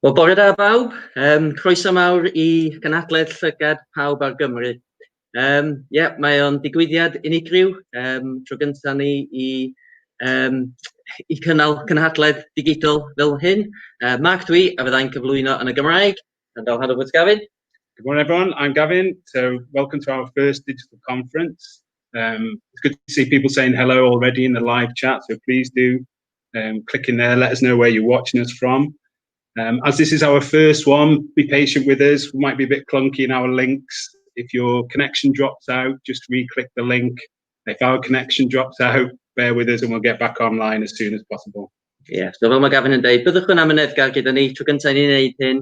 Wel, bore da bawb. Croeso mawr i gynhadledd llygad pawb ar Gymru. Mae o'n digwyddiad unigryw. Tro gyntaf ni i cynnal gynhadledd digidol fel hyn. Mark dwi, a fyddai'n cyflwyno yn y Gymraeg. And I'll hand over to Gavin. Good morning, everyone. I'm Gavin. So welcome to our first digital conference. It's good to see people saying hello already in the live chat. So please do click in there. Let us know where you're watching us from. As this is our first one, be patient with us. We might be a bit clunky in our links. If your connection drops out, just re-click the link. If our connection drops out, bear with us and we'll get back online as soon as possible. So fel mae Gavin yn dweud, byddwch yn amyneddgar gyda ni tro gyntaf ni'n neud hyn.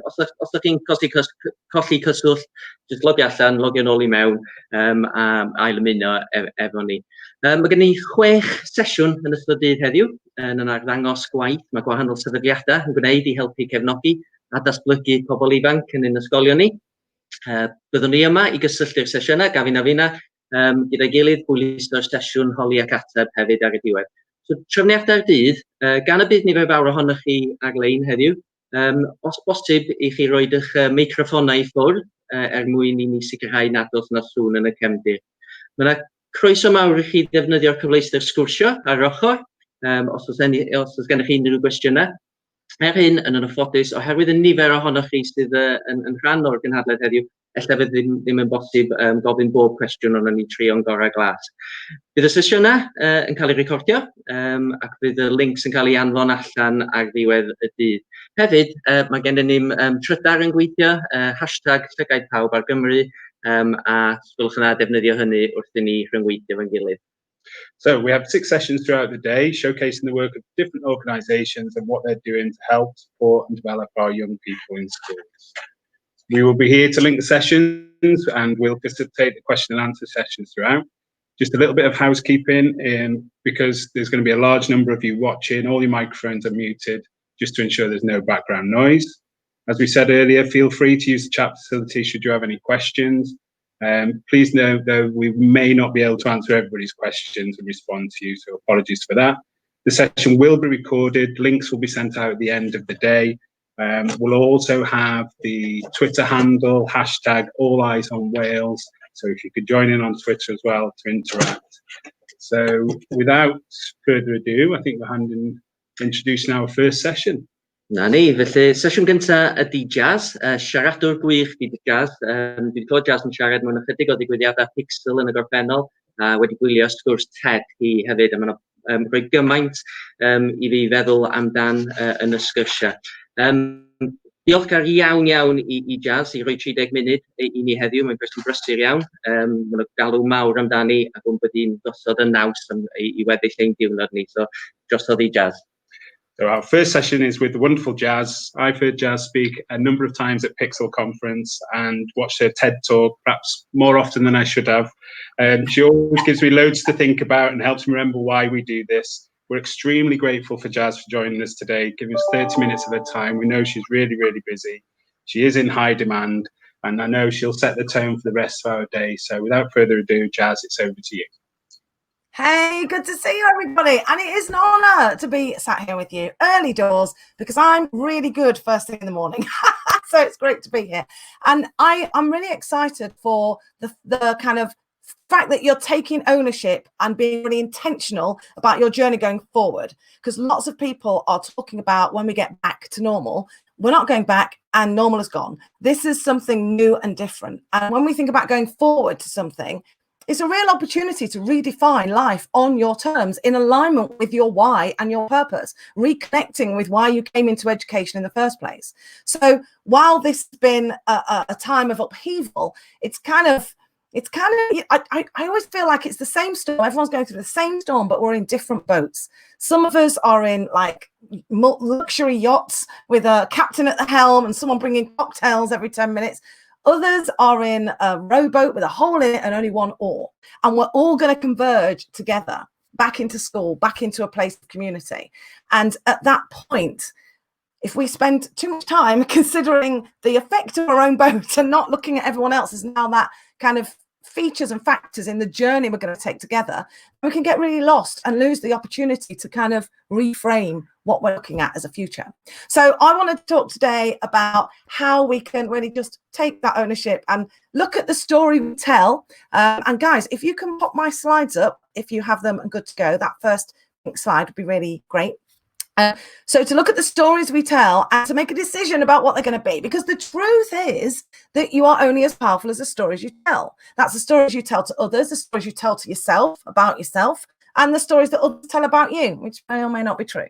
Os ydych chi'n colli cyswllt, jyst logio allan, logio nôl i mewn a ail ymuno efo ni. Mae gen ni 6 sesiwn yn ystod dydd heddiw yn arddangos gwaith. Mae gwahanol sefydliadau yn gwneud i helpu cefnogi a datblygu pobl ifanc yn ein ysgolion ni. Byddwn ni yma i gysylltu'r sesiynau, Gavin a finna, gyda'i gilydd bwylisto'r sesiwn holi ac ateb hefyd ar y diwedd. So, trefniadau'r dydd, gan y bydd nifer fawr ohonoch chi ar-lein heddiw, os bosib i chi roed eich meicrofonau i ffwrdd mwyn i ni sicrhau nad oes na sŵn yn y cefndir. Mae yna croeso mawr i chi ddefnyddio'r cyfleuster sgwrsio ar ochr, os oes gennych chi unrhyw gwestiynau. Hyn yn anffodus, oherwydd y nifer ohonoch chi sydd yn rhan o'r gynhadledd heddiw, ella fydd ddim yn bosib gofyn bob cwestiwn ond ni trio'n gorau glas. Bydd y sesiynau yn cael ei recordio ac bydd y links yn cael ei anfon allan ar ddiwedd y dydd. Hefyd, mae gennym ni'n trydar yn gweithio, hashtag llygad pawb ar Gymru, a gwelwch yna defnyddio hynny wrth i ni rhyngweithio fo'n gilydd. So we have 6 sessions throughout the day, showcasing the work of different organisations and what they're doing to help, support and develop our young people in schools. We will be here to link the sessions and we'll facilitate the question and answer sessions throughout. Just a little bit of housekeeping, because there's going to be a large number of you watching, all your microphones are muted, just to ensure there's no background noise. As we said earlier, feel free to use the chat facility should you have any questions. Please note, though, we may not be able to answer everybody's questions and respond to you, so apologies for that. The session will be recorded, links will be sent out at the end of the day. We'll also have the Twitter handle, hashtag All Eyes on Wales, so if you could join in on Twitter as well to interact. So without further ado, I think we're introducing our first session. Na ni, felly sesiwn gyntaf ydy Jazz, siaradwr gwych gyda Jazz. Dwi wedi clywed Jazz yn siarad mewn ychydig o ddigwyddiadau Pixel yn y gorffennol, a wedi gwylio sgwrs TED hi hefyd, a mae'n rhoi gymaint i fi feddwl amdan yn y sgyrsiau. Diolchgar iawn i Jazz i roi 30 munud i ni heddiw, mae'n gwestiwn brysur iawn. Mae'n galw mawr amdani ac bod hi'n gosod y naws i weddill ein diwrnod ni, so drosodd i Jazz. So our first session is with the wonderful Jazz. I've heard Jazz speak a number of times at Pixel Conference and watched her TED Talk, perhaps more often than I should have. She always gives me loads to think about and helps me remember why we do this. We're extremely grateful for Jazz for joining us today, giving us 30 minutes of her time. We know she's really, really busy. She is in high demand, and I know she'll set the tone for the rest of our day. So without further ado, Jazz, it's over to you. Hey, good to see you, everybody. And it is an honour to be sat here with you early doors because I'm really good first thing in the morning. So it's great to be here. And I'm really excited for the kind of fact that you're taking ownership and being really intentional about your journey going forward. Because lots of people are talking about when we get back to normal, we're not going back and normal is gone. This is something new and different. And when we think about going forward to something, it's a real opportunity to redefine life on your terms in alignment with your why and your purpose, reconnecting with why you came into education in the first place. So while this has been a time of upheaval, I always feel like it's the same storm. Everyone's going through the same storm, but we're in different boats. Some of us are in like luxury yachts with a captain at the helm and someone bringing cocktails every 10 minutes. Others are in a rowboat with a hole in it and only one oar. And we're all going to converge together back into school, back into a place of community. And at that point, if we spend too much time considering the effect of our own boat and not looking at everyone else's now that kind of features and factors in the journey we're going to take together, we can get really lost and lose the opportunity to kind of reframe what we're looking at as a future. So I want to talk today about how we can really just take that ownership and look at the story we tell. And guys, if you can pop my slides up, if you have them and good to go, that first slide would be really great. So to look at the stories we tell and to make a decision about what they're going to be, because the truth is that you are only as powerful as the stories you tell. That's the stories you tell to others, the stories you tell to yourself about yourself, and the stories that others tell about you, which may or may not be true.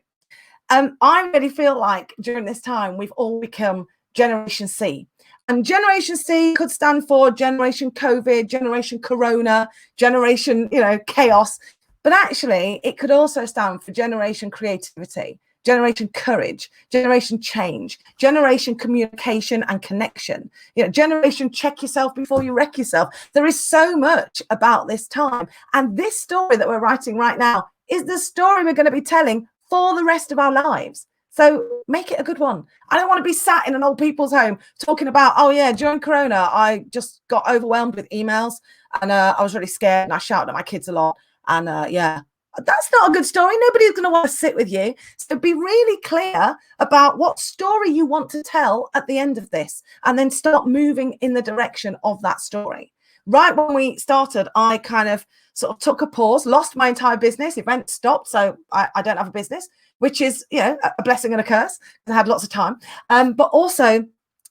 I really feel like during this time, we've all become Generation C. And Generation C could stand for Generation COVID, Generation Corona, Generation, chaos. But actually, it could also stand for Generation Creativity, Generation Courage, Generation Change, Generation Communication and Connection, Generation Check Yourself Before You Wreck Yourself. There is so much about this time. And this story that we're writing right now is the story we're going to be telling for the rest of our lives. So make it a good one. I don't want to be sat in an old people's home talking about, oh yeah, during Corona, I just got overwhelmed with emails and I was really scared and I shouted at my kids a lot. And that's not a good story. Nobody's going to want to sit with you. So be really clear about what story you want to tell at the end of this, and then start moving in the direction of that story. Right when we started, I kind of sort of took a pause, lost my entire business. Events stopped, so I don't have a business, which is, a blessing and a curse. I had lots of time. But also,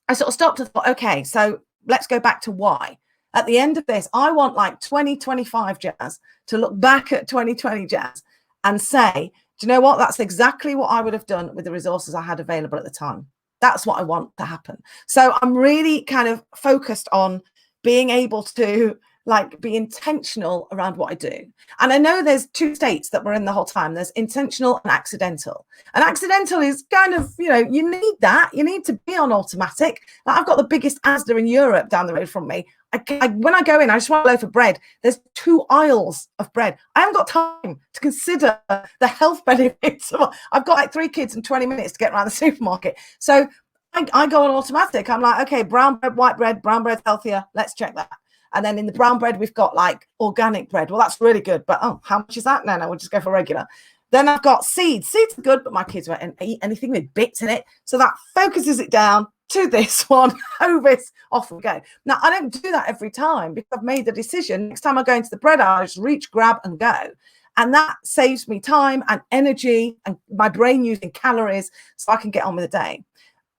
I sort of stopped and thought, okay, so let's go back to why. At the end of this, I want like 2025 Jazz to look back at 2020 Jazz and say, do you know what? That's exactly what I would have done with the resources I had available at the time. That's what I want to happen. So I'm really kind of focused on being able to be intentional around what I do. And I know there's two states that we're in the whole time. There's intentional and accidental. And accidental is kind of, you need that. You need to be on automatic. I've got the biggest Asda in Europe down the road from me. When I go in, I just want a loaf of bread. There's 2 aisles of bread. I haven't got time to consider the health benefits. I've got like 3 kids and 20 minutes to get around the supermarket. So I go on automatic. I'm like, okay, brown bread, white bread, brown bread's healthier. Let's check that. And then in the brown bread, we've got like organic bread. Well, that's really good. But how much is that? No, we'll just go for regular. Then I've got seeds. Seeds are good, but my kids won't eat anything with bits in it. So that focuses it down to this one. Off we go. Now, I don't do that every time because I've made the decision. Next time I go into the bread aisle, I just reach, grab and go. And that saves me time and energy and my brain using calories so I can get on with the day.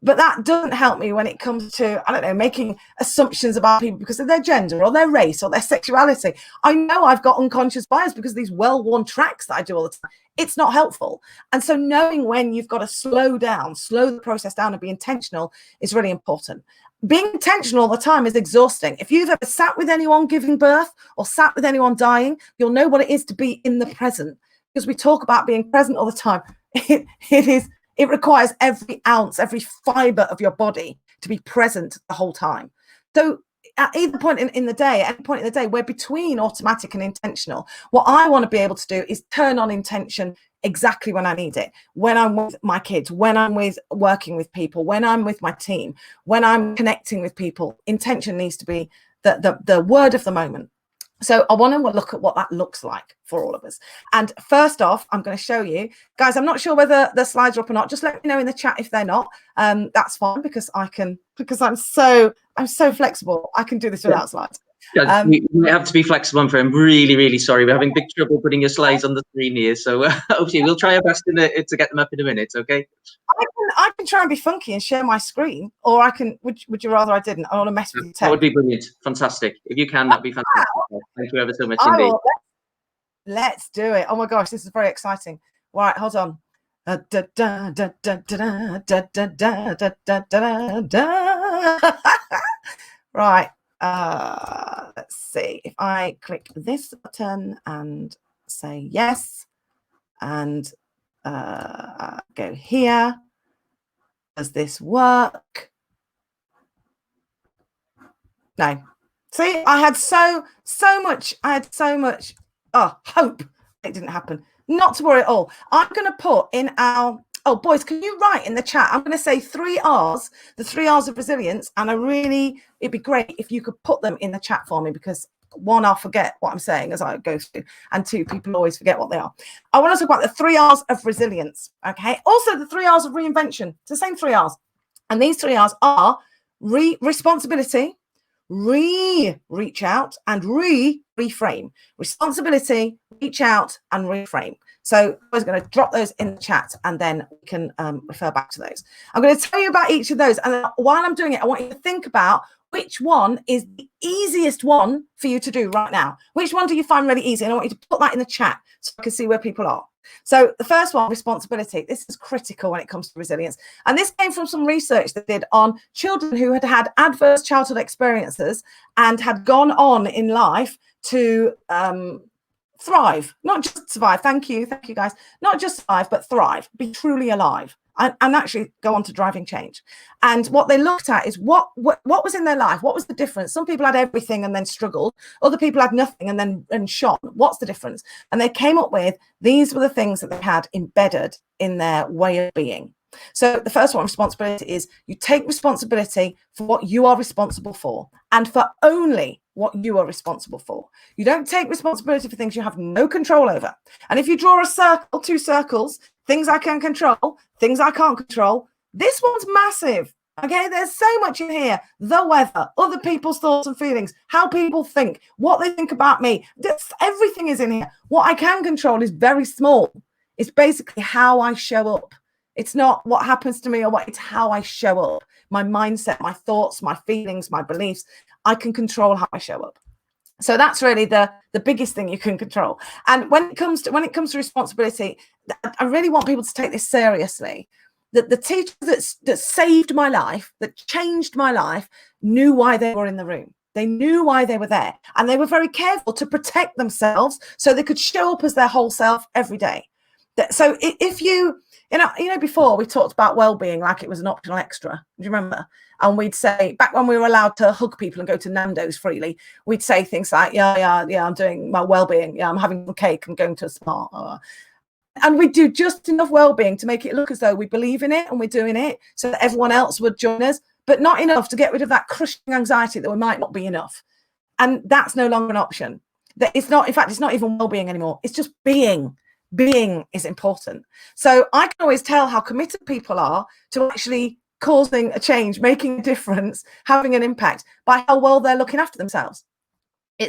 But that doesn't help me when it comes to, making assumptions about people because of their gender or their race or their sexuality. I know I've got unconscious bias because of these well-worn tracks that I do all the time. It's not helpful. And so knowing when you've got to slow the process down and be intentional is really important. Being intentional all the time is exhausting. If you've ever sat with anyone giving birth or sat with anyone dying, you'll know what it is to be in the present, because we talk about being present all the time. It requires every ounce, every fiber of your body to be present the whole time. So at either point in the day, at any point in the day, we're between automatic and intentional. What I want to be able to do is turn on intention exactly when I need it. When I'm with my kids, when I'm working with people, when I'm with my team, when I'm connecting with people, intention needs to be the word of the moment. So I want to look at what that looks like for all of us. And first off, I'm going to show you guys. I'm not sure whether the slides are up or not. Just let me know in the chat if they're not. That's fine because I'm so flexible. I can do this without slides. Yeah, we have to be flexible. I'm really, really sorry. We're having big trouble putting your slides on the screen here. So hopefully we'll try our best to get them up in a minute. Okay. I can try and be funky and share my screen, or I can. Would you rather I didn't? I want to mess with you. That would be brilliant. Fantastic. If you can, that'd be fantastic. Thank you ever so much indeed. Let's do it. Oh my gosh, this is very exciting. Right, hold on. Right. Let's see if I click this button and say yes, and go here. Does this work? No. See, I had so much hope. It didn't happen. Not to worry at all. I'm going to put in our, boys, can you write in the chat? I'm going to say 3 R's, the 3 R's of resilience. And it'd be great if you could put them in the chat for me, because one, I'll forget what I'm saying as I go through, and two, people always forget what they are. I want to talk about the 3 R's of resilience. Okay. Also, the 3 R's of reinvention. It's the same 3 R's. And these 3 R's are responsibility, reach out, and reframe. Responsibility, reach out, and reframe. So I was going to drop those in the chat, and then we can refer back to those. I'm going to tell you about each of those. And while I'm doing it, I want you to think about which one is the easiest one for you to do right now. Which one do you find really easy? And I want you to put that in the chat so I can see where people are. So the first one, responsibility. This is critical when it comes to resilience. And this came from some research that did on children who had had adverse childhood experiences and had gone on in life to thrive, not just survive. Thank you guys. Not just survive, but thrive, be truly alive, and actually go on to driving change. And what they looked at is what was in their life. What was the difference? Some people had everything and then struggled. Other people had nothing and shone. What's the difference? And they came up with, these were the things that they had embedded in their way of being. So the first one, responsibility, is you take responsibility for what you are responsible for, and for only what you are responsible for. You don't take responsibility for things you have no control over. And if you draw a circle, 2 circles, things I can control, things I can't control, this one's massive. Okay, there's so much in here. The weather, other people's thoughts and feelings, how people think, what they think about me. Everything is in here. What I can control is very small. It's basically how I show up. It's not what happens to me, or it's how I show up. My mindset, my thoughts, my feelings, my beliefs. I can control how I show up. So that's really the biggest thing you can control. And when it comes to responsibility, I really want people to take this seriously. That the teacher that saved my life, that changed my life, knew why they were in the room. They knew why they were there, and they were very careful to protect themselves so they could show up as their whole self every day. So if you know, before we talked about well-being like it was an optional extra. Do you remember? And we'd say, back when we were allowed to hug people and go to Nando's freely, we'd say things like, yeah, I'm doing my well-being. Yeah, I'm having a cake. I'm going to a spa. And we do just enough well-being to make it look as though we believe in it and we're doing it so that everyone else would join us, but not enough to get rid of that crushing anxiety that we might not be enough. And that's no longer an option. That it's not, in fact, it's not even well-being anymore. It's just being. Being is important. So I can always tell how committed people are to actually causing a change, making a difference, having an impact by how well they're looking after themselves.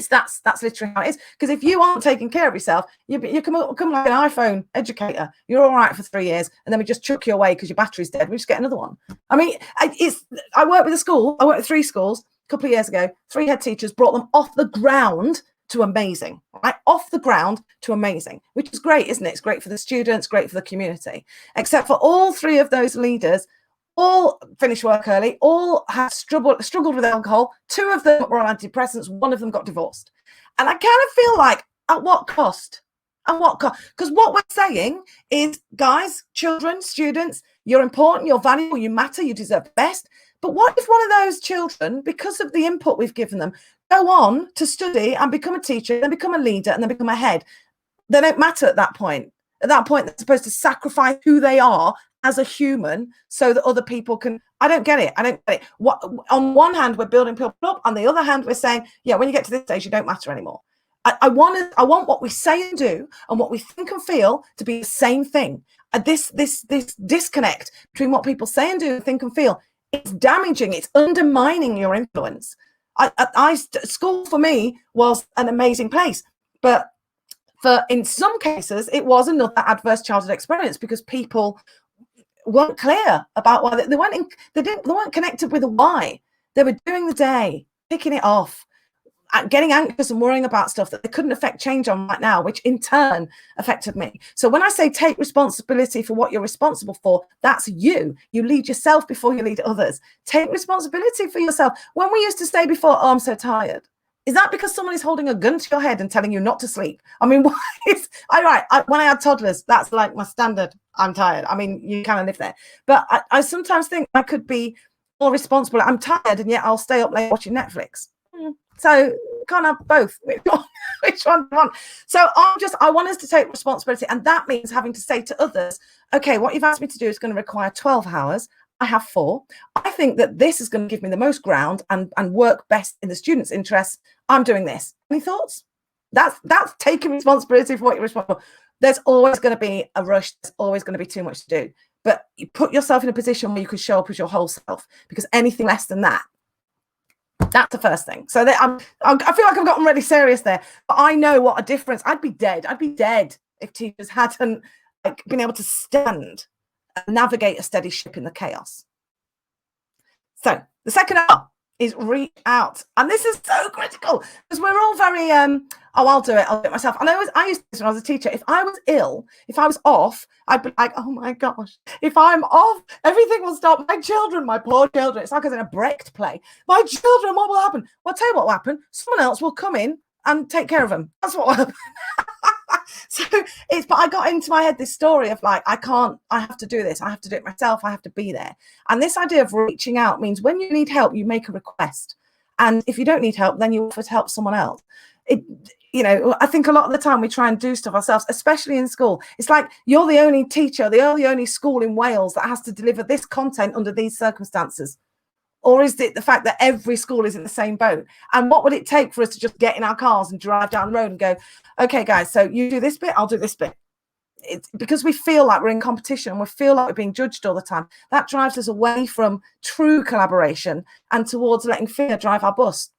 That's literally how it is. Because if you aren't taking care of yourself, you come like an iPhone educator. You're all right for 3 years, and then we just chuck you away because your battery's dead. We just get another one. I mean, I work with a school. I worked with 3 schools a couple of years ago. 3 head teachers, brought them off the ground to amazing, right? Off the ground to amazing, which is great, isn't it? It's great for the students, great for the community. Except for all 3 of those leaders, all finished work early, all had struggled with alcohol. 2 of them were on antidepressants. 1 of them got divorced. And I kind of feel like, at what cost? At what cost? Because what we're saying is, guys, children, students, you're important, you're valuable, you matter, you deserve the best. But what if one of those children, because of the input we've given them, go on to study and become a teacher, then become a leader, and then become a head? They don't matter at that point. At that point, they're supposed to sacrifice who they are as a human so that other people can. I don't get it. What, on one hand, we're building people up. On the other hand, we're saying, yeah, when you get to this stage, you don't matter anymore. I want what we say and do and what we think and feel to be the same thing. This disconnect between what people say and do, think and feel, it's damaging. It's undermining your influence. School for me was an amazing place, but in some cases it was another adverse childhood experience because people weren't clear about why they weren't connected with a why. They were doing the day, picking it off, getting anxious and worrying about stuff that they couldn't affect change on right now, which in turn affected me. So when I say take responsibility for what you're responsible for, that's you. You lead yourself before you lead others. Take responsibility for yourself. When we used to say before, oh, I'm so tired, is that because someone is holding a gun to your head and telling you not to sleep? I mean, when I had toddlers, that's like my standard. I'm tired. I mean, you kind of live there. But I sometimes think I could be more responsible. I'm tired, and yet I'll stay up late watching Netflix. So can't have both. Which one do you want? So I want us to take responsibility, and that means having to say to others, okay, what you've asked me to do is going to require 12 hours. I have 4. I think that this is going to give me the most ground and work best in the students' interests. I'm doing this. Any thoughts? That's taking responsibility for what you're responsible for. There's always going to be a rush. There's always going to be too much to do. But you put yourself in a position where you can show up as your whole self, because anything less than that, that's the first thing. So I feel like I've gotten really serious there. But I know what a difference. I'd be dead. I'd be dead if teachers hadn't been able to stand and navigate a steady ship in the chaos. So the second R is reach out. And this is so critical because we're all very, I'll do it myself. And I used to do this when I was a teacher. If I was ill, if I was off, I'd be like, oh my gosh, if I'm off, everything will stop. My children, my poor children. It's like I was in a Brecht play. My children, what will happen? Well, I'll tell you what will happen. Someone else will come in and take care of them. That's what will happen. So but I got into my head this story of like, I have to do this. I have to do it myself. I have to be there. And this idea of reaching out means when you need help, you make a request. And if you don't need help, then you offer to help someone else. I think a lot of the time we try and do stuff ourselves, especially in school. It's like you're the only teacher, the only school in Wales that has to deliver this content under these circumstances. Or is it the fact that every school is in the same boat? And what would it take for us to just get in our cars and drive down the road and go, okay, guys, so you do this bit, I'll do this bit. It's because we feel like we're in competition. We feel like we're being judged all the time. That drives us away from true collaboration and towards letting fear drive our bus.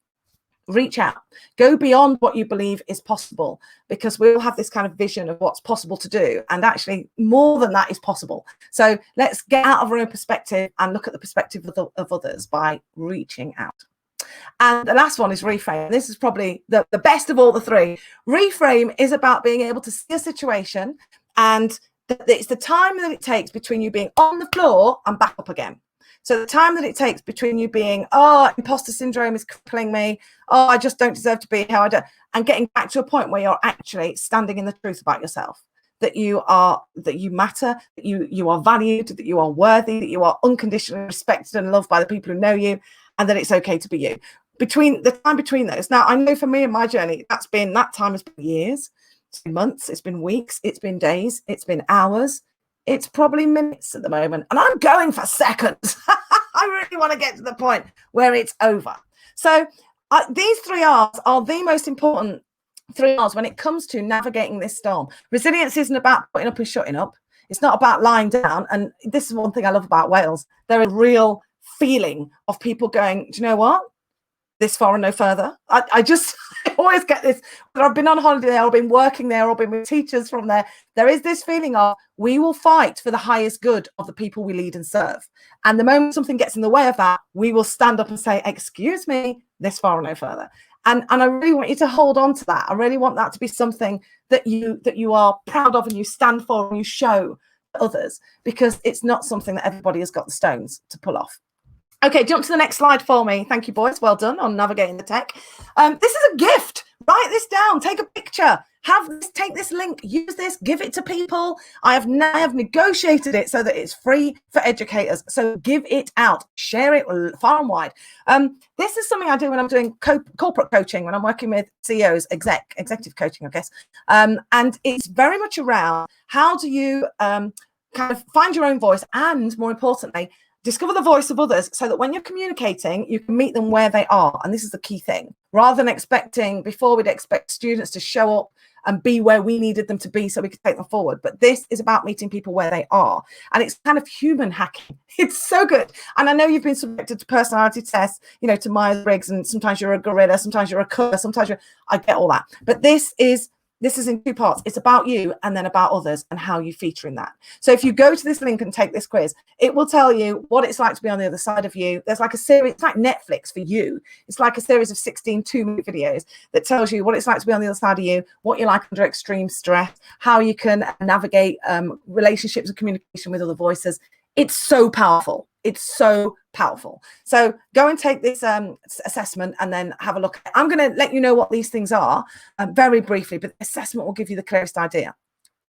Reach out, go beyond what you believe is possible, because we all have this kind of vision of what's possible to do. And actually more than that is possible. So let's get out of our own perspective and look at the perspective of others by reaching out. And the last one is reframe. This is probably the best of all the three. Reframe is about being able to see a situation, and it's the time that it takes between you being on the floor and back up again. So the time that it takes between you being, imposter syndrome is crippling me, I just don't deserve to be how I do, and getting back to a point where you're actually standing in the truth about yourself, that you matter, that you are valued, that you are worthy, that you are unconditionally respected and loved by the people who know you, and that it's okay to be you. Between those. Now, I know for me in my journey, that time has been years, it's been months, it's been weeks, it's been days, it's been hours. It's probably minutes at the moment, and I'm going for seconds. I really want to get to the point where it's over. So these 3 R's are the most important 3 R's when it comes to navigating this storm. Resilience isn't about putting up and shutting up. It's not about lying down. And this is one thing I love about Wales. There is a real feeling of people going, do you know what? This far and no further. I always get this, whether I've been on holiday or been working there or been with teachers from there, there is this feeling of we will fight for the highest good of the people we lead and serve. And the moment something gets in the way of that, we will stand up and say, excuse me, this far and no further. And I really want you to hold on to that. I really want that to be something that you are proud of and you stand for and you show others, because it's not something that everybody has got the stones to pull off. Okay, jump to the next slide for me. Thank you, boys. Well done on navigating the tech. This is a gift. Write this down. Take a picture. Take this link. Use this. Give it to people. I have negotiated it so that it's free for educators. So give it out. Share it far and wide. This is something I do when I'm doing corporate coaching, when I'm working with CEOs, executive coaching, I guess. And it's very much around how do you kind of find your own voice, and more importantly, discover the voice of others, so that when you're communicating, you can meet them where they are. And this is the key thing. Rather than before we'd expect students to show up and be where we needed them to be so we could take them forward. But this is about meeting people where they are. And it's kind of human hacking. It's so good. And I know you've been subjected to personality tests, to Myers-Briggs, and sometimes you're a gorilla, sometimes you're a colour, I get all that. But this is in 2 parts. It's about you and then about others and how you feature in that. So if you go to this link and take this quiz, it will tell you what it's like to be on the other side of you. There's like a series, it's like Netflix for you. It's like a series of 16 2-minute videos that tells you what it's like to be on the other side of you, what you're like under extreme stress, how you can navigate relationships and communication with other voices. It's so powerful. It's so powerful. So go and take this assessment and then have a look. I'm going to let you know what these things are very briefly, but the assessment will give you the clearest idea.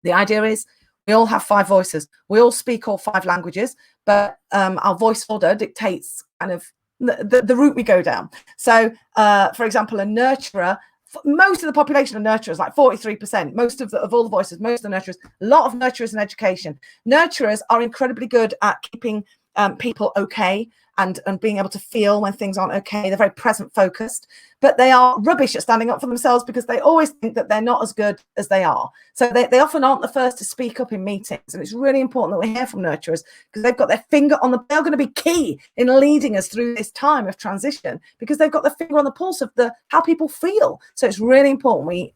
The idea is we all have 5 voices. We all speak all 5 languages, but our voice order dictates kind of the route we go down. So, for example, a nurturer, most of the population of nurturers, like 43%, most of all the voices, most of the nurturers, a lot of nurturers in education. Nurturers are incredibly good at keeping people okay and being able to feel when things aren't okay. They're very present focused, but they are rubbish at standing up for themselves because they always think that they're not as good as they are. So they often aren't the first to speak up in meetings. And it's really important that we hear from nurturers because they've got their finger on they're going to be key in leading us through this time of transition because they've got the finger on the pulse of how people feel. So it's really important we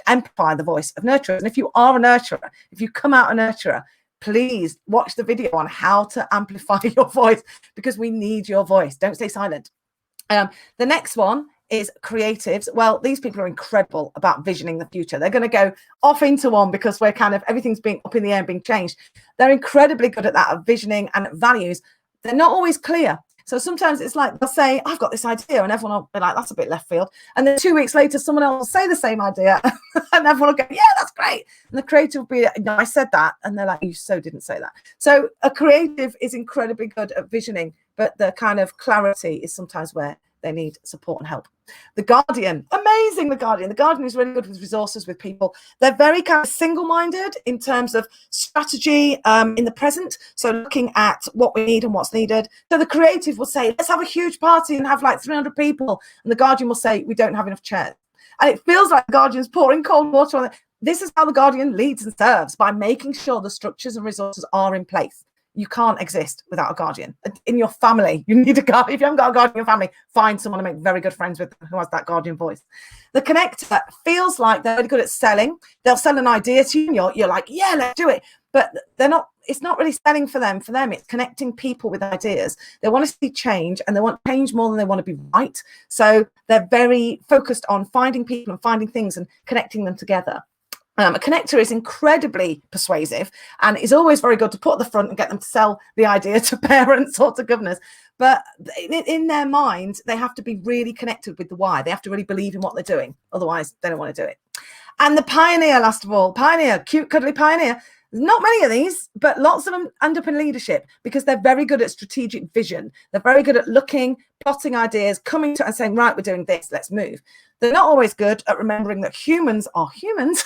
amplify the voice of nurturers. And if you are a nurturer, if you come out a nurturer, please watch the video on how to amplify your voice because we need your voice. Don't stay silent. The next one is creatives. Well, these people are incredible about visioning the future. They're going to go off into one because we're everything's being up in the air and being changed. They're incredibly good at that, of visioning and values. They're not always clear. So sometimes it's like they'll say, I've got this idea, and everyone will be like, that's a bit left field. And then 2 weeks later, someone else will say the same idea, and everyone will go, yeah, that's great. And the creative will be, no, I said that. And they're like, you so didn't say that. So a creative is incredibly good at visioning, but the kind of clarity is sometimes where they need support and help. The Guardian, amazing. The Guardian is really good with resources, with people. They're very kind of single-minded in terms of strategy in the present. So looking at what we need and what's needed. So the creative will say, let's have a huge party and have like 300 people. And the Guardian will say, we don't have enough chairs. And it feels like the Guardian's pouring cold water on it. This is how the Guardian leads and serves, by making sure the structures and resources are in place. You can't exist without a guardian. In your family, you need a guardian. If you haven't got a guardian in your family, find someone to make very good friends with who has that guardian voice. The connector feels like they're really good at selling. They'll sell an idea to you and you're like, yeah, let's do it. But they're not, it's not really selling for them. For them, it's connecting people with ideas. They want to see change, and they want change more than they want to be right. So they're very focused on finding people and finding things and connecting them together. A connector is incredibly persuasive and is always very good to put at the front and get them to sell the idea to parents or to governors. But in their mind, they have to be really connected with the why. They have to really believe in what they're doing. Otherwise, they don't want to do it. And the pioneer, last of all, pioneer, cute, cuddly pioneer. Not many of these, but lots of them end up in leadership because they're very good at strategic vision. They're very good at looking, plotting ideas, coming to and saying, right, we're doing this, let's move. They're not always good at remembering that humans are humans.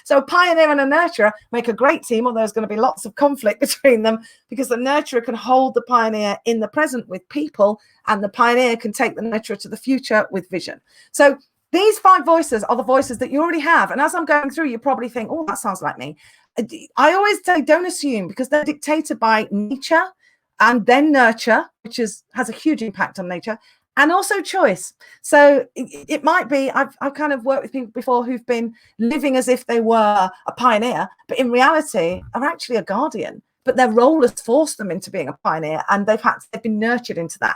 So a pioneer and a nurturer make a great team, although there's going to be lots of conflict between them because the nurturer can hold the pioneer in the present with people, and the pioneer can take the nurturer to the future with vision. So these 5 voices are the voices that you already have. And as I'm going through, you probably think, oh, that sounds like me. I always say don't assume, because they're dictated by nature and then nurture, which has a huge impact on nature, and also choice. So it might be, I've kind of worked with people before who've been living as if they were a pioneer, but in reality are actually a guardian. But their role has forced them into being a pioneer, and they've been nurtured into that.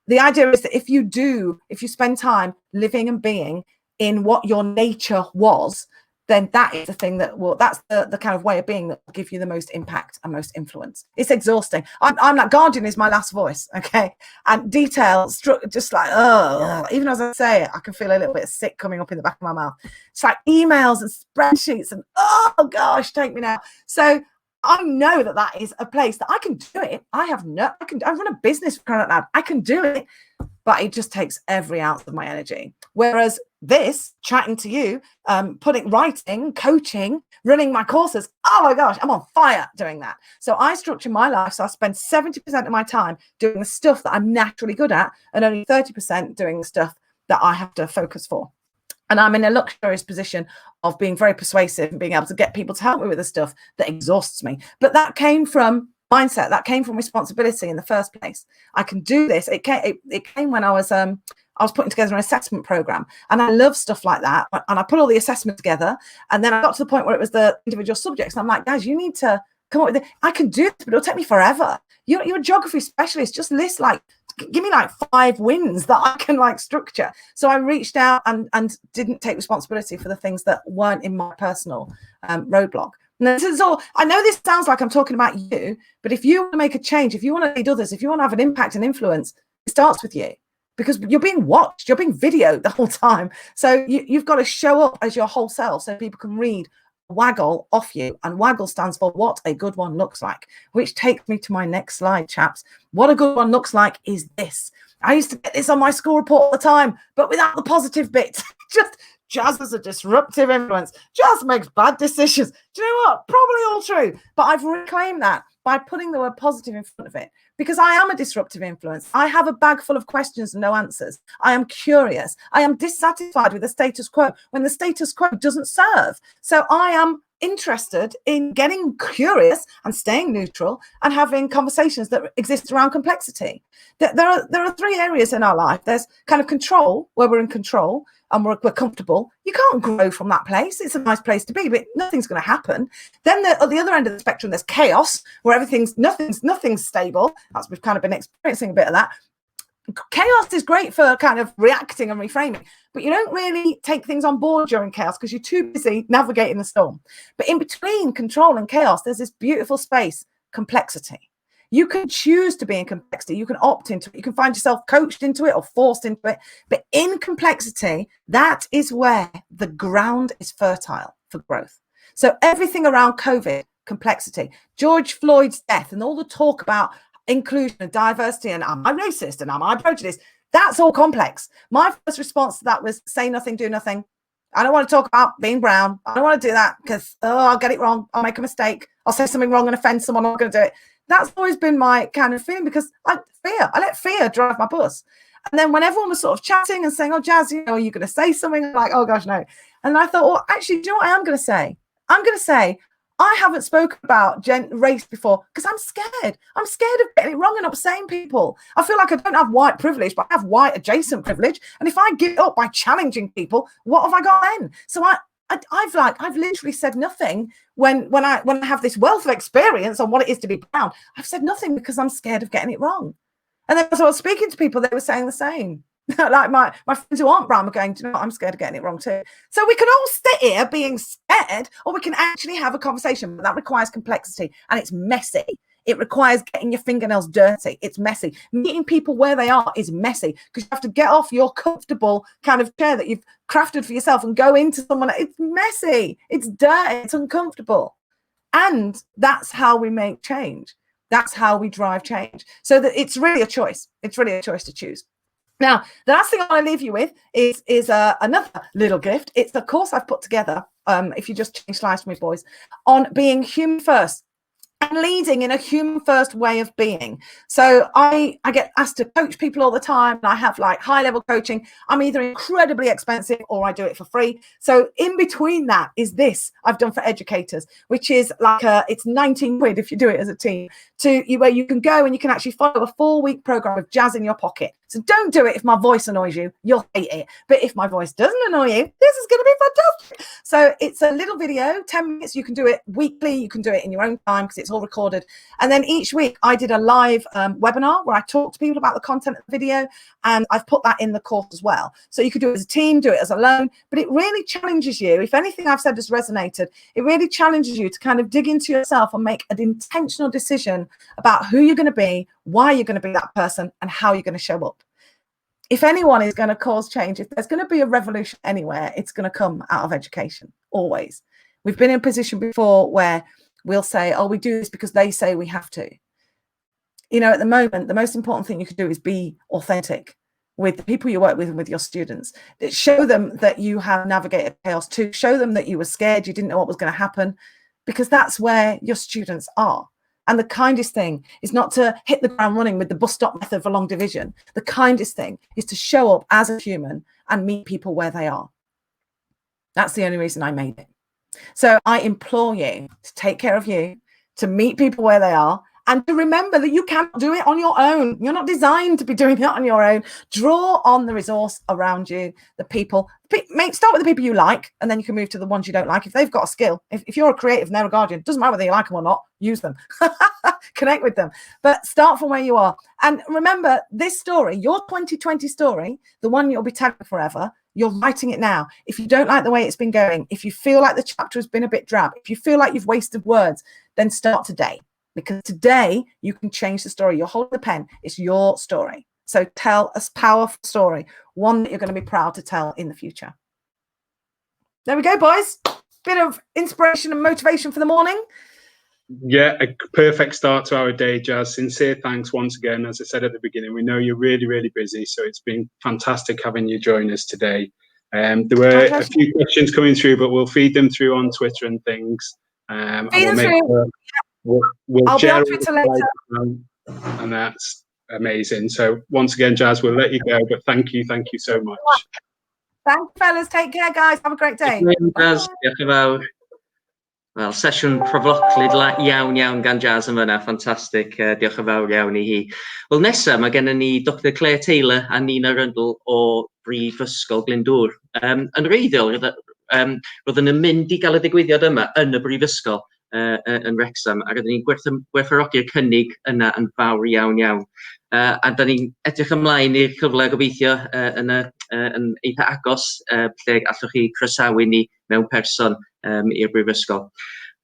The idea is that if you spend time living and being in what your nature was, then that is the thing that's the kind of way of being that will give you the most impact and most influence. It's exhausting. I'm like, guardian is my last voice, okay? And detail, just like, even as I say it, I can feel a little bit sick coming up in the back of my mouth. It's like emails and spreadsheets and, oh gosh, take me now. So I know that is a place that I can do it. I run a business for crying out loud. I can do it, but it just takes every ounce of my energy. Whereas this, chatting to you, writing, coaching, running my courses, oh my gosh, I'm on fire doing that. So I structure my life so I spend 70% of my time doing the stuff that I'm naturally good at, and only 30% doing the stuff that I have to focus for. And I'm in a luxurious position of being very persuasive and being able to get people to help me with the stuff that exhausts me. But that came from mindset. That came from responsibility in the first place. I can do this. It came when I was putting together an assessment program, and I love stuff like that. And I put all the assessment together, and then I got to the point where it was the individual subjects. And I'm like, guys, you need to come up with it. I can do this, but it'll take me forever. You're a geography specialist. Just list give me 5 wins that I can structure. So I reached out and didn't take responsibility for the things that weren't in my personal roadblock. And this is all, I know this sounds like I'm talking about you, but if you want to make a change, if you want to lead others, if you want to have an impact and influence, it starts with you, because you're being watched, you're being videoed the whole time. So you've got to show up as your whole self so people can read Waggle off you. And Waggle stands for what a good one looks like, which takes me to my next slide, chaps. What a good one looks like is this. I used to get this on my school report all the time, but without the positive bit. Jazz is a disruptive influence, just makes bad decisions. Do you know what? Probably all true. But I've reclaimed that by putting the word positive in front of it, because I am a disruptive influence. I have a bag full of questions and no answers. I am curious. I am dissatisfied with the status quo when the status quo doesn't serve. So I am interested in getting curious and staying neutral and having conversations that exist around complexity. There are three areas in our life. There's kind of control, where we're in control and we're comfortable. You can't grow from that place. It's a nice place to be, but nothing's going to happen. Then at the other end of the spectrum, there's chaos, where nothing's stable. We've kind of been experiencing a bit of that. Chaos is great for kind of reacting and reframing, but you don't really take things on board during chaos because you're too busy navigating the storm. But in between control and chaos, there's this beautiful space, complexity. You can choose to be in complexity. You can opt into it. You can find yourself coached into it or forced into it. But in complexity, that is where the ground is fertile for growth. So everything around COVID, complexity, George Floyd's death, and all the talk about inclusion and diversity and am I racist and am I prejudiced, that's all complex. My first response to that was say nothing, do nothing. I don't want to talk about being brown. I don't want to do that because I'll get it wrong. I'll make a mistake. I'll say something wrong and offend someone. I'm not going to do it. That's always been my kind of feeling because I let fear drive my bus. And then when everyone was sort of chatting and saying, oh, Jazz, are you going to say something? I'm like, oh gosh, no. And I thought, well, actually, do you know what I am going to say? I'm going to say, I haven't spoken about race before because I'm scared. I'm scared of getting it wrong and upsetting people. I feel like I don't have white privilege, but I have white adjacent privilege. And if I give it up by challenging people, what have I got then? So I've literally said nothing when I have this wealth of experience on what it is to be brown. I've said nothing because I'm scared of getting it wrong. And then as I was speaking to people, they were saying the same. Like my friends who aren't brown were going, do you know what? I'm scared of getting it wrong too. So we can all sit here being scared, or we can actually have a conversation. But that requires complexity, and it's messy. It requires getting your fingernails dirty. It's messy. Meeting people where they are is messy because you have to get off your comfortable kind of chair that you've crafted for yourself and go into someone. It's messy. It's dirty. It's uncomfortable. And that's how we make change. That's how we drive change. So that it's really a choice. It's really a choice to choose. Now, the last thing I want to leave you with is another little gift. It's the course I've put together, if you just change slides for me, boys, on being human first and leading in a human first way of being. So I get asked to coach people all the time. And I have like high level coaching. I'm either incredibly expensive or I do it for free. So in between that is this I've done for educators, which is like it's 19 quid if you do it as a team, where you can go and you can actually follow a 4-week program of Jazz in your pocket. So don't do it if my voice annoys you. You'll hate it. But if my voice doesn't annoy you, this is going to be fantastic. So it's a little video, 10 minutes. You can do it weekly. You can do it in your own time because it's all recorded. And then each week I did a live webinar where I talk to people about the content of the video. And I've put that in the course as well. So you could do it as a team, do it as alone. But it really challenges you. If anything I've said has resonated, it really challenges you to kind of dig into yourself and make an intentional decision about who you're going to be, why you're going to be that person, and how you're going to show up. If anyone is going to cause change, if there's going to be a revolution anywhere, it's going to come out of education, always. We've been in a position before where we'll say, oh, we do this because they say we have to. You know, at the moment, the most important thing you can do is be authentic with the people you work with and with your students. Show them that you have navigated chaos too. Show them that you were scared, you didn't know what was going to happen, because that's where your students are. And the kindest thing is not to hit the ground running with the bus stop method for long division. The kindest thing is to show up as a human and meet people where they are. That's the only reason I made it. So I implore you to take care of you, to meet people where they are, and to remember that you can't do it on your own. You're not designed to be doing it on your own. Draw on the resource around you, the people. Start with the people you like, and then you can move to the ones you don't like. If they've got a skill, if you're a creative and they're a guardian, doesn't matter whether you like them or not, use them. Connect with them. But start from where you are. And remember, this story, your 2020 story, the one you'll be telling forever, you're writing it now. If you don't like the way it's been going, if you feel like the chapter has been a bit drab, if you feel like you've wasted words, then start today. Because today you can change the story. You're holding the pen. It's your story. So tell a powerful story, one that you're going to be proud to tell in the future. There we go, boys. Bit of inspiration and motivation for the morning. Yeah, a perfect start to our day, Jazz. Sincere thanks once again. As I said at the beginning, we know you're really, really busy, so it's been fantastic having you join us today. There were a few questions coming through, but we'll feed them through on Twitter and things. Feed them through. We'll I'll be share on all Twitter the later. slides, and that's amazing. So once again, Jazz, we'll let you go, but thank you so much. Thanks, fellas. Take care, guys. Have a great day. Jazz, diolch yn fawr. Wel, sesiwn profloclyd iawn gan Jazz yn fyna, ffantastig, diolch yn fawr iawn I hi. Wel, nesa, mae gennym ni Dr Claire Taylor a Nina Rundle o Brifysgol Glyndŵr. Yn wreiddiol, roedden nhw'n mynd I gael y digwyddiad yma yn y Brifysgol yn Wrexham, ac ydyn ni'n gwerthfawrogi'r cynnig yna yn fawr iawn. A da ni'n edrych ymlaen i'r cyfle gobeithio yn eitha agos, lle allwch chi croesawu ni mewn person i'r Brifysgol.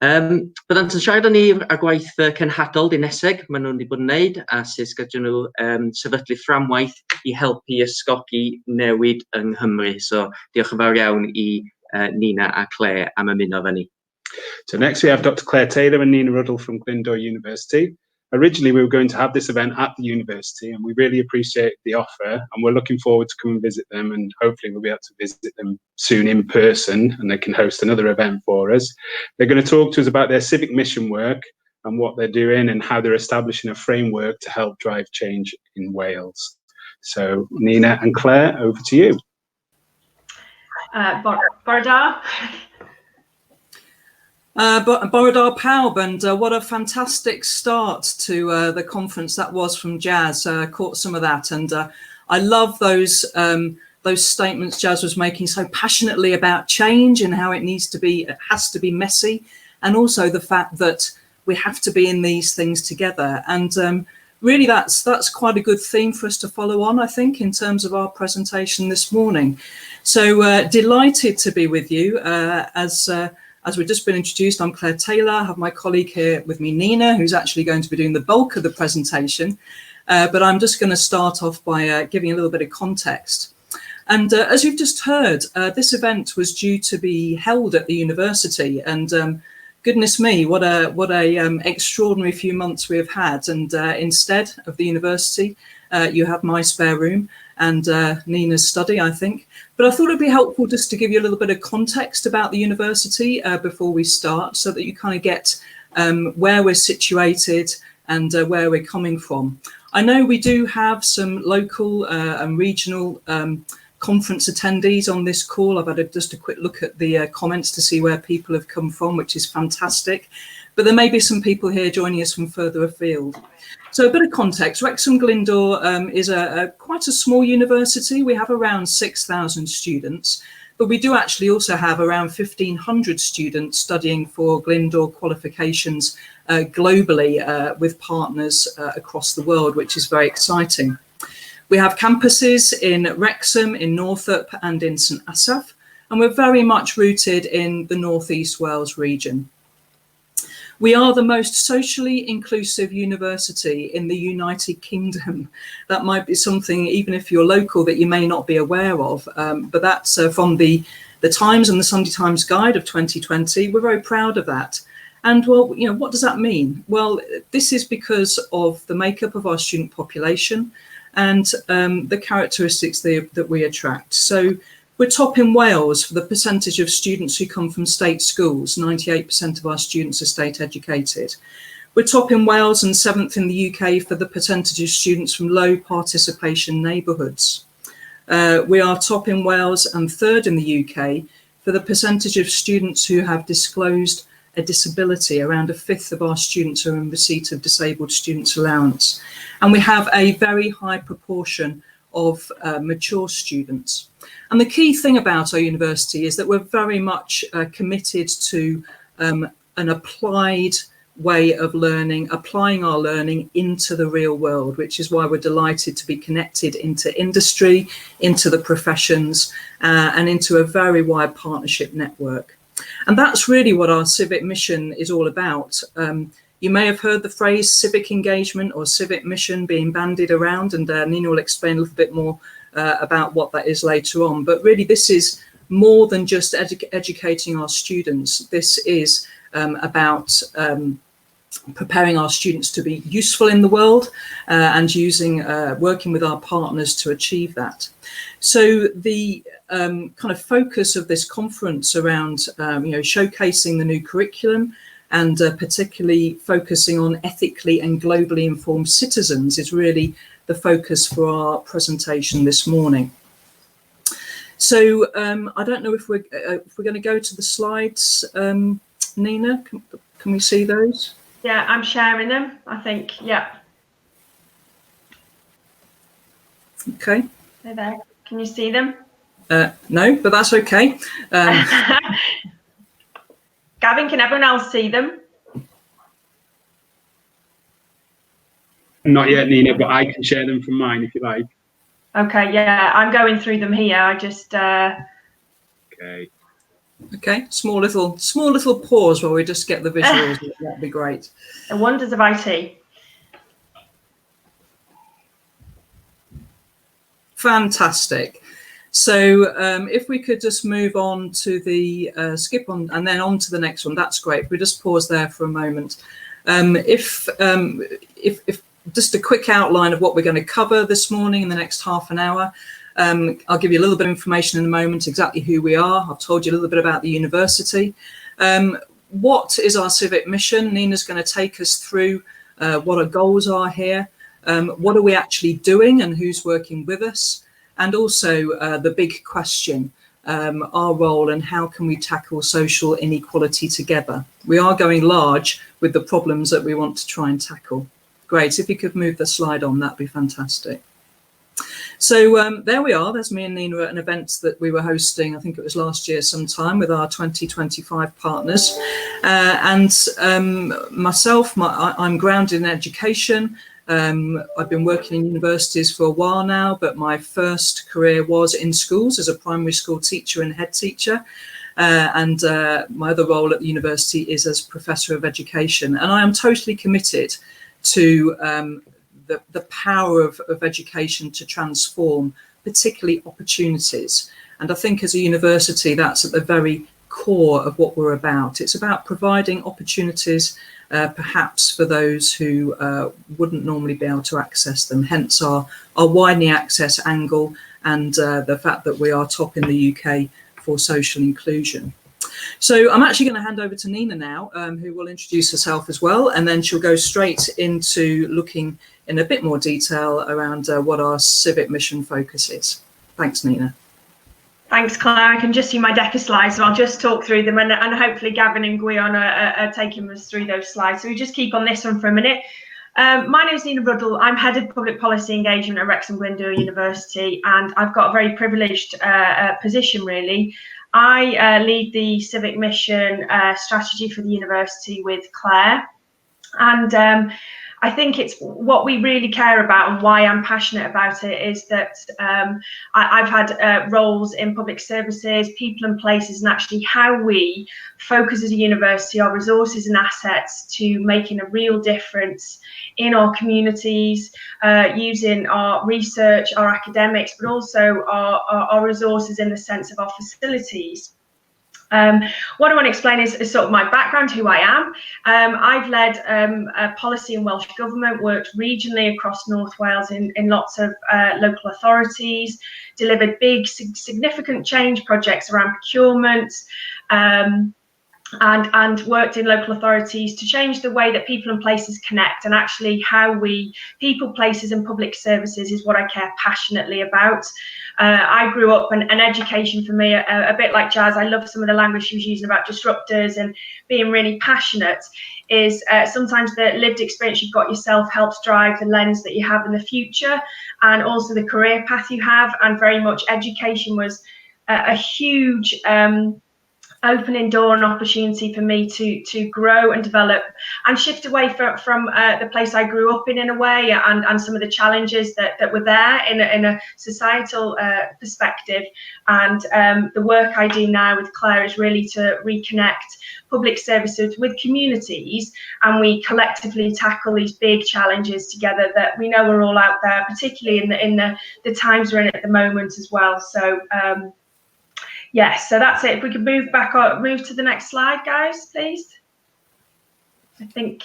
Byddant yn siarad â ni ar gwaith cenhadol dineseg maen nhw'n wedi bod yn wneud, a sut gyda nhw sefydlu fframwaith I helpu ysgogi newid yng Nghymru. So diolch yn fawr iawn I Nina a Claire am ymuno efo ni. So next we have Dr Claire Taylor and Nina Ruddle from Glyndŵr University. Originally, we were going to have this event at the university, and we really appreciate the offer, and we're looking forward to come and visit them, and hopefully we'll be able to visit them soon in person, and they can host another event for us. They're going to talk to us about their civic mission work and what they're doing and how they're establishing a framework to help drive change in Wales. So Nina and Claire, over to you. Bore da. Bore da pawb, and what a fantastic start to the conference that was from Jazz. Caught some of that, and I love those statements Jazz was making so passionately about change and how it has to be messy, and also the fact that we have to be in these things together. And really, that's quite a good theme for us to follow on, I think, in terms of our presentation this morning. So delighted to be with you. As we've just been introduced, I'm Claire Taylor. I have my colleague here with me, Nina, who's actually going to be doing the bulk of the presentation. But I'm just going to start off by giving a little bit of context. And as you've just heard, this event was due to be held at the university. And goodness me, what a extraordinary few months we have had. And instead of the university, you have my spare room and Nina's study, I think. But I thought it'd be helpful just to give you a little bit of context about the university before we start, so that you kind of get where we're situated and where we're coming from. I know we do have some local and regional conference attendees on this call. I've had just a quick look at the comments to see where people have come from, which is fantastic. But there may be some people here joining us from further afield. So a bit of context, Wrexham Glyndŵr is quite a small university. We have around 6,000 students, but we do actually also have around 1,500 students studying for Glyndŵr qualifications globally with partners across the world, which is very exciting. We have campuses in Wrexham, in Northup and in St Asaph, and we're very much rooted in the North East Wales region. We are the most socially inclusive university in the United Kingdom. That might be something, even if you're local, that you may not be aware of. But that's from the Times and the Sunday Times Guide of 2020. We're very proud of that. And well, you know, what does that mean? Well, this is because of the makeup of our student population and the characteristics that we attract. So we're top in Wales for the percentage of students who come from state schools. 98% of our students are state educated. We're top in Wales and 7th in the UK for the percentage of students from low participation neighbourhoods. We are top in Wales and 3rd in the UK for the percentage of students who have disclosed a disability. Around 1/5 of our students are in receipt of disabled students allowance. And we have a very high proportion of mature students. And the key thing about our university is that we're very much committed to an applied way of learning, applying our learning into the real world, which is why we're delighted to be connected into industry, into the professions, and into a very wide partnership network. And that's really what our civic mission is all about. You may have heard the phrase civic engagement or civic mission being bandied around, and Nina will explain a little bit more about what that is later on. But really, this is more than just educating our students. This is about preparing our students to be useful in the world and working with our partners to achieve that. So the kind of focus of this conference around showcasing the new curriculum, and particularly focusing on ethically and globally informed citizens is really the focus for our presentation this morning. So I don't know if we're going to go to the slides. Nina, can we see those? Yeah, I'm sharing them, I think. Yeah. Okay. They're there. Can you see them? No, but that's okay. Gavin, can everyone else see them? Not yet, Nina, but I can share them from mine if you like. Okay, yeah, I'm going through them here. I just Okay. Okay, small little pause while we just get the visuals. That'd be great. the wonders of IT. Fantastic. So if we could just move on to the skip on and then on to the next one, that's great. We just pause there for a moment. If just a quick outline of what we're going to cover this morning in the next half an hour. I'll give you a little bit of information in a moment, exactly who we are. I've told you a little bit about the university. What is our civic mission? Nina's going to take us through what our goals are here. What are we actually doing and who's working with us? And also the big question, our role and how can we tackle social inequality together? We are going large with the problems that we want to try and tackle. Great, if you could move the slide on, that'd be fantastic. So there we are, there's me and Nina at an event that we were hosting, I think it was last year sometime, with our 2025 partners. Myself, I'm grounded in education. I've been working in universities for a while now, but my first career was in schools as a primary school teacher and head teacher. My other role at the university is as Professor of Education. And I am totally committed to the power of education to transform, particularly opportunities. And I think as a university, that's at the very core of what we're about. It's about providing opportunities perhaps for those who wouldn't normally be able to access them, hence our widening access angle and the fact that we are top in the UK for social inclusion. So I'm actually going to hand over to Nina now, who will introduce herself as well, and then she'll go straight into looking in a bit more detail around what our civic mission focus is. Thanks, Nina. Thanks, Claire. I can just see my deck of slides, so I'll just talk through them, and hopefully Gavin and Gwion are taking us through those slides. So we just keep on this one for a minute. My name is Nina Ruddle. I'm Head of Public Policy Engagement at Wrexham Glyndŵr University, and I've got a very privileged position, really. I lead the civic mission strategy for the university with Claire, and I think it's what we really care about, and why I'm passionate about it is that I've had roles in public services, people and places, and actually how we focus as a university our resources and assets to making a real difference in our communities, using our research, our academics, but also our resources in the sense of our facilities. What I want to explain is sort of my background, who I am. I've led policy in Welsh Government, worked regionally across North Wales in lots of local authorities, delivered big, significant change projects around procurement, and worked in local authorities to change the way that people and places connect, and actually how people, places and public services is what I care passionately about. I grew up, and education for me, a bit like Jazz, I love some of the language she was using about disruptors and being really passionate, is sometimes the lived experience you've got yourself helps drive the lens that you have in the future, and also the career path you have, and very much education was a huge opening door and opportunity for me to grow and develop and shift away from the place I grew up in a way, and some of the challenges that were there in a societal perspective. And the work I do now with Claire is really to reconnect public services with communities, and we collectively tackle these big challenges together that we know are all out there, particularly in the times we're in at the moment as well. So yes, so that's it. If we could move to the next slide, guys, please. I think.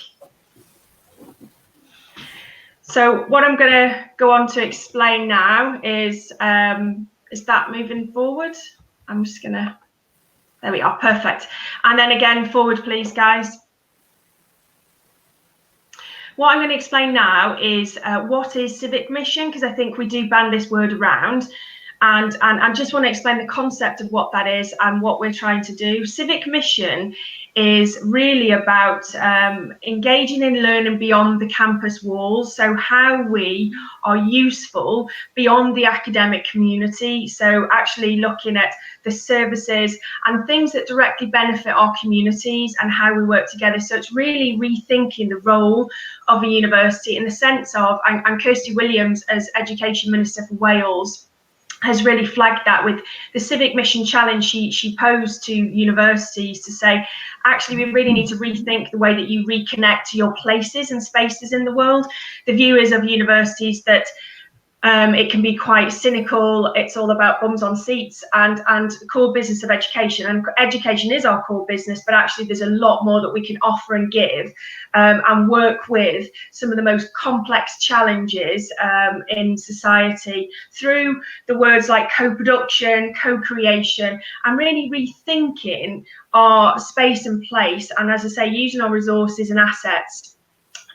So what I'm going to go on to explain now is that moving forward. I'm just going to, there we are, perfect. And then again, forward, please, guys. what I'm going to explain now is what is civic mission, because I think we do band this word around. And I just want to explain the concept of what that is and what we're trying to do. Civic mission is really about engaging in learning beyond the campus walls. So how we are useful beyond the academic community. So actually looking at the services and things that directly benefit our communities and how we work together. So it's really rethinking the role of a university in the sense of, and Kirsty Williams as Education Minister for Wales has really flagged that with the Civic Mission Challenge she posed to universities to say, actually, we really need to rethink the way that you reconnect to your places and spaces in the world. The view is of universities that it can be quite cynical. It's all about bums on seats and the core business of education. And education is our core business, but actually there's a lot more that we can offer and give and work with some of the most complex challenges in society through the words like co-production, co-creation, and really rethinking our space and place. And as I say, using our resources and assets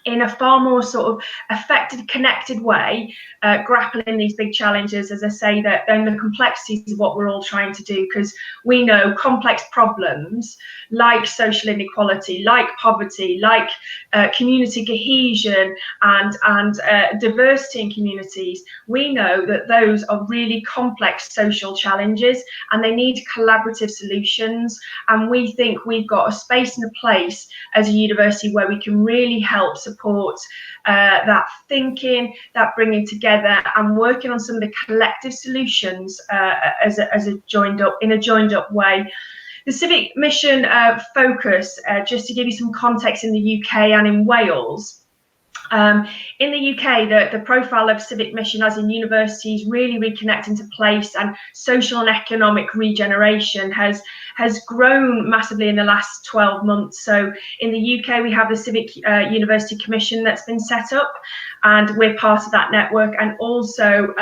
in a far more sort of effective, connected way, grappling these big challenges, as I say, that then the complexities of what we're all trying to do, because we know complex problems like social inequality, like poverty, like community cohesion and diversity in communities, we know that those are really complex social challenges and they need collaborative solutions. And we think we've got a space and a place as a university where we can really help support that thinking, that bringing together and working on some of the collective solutions as a joined up way. The Civic Mission focus, just to give you some context in the UK and in Wales. In the UK, the profile of civic mission as in universities really reconnecting to place and social and economic regeneration has grown massively in the last 12 months. So in the UK, we have the Civic University Commission that's been set up, and we're part of that network. And also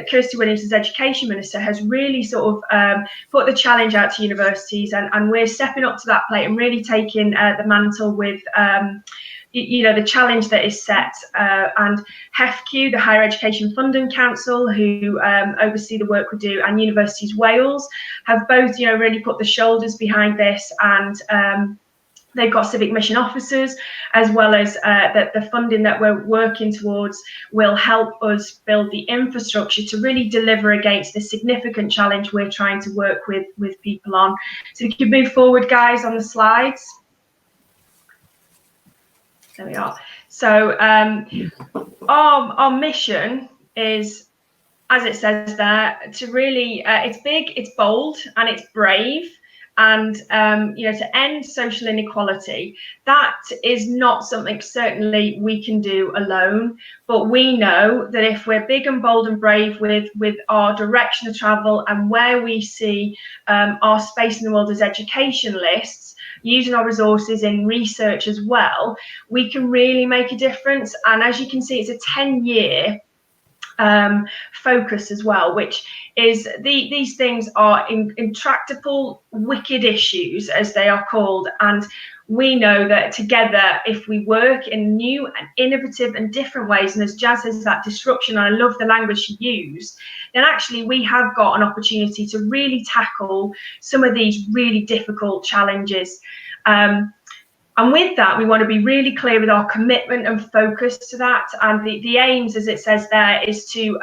Kirsty Williams as Education Minister has really sort of put the challenge out to universities, and we're stepping up to that plate and really taking the mantle with the challenge that is set, and HEFQ, the Higher Education Funding Council, who oversee the work we do, and Universities Wales have both, really put the shoulders behind this, and they've got civic mission officers, as well as the funding that we're working towards will help us build the infrastructure to really deliver against the significant challenge we're trying to work with people on. So we can move forward, guys, on the slides. There we are. So our mission is, as it says there, to really, it's big, it's bold, and it's brave. And, to end social inequality, that is not something certainly we can do alone. But we know that if we're big and bold and brave with our direction of travel and where we see our space in the world as educationalists, using our resources in research as well, we can really make a difference. And as you can see, it's a 10-year focus as well, which is these things are intractable, wicked issues, as they are called. And we know that together, if we work in new and innovative and different ways, and as Jazz says, that disruption, and I love the language she used, then actually we have got an opportunity to really tackle some of these really difficult challenges. And with that, we want to be really clear with our commitment and focus to that. And the aims, as it says there, is to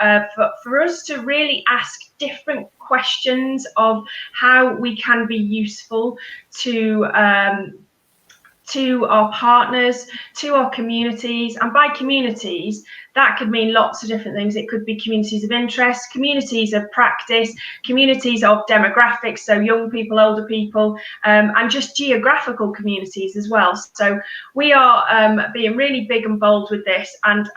for us to really ask different questions of how we can be useful to our partners, to our communities. And by communities, that could mean lots of different things. It could be communities of interest, communities of practice, communities of demographics, so young people, older people, and just geographical communities as well. So we are being really big and bold with this, and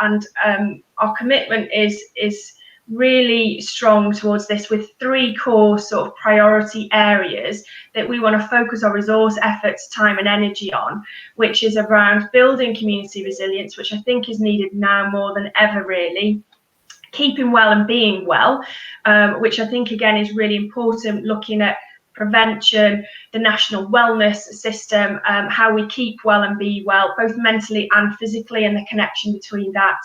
our commitment is really strong towards this, with 3 core sort of priority areas that we want to focus our resource, efforts, time and energy on, which is around building community resilience, which I think is needed now more than ever, really. Keeping well and being well, which I think again is really important, looking at prevention, the national wellness system, how we keep well and be well, both mentally and physically, and the connection between that,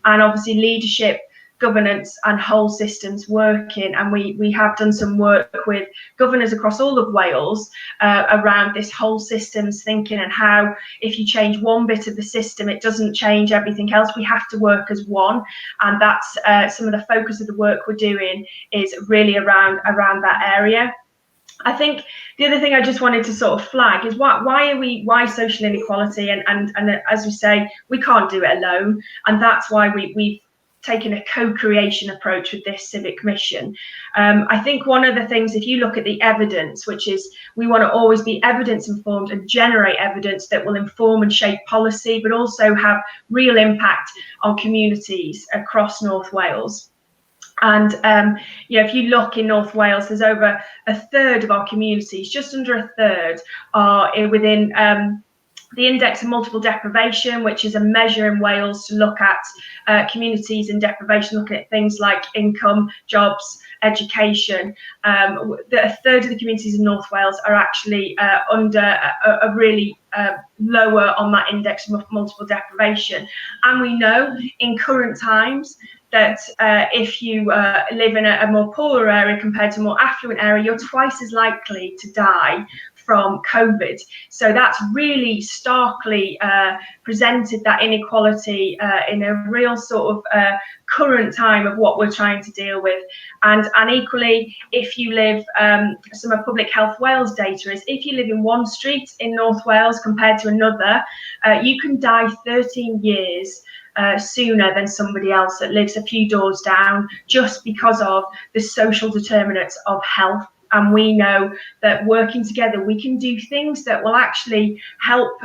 and obviously leadership, governance and whole systems working. And we have done some work with governors across all of Wales around this whole systems thinking, and how if you change one bit of the system, it doesn't change everything else. We have to work as one, and that's some of the focus of the work we're doing is really around that area. I think the other thing I just wanted to sort of flag is why social inequality, and as we say, we can't do it alone, and that's why we've taken a co-creation approach with this civic mission. I think one of the things, if you look at the evidence, which is we want to always be evidence informed and generate evidence that will inform and shape policy, but also have real impact on communities across North Wales. And if you look in North Wales, there's over a third of our communities, just under a third, are within the Index of Multiple Deprivation, which is a measure in Wales to look at communities in deprivation, looking at things like income, jobs, education. A third of the communities in North Wales are actually under a really lower on that index of multiple deprivation. And we know in current times that if you live in a more poorer area compared to a more affluent area, you're twice as likely to die from COVID. So that's really starkly presented that inequality in a real sort of current time of what we're trying to deal with. And equally, if you live, some of Public Health Wales data is, if you live in one street in North Wales compared to another, you can die 13 years sooner than somebody else that lives a few doors down, just because of the social determinants of health. And we know that working together, we can do things that will actually help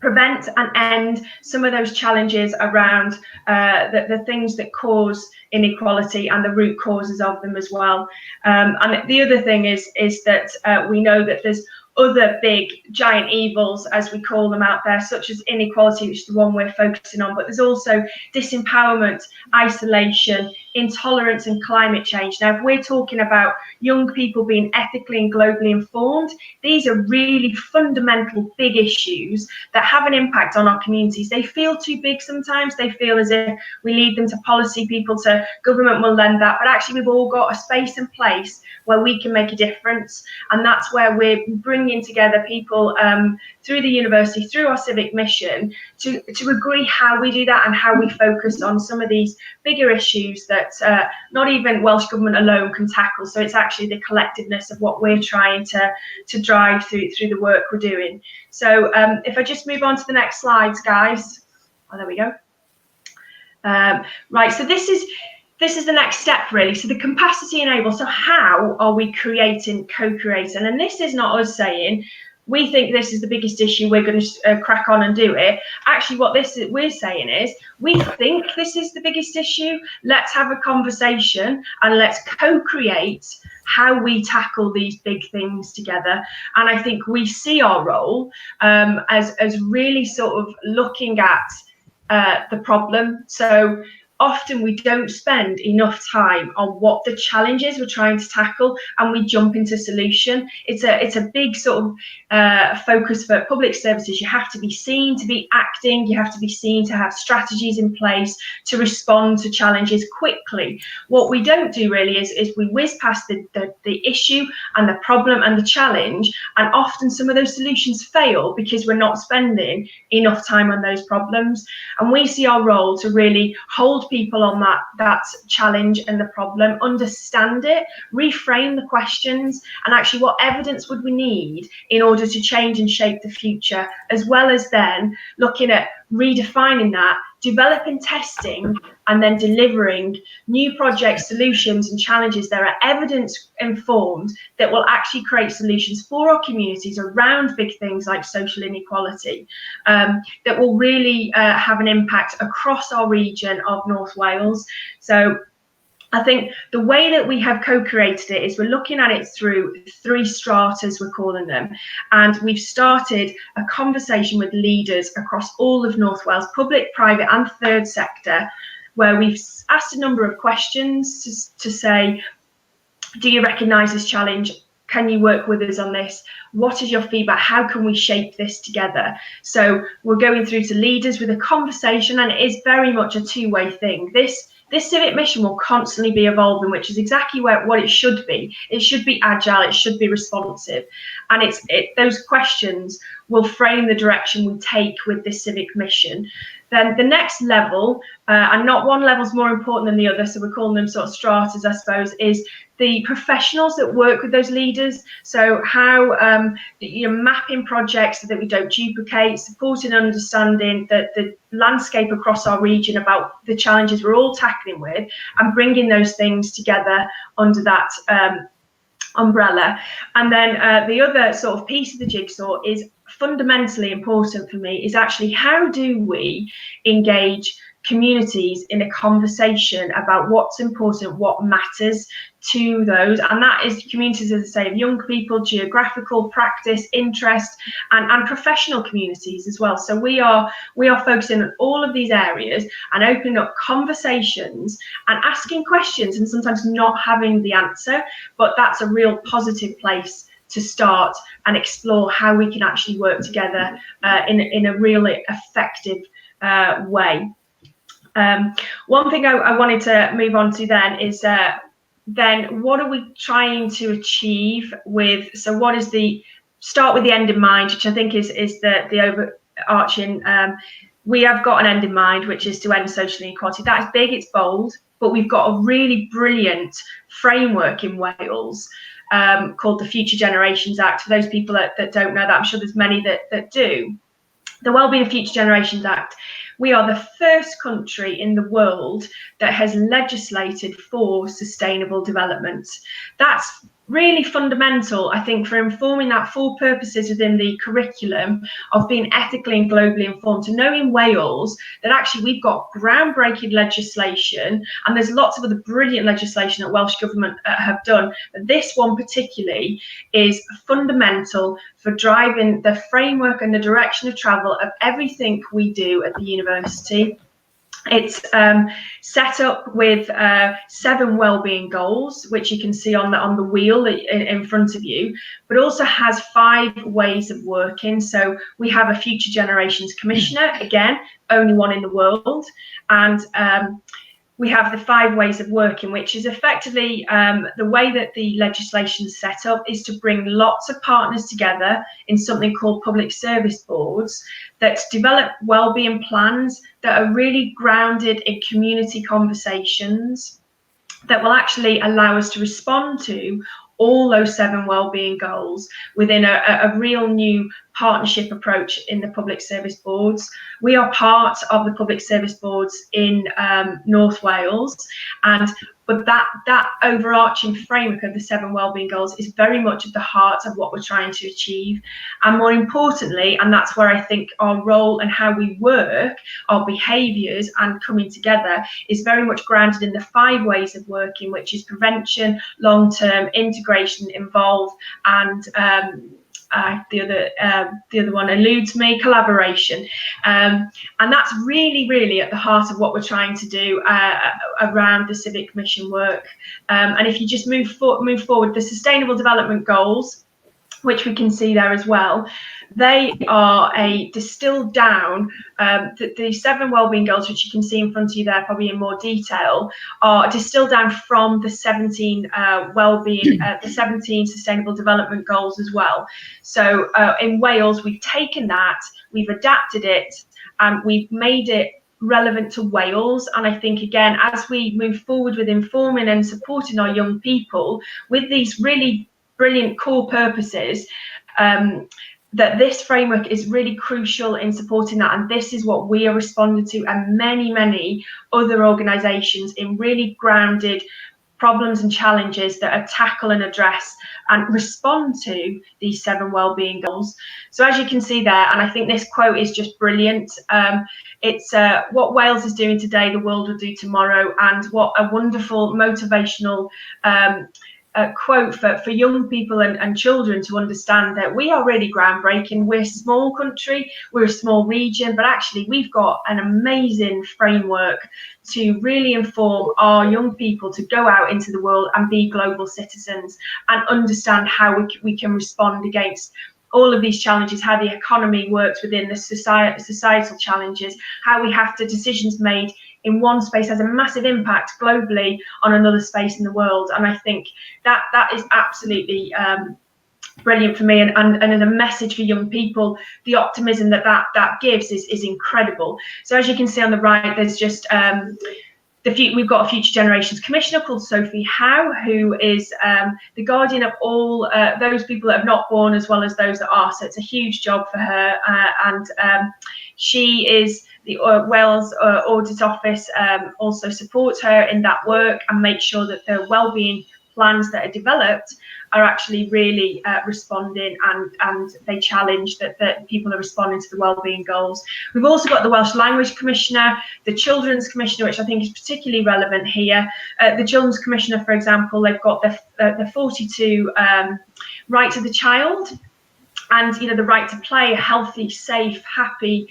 prevent and end some of those challenges around the things that cause inequality and the root causes of them as well. And the other thing is that we know that there's other big giant evils, as we call them, out there, such as inequality, which is the one we're focusing on, but there's also disempowerment, isolation, intolerance and climate change. Now, if we're talking about young people being ethically and globally informed, these are really fundamental big issues that have an impact on our communities. They feel too big sometimes. They feel as if we lead them to policy people, to government will lend that, but actually we've all got a space and place where we can make a difference. And that's where we're bringing together people through the university, through our civic mission, to agree how we do that and how we focus on some of these bigger issues that not even Welsh Government alone can tackle. So it's actually the collectiveness of what we're trying to drive through the work we're doing. So if I just move on to the next slides, guys. Oh, there we go. Right, so this is the next step, really. So the capacity enable. So how are we co-creating? And this is not us saying we think this is the biggest issue, we're going to crack on and do it. Actually, what we're saying is, we think this is the biggest issue. Let's have a conversation and let's co-create how we tackle these big things together. And I think we see our role as really sort of looking at the problem. So often we don't spend enough time on what the challenges we're trying to tackle, and we jump into solution. It's a big sort of focus for public services. You have to be seen to be acting. You have to be seen to have strategies in place to respond to challenges quickly. What we don't do really is we whiz past the issue and the problem and the challenge, and often some of those solutions fail because we're not spending enough time on those problems. And we see our role to really hold people on that challenge and the problem, understand it, reframe the questions, and actually what evidence would we need in order to change and shape the future, as well as then looking at redefining that, developing testing, and then delivering new projects, solutions and challenges that are evidence informed, that will actually create solutions for our communities around big things like social inequality, that will really have an impact across our region of North Wales. So I think the way that we have co-created it is we're looking at it through 3 stratas, we're calling them. And we've started a conversation with leaders across all of North Wales, public, private and third sector, where we've asked a number of questions to say, do you recognise this challenge? Can you work with us on this? What is your feedback? How can we shape this together? So we're going through to leaders with a conversation, and it is very much a two-way thing. This civic mission will constantly be evolving, which is exactly what it should be. It should be agile, it should be responsive. And those questions will frame the direction we take with this civic mission. Then the next level, and not one level is more important than the other, so we're calling them sort of stratas, I suppose, is the professionals that work with those leaders. So how mapping projects so that we don't duplicate, supporting and understanding the landscape across our region about the challenges we're all tackling with, and bringing those things together under that umbrella. And then the other sort of piece of the jigsaw is fundamentally important for me, is actually how do we engage communities in a conversation about what's important, what matters to those, and that is communities, as I say, of young people, geographical, practice, interest, and professional communities as well. So we are focusing on all of these areas and opening up conversations and asking questions, and sometimes not having the answer, but that's a real positive place to start and explore how we can actually work together in a really effective way. One thing I wanted to move on to then is then what are we trying to achieve with, so what is start with the end in mind, which I think is the overarching, we have got an end in mind, which is to end social inequality. That is big, it's bold, but we've got a really brilliant framework in Wales called the Future Generations Act. For those people that don't know that, I'm sure there's many that do. The Wellbeing and Future Generations Act, we are the first country in the world that has legislated for sustainable development. That's really fundamental, I think, for informing that for purposes within the curriculum of being ethically and globally informed, to know in Wales that actually we've got groundbreaking legislation, and there's lots of other brilliant legislation that Welsh Government have done, but this one particularly is fundamental for driving the framework and the direction of travel of everything we do at the university. It's set up with 7 wellbeing goals, which you can see on the wheel in front of you, but also has 5 ways of working. So we have a Future Generations Commissioner, again, only one in the world, and we have the 5 ways of working, which is effectively the way that the legislation is set up is to bring lots of partners together in something called public service boards that develop wellbeing plans that are really grounded in community conversations that will actually allow us to respond to all those 7 wellbeing goals within a real new partnership approach in the public service boards. We are part of the public service boards in North Wales, but that overarching framework of the 7 wellbeing goals is very much at the heart of what we're trying to achieve. And more importantly, and that's where I think our role and how we work, our behaviours and coming together is very much grounded in the 5 ways of working, which is prevention, long-term, integration, involve, and the other one eludes me, collaboration, and that's really at the heart of what we're trying to do around the civic mission work. And if you just move forward, the Sustainable Development Goals, which we can see there as well, they are a distilled down, the 7 wellbeing goals, which you can see in front of you there probably in more detail, are distilled down from the 17 the 17 sustainable development goals as well. So in Wales, we've taken that, we've adapted it, and we've made it relevant to Wales. And I think, again, as we move forward with informing and supporting our young people with these really brilliant core purposes, that this framework is really crucial in supporting that, and this is what we are responding to, and many other organisations in really grounded problems and challenges that tackle and address and respond to these 7 wellbeing goals. So as you can see there, and I think this quote is just brilliant, it's what Wales is doing today, the world will do tomorrow, and what a wonderful motivational quote for young people and children to understand that we are really groundbreaking. We're a small country, we're a small region, but actually we've got an amazing framework to really inform our young people to go out into the world and be global citizens and understand how we can respond against all of these challenges, how the economy works within the societal challenges, how we have to decisions made in one space has a massive impact globally on another space in the world. And I think that is absolutely brilliant for me, and as a message for young people, the optimism that gives is incredible. So as you can see on the right, there's just we've got a Future Generations Commissioner called Sophie Howe, who is the guardian of all those people that have not born as well as those that are. So it's a huge job for her, and she is the Wales Audit Office also supports her in that work and makes sure that the wellbeing plans that are developed are actually really responding, and they challenge that people are responding to the wellbeing goals. We've also got the Welsh Language Commissioner, the Children's Commissioner, which I think is particularly relevant here. The Children's Commissioner, for example, they've got the 42 rights of the child, and the right to play, a healthy, safe, happy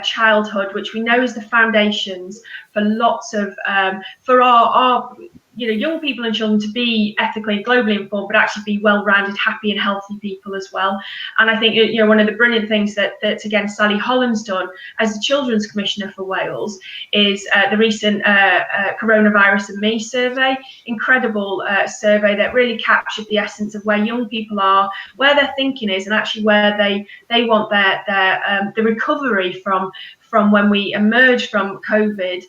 childhood, which we know is the foundations for lots of for our young people and children to be ethically and globally informed, but actually be well-rounded, happy and healthy people as well. And I think one of the brilliant things that again Sally Holland's done as the Children's Commissioner for Wales is the recent Coronavirus and Me survey, incredible survey that really captured the essence of where young people are, where their thinking is, and actually where they want their the recovery from when we emerge from COVID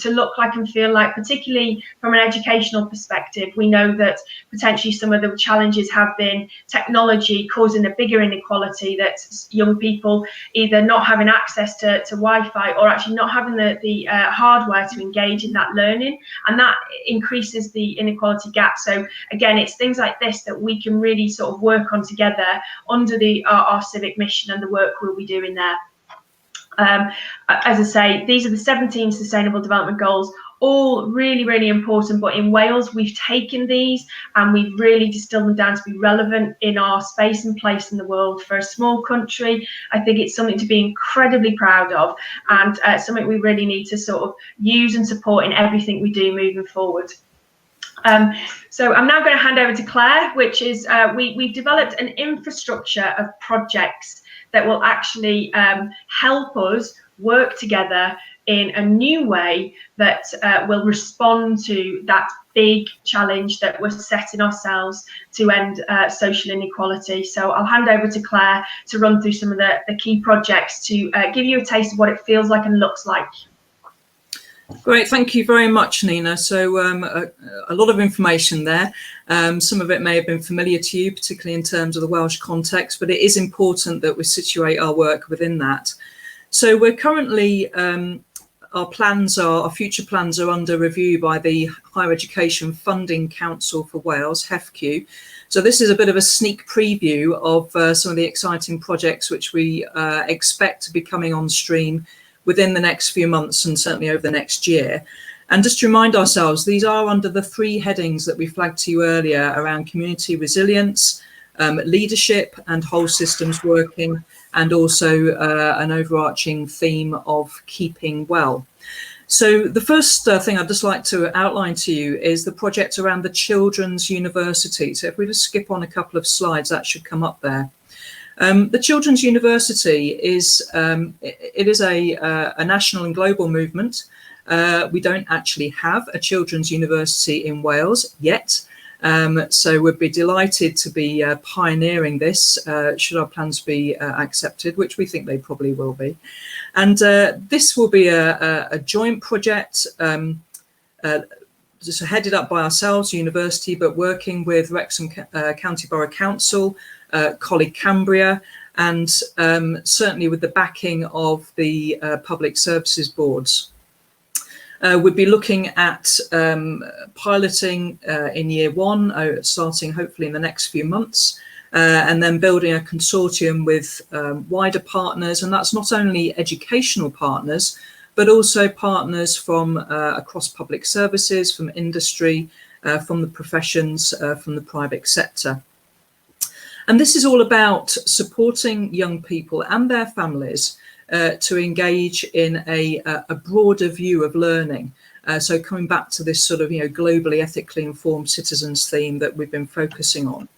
to look like and feel like, particularly from an educational perspective. We know that potentially some of the challenges have been technology causing a bigger inequality, that young people either not having access to Wi-Fi or actually not having the hardware to engage in that learning, and that increases the inequality gap. So again, it's things like this that we can really sort of work on together under our civic mission and the work we'll be doing there. As I say, these are the 17 Sustainable Development Goals, all really, really important. But in Wales, we've taken these and we've really distilled them down to be relevant in our space and place in the world. For a small country, I think it's something to be incredibly proud of, and something we really need to sort of use and support in everything we do moving forward. So I'm now going to hand over to Claire, which is we've developed an infrastructure of projects that will actually help us work together in a new way that will respond to that big challenge that we're setting ourselves to end social inequality. So I'll hand over to Claire to run through some of the key projects to give you a taste of what it feels like and looks like. Great, thank you very much, Nina. So a lot of information there. Some of it may have been familiar to you, particularly in terms of the Welsh context, but it is important that we situate our work within that. So we're currently, our future plans are under review by the Higher Education Funding Council for Wales, HEFCU. So this is a bit of a sneak preview of some of the exciting projects which we expect to be coming on stream within the next few months and certainly over the next year. And just to remind ourselves, these are under the three headings that we flagged to you earlier around community resilience, leadership and whole systems working, and also an overarching theme of keeping well. So the first thing I'd just like to outline to you is the project around the Children's University. So if we just skip on a couple of slides, that should come up there. The Children's University is a national and global movement. We don't actually have a Children's University in Wales yet, so we'd be delighted to be pioneering this should our plans be accepted, which we think they probably will be. And this will be a joint project just headed up by ourselves, university, but working with Wrexham County Borough Council, Coleg Cambria, and certainly with the backing of the public services boards. We'd be looking at piloting in year one, starting hopefully in the next few months, and then building a consortium with wider partners. And that's not only educational partners, but also partners from across public services, from industry, from the professions, from the private sector. And this is all about supporting young people and their families to engage in a broader view of learning. So coming back to this sort of, globally ethically informed citizens theme that we've been focusing on.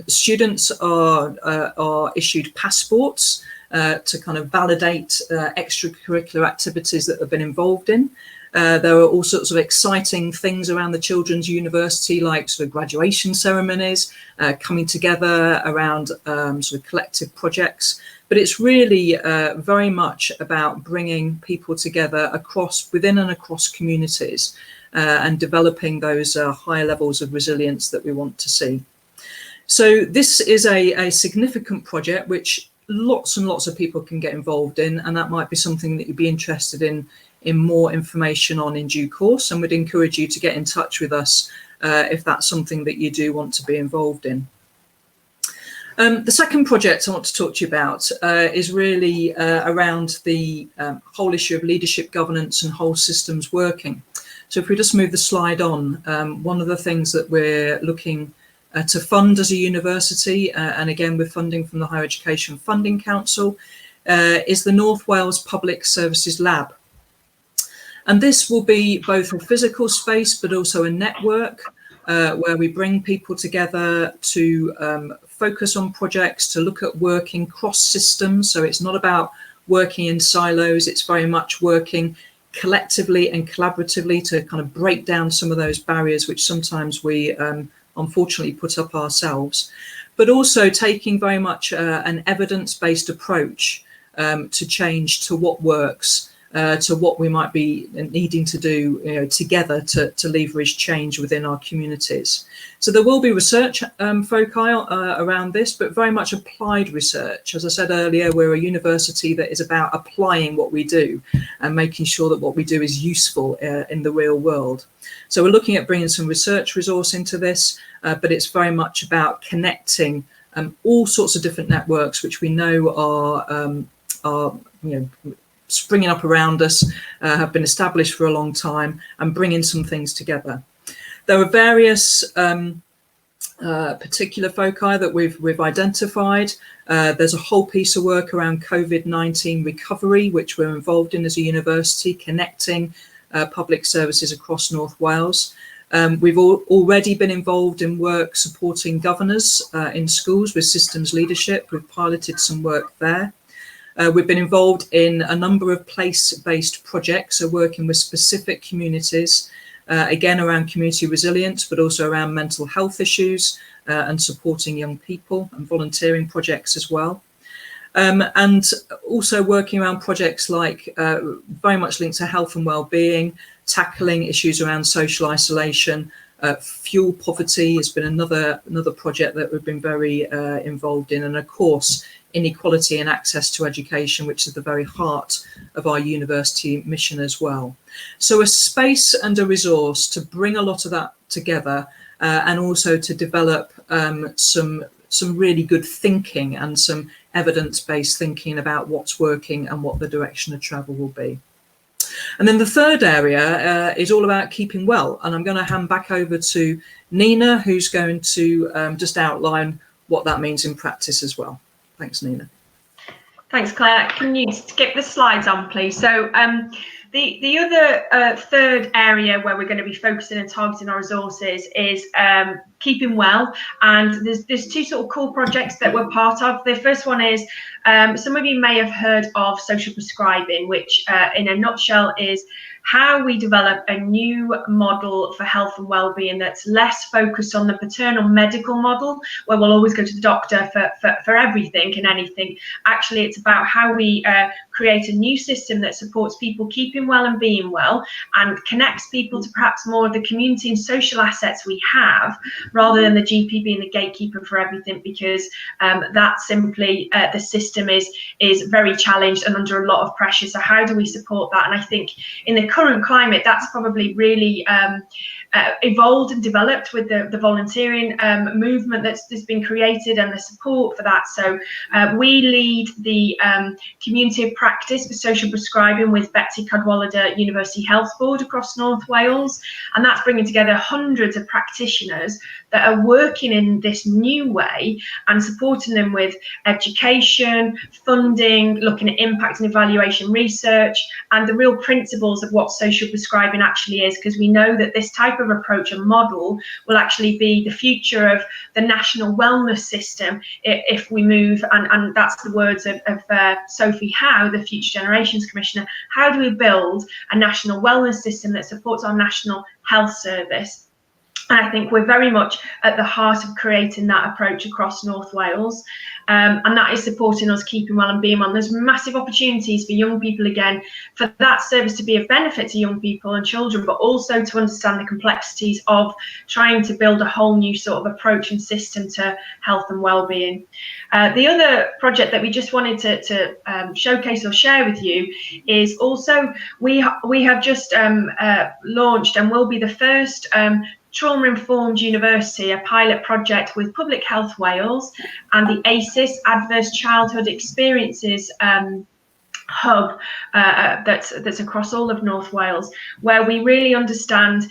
Students are issued passports to kind of validate extracurricular activities that they've been involved in. There are all sorts of exciting things around the Children's University, like sort of graduation ceremonies, coming together around sort of collective projects. But it's really very much about bringing people together within and across communities and developing those higher levels of resilience that we want to see. So this is a significant project which lots and lots of people can get involved in, and that might be something that you'd be interested in more information on in due course, and would encourage you to get in touch with us if that's something that you do want to be involved in. The second project I want to talk to you about is really around the whole issue of leadership, governance and whole systems working. So if we just move the slide on, one of the things that we're looking to fund as a university, and again with funding from the Higher Education Funding Council, is the North Wales Public Services Lab. And this will be both a physical space, but also a network where we bring people together to focus on projects, to look at working cross systems. So it's not about working in silos, it's very much working collectively and collaboratively to kind of break down some of those barriers which sometimes we unfortunately put up ourselves, but also taking very much an evidence-based approach to change, to what works, to what we might be needing to do together to leverage change within our communities. So there will be research foci around this, but very much applied research. As I said earlier, we're a university that is about applying what we do and making sure that what we do is useful in the real world. So we're looking at bringing some research resource into this, but it's very much about connecting all sorts of different networks which we know are springing up around us, have been established for a long time, and bringing some things together. There are various particular foci that we've identified. There's a whole piece of work around COVID-19 recovery, which we're involved in as a university, connecting public services across North Wales. We've already been involved in work supporting governors in schools with systems leadership. We've piloted some work there. We've been involved in a number of place-based projects, so working with specific communities, again around community resilience, but also around mental health issues and supporting young people, and volunteering projects as well. And also working around projects like very much linked to health and well-being, tackling issues around social isolation, fuel poverty has been another project that we've been very involved in, and of course inequality and access to education, which is the very heart of our university mission as well. So a space and a resource to bring a lot of that together, and also to develop some really good thinking and some evidence-based thinking about what's working and what the direction of travel will be. And then the third area is all about keeping well, and I'm going to hand back over to Nina, who's going to just outline what that means in practice as well. Thanks, Nina. Thanks, Claire. Can you skip the slides on, please? So the other third area where we're going to be focusing and targeting our resources is keeping well, and there's two sort of core projects that we're part of. The first one is some of you may have heard of social prescribing, which in a nutshell is how we develop a new model for health and well-being that's less focused on the paternal medical model, where we'll always go to the doctor for everything and anything. Actually, it's about how we create a new system that supports people keeping well and being well, and connects people to perhaps more of the community and social assets we have, rather than the GP being the gatekeeper for everything, because that simply the system is very challenged and under a lot of pressure. So how do we support that? And I think in the current climate, that's probably really evolved and developed with the volunteering movement that's been created and the support for that. So we lead the community of practice for social prescribing with Betsy Cadwallader University Health Board across North Wales, and that's bringing together hundreds of practitioners that are working in this new way and supporting them with education, funding, looking at impact and evaluation research, and the real principles of what social prescribing actually is, because we know that this type of approach and model will actually be the future of the national wellness system if we move, and that's the words of Sophie Howe, the Future Generations Commissioner. How do we build a national wellness system that supports our national health service? And I think we're very much at the heart of creating that approach across North Wales. And that is supporting us keeping well and being well. There's massive opportunities for young people, again, for that service to be of benefit to young people and children, but also to understand the complexities of trying to build a whole new sort of approach and system to health and well-being. The other project that we just wanted to showcase or share with you is also we have just launched and will be the first trauma-informed university, a pilot project with Public Health Wales and the ACES Adverse Childhood Experiences hub that's across all of North Wales, where we really understand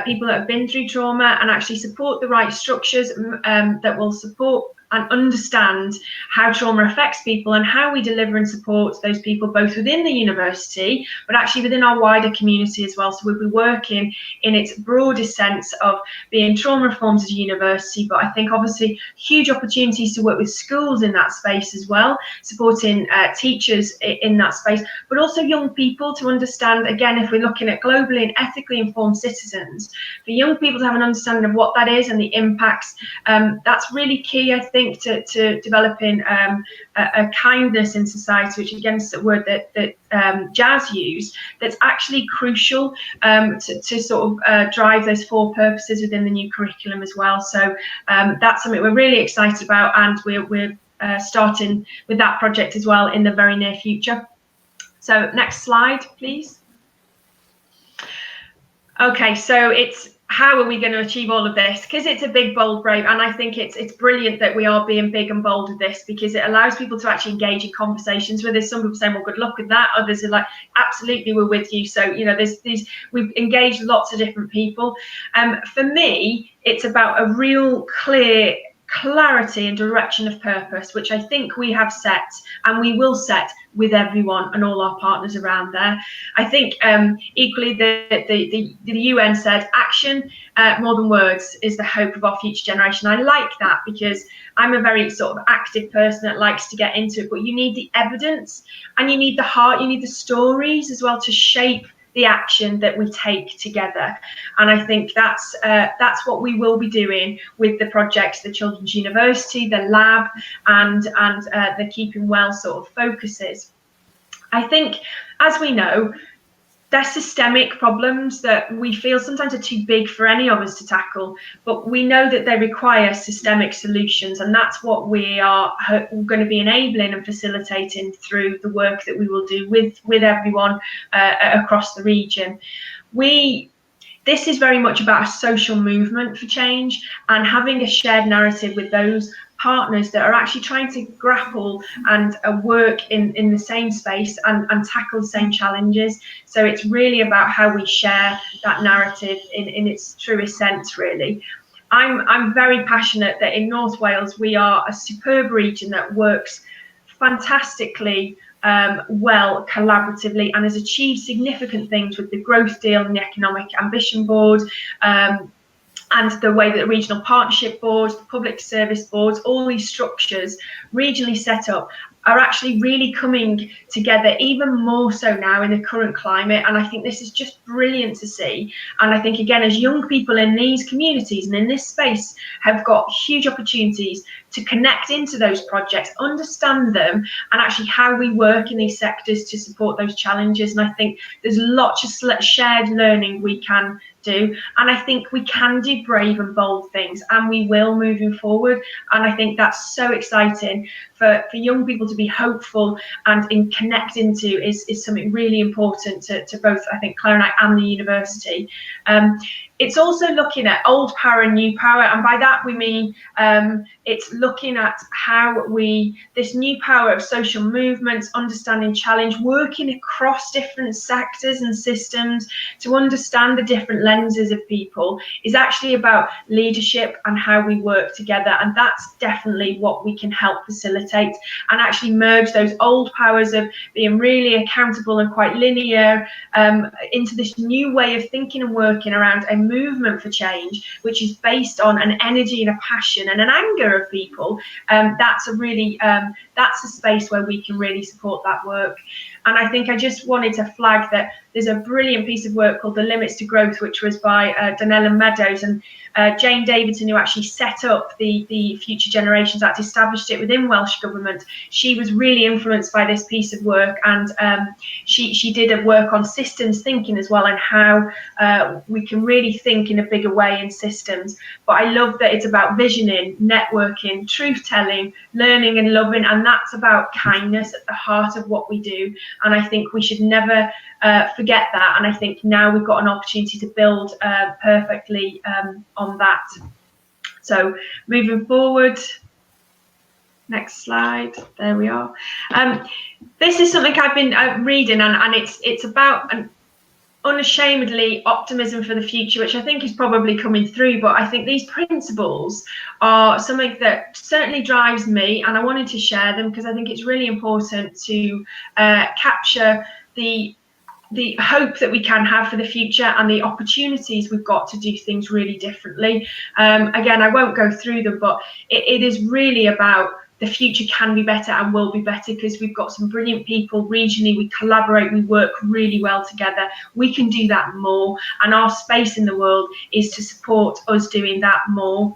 people that have been through trauma and actually support the right structures that will support and understand how trauma affects people and how we deliver and support those people both within the university but actually within our wider community as well. So we'll be working in its broadest sense of being trauma informed as a university, but I think obviously huge opportunities to work with schools in that space as well, supporting teachers in that space, but also young people to understand, again, if we're looking at globally and ethically informed citizens, for young people to have an understanding of what that is and the impacts. That's really key, I think, to developing a kindness in society, which again is a word that Jazz used, that's actually crucial to sort of drive those 4 purposes within the new curriculum as well. So that's something we're really excited about, and we're starting with that project as well in the very near future. So next slide, please. Okay, so it's how are we going to achieve all of this? Because it's a big, bold, brave, and I think it's brilliant that we are being big and bold with this, because it allows people to actually engage in conversations with this. Some people saying, well, good luck with that. Others are like, absolutely, we're with you. So, you know, we've engaged lots of different people. For me, it's about a real clear clarity and direction of purpose, which I think we have set and we will set with everyone and all our partners around there. I think equally the UN said action more than words is the hope of our future generation. I like that because I'm a very sort of active person that likes to get into it, but you need the evidence and you need the heart, you need the stories as well to shape the action that we take together. And I think that's what we will be doing with the projects, the Children's University, the lab, and the Keeping Well sort of focuses. I think, as we know, they're systemic problems that we feel sometimes are too big for any of us to tackle, but we know that they require systemic solutions, and that's what we are going to be enabling and facilitating through the work that we will do with everyone across the region. This is very much about a social movement for change and having a shared narrative with those partners that are actually trying to grapple and work in the same space and tackle the same challenges. So it's really about how we share that narrative in its truest sense, really. I'm very passionate that in North Wales we are a superb region that works fantastically well collaboratively and has achieved significant things with the Growth Deal and the Economic Ambition Board, and the way that the regional partnership boards, the public service boards, all these structures regionally set up are actually really coming together even more so now in the current climate. And I think this is just brilliant to see. And I think, again, as young people in these communities and in this space have got huge opportunities to connect into those projects, understand them, and actually how we work in these sectors to support those challenges. And I think there's lots of shared learning we can do, and I think we can do brave and bold things, and we will moving forward. And I think that's so exciting for young people to be hopeful and in connect into is something really important to both, I think, Claire and I and the university. It's also looking at old power and new power, and by that we mean it's looking looking at how this new power of social movements, understanding challenge, working across different sectors and systems to understand the different lenses of people is actually about leadership and how we work together. And that's definitely what we can help facilitate, and actually merge those old powers of being really accountable and quite linear into this new way of thinking and working around a movement for change, which is based on an energy and a passion and an anger of people. That's a space where we can really support that work. And I think I just wanted to flag that there's a brilliant piece of work called The Limits to Growth, which was by Donella Meadows, and Jane Davidson, who actually set up the Future Generations Act, established it within Welsh Government. She was really influenced by this piece of work, and she did a work on systems thinking as well, and how we can really think in a bigger way in systems. But I love that it's about visioning, networking, truth-telling, learning and loving, and that's about kindness at the heart of what we do. And I think we should never forget that. And I think now we've got an opportunity to build perfectly on that. So moving forward, next slide, there we are. This is something I've been reading, and it's about unashamedly optimism for the future, which I think is probably coming through. But I think these principles are something that certainly drives me, and I wanted to share them because I think it's really important to capture the hope that we can have for the future and the opportunities we've got to do things really differently. Again, I won't go through them, but it is really about the future can be better and will be better because we've got some brilliant people regionally. We collaborate, we work really well together. We can do that more, and our space in the world is to support us doing that more.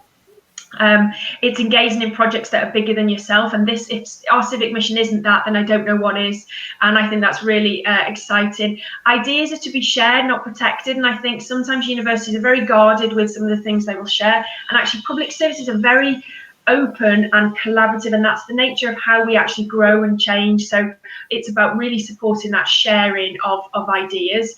It's engaging in projects that are bigger than yourself, and if our civic mission isn't that, then I don't know what is. And I think that's really exciting. Ideas are to be shared, not protected, and I think sometimes universities are very guarded with some of the things they will share, and actually public services are very open and collaborative, and that's the nature of how we actually grow and change. So it's about really supporting that sharing of ideas.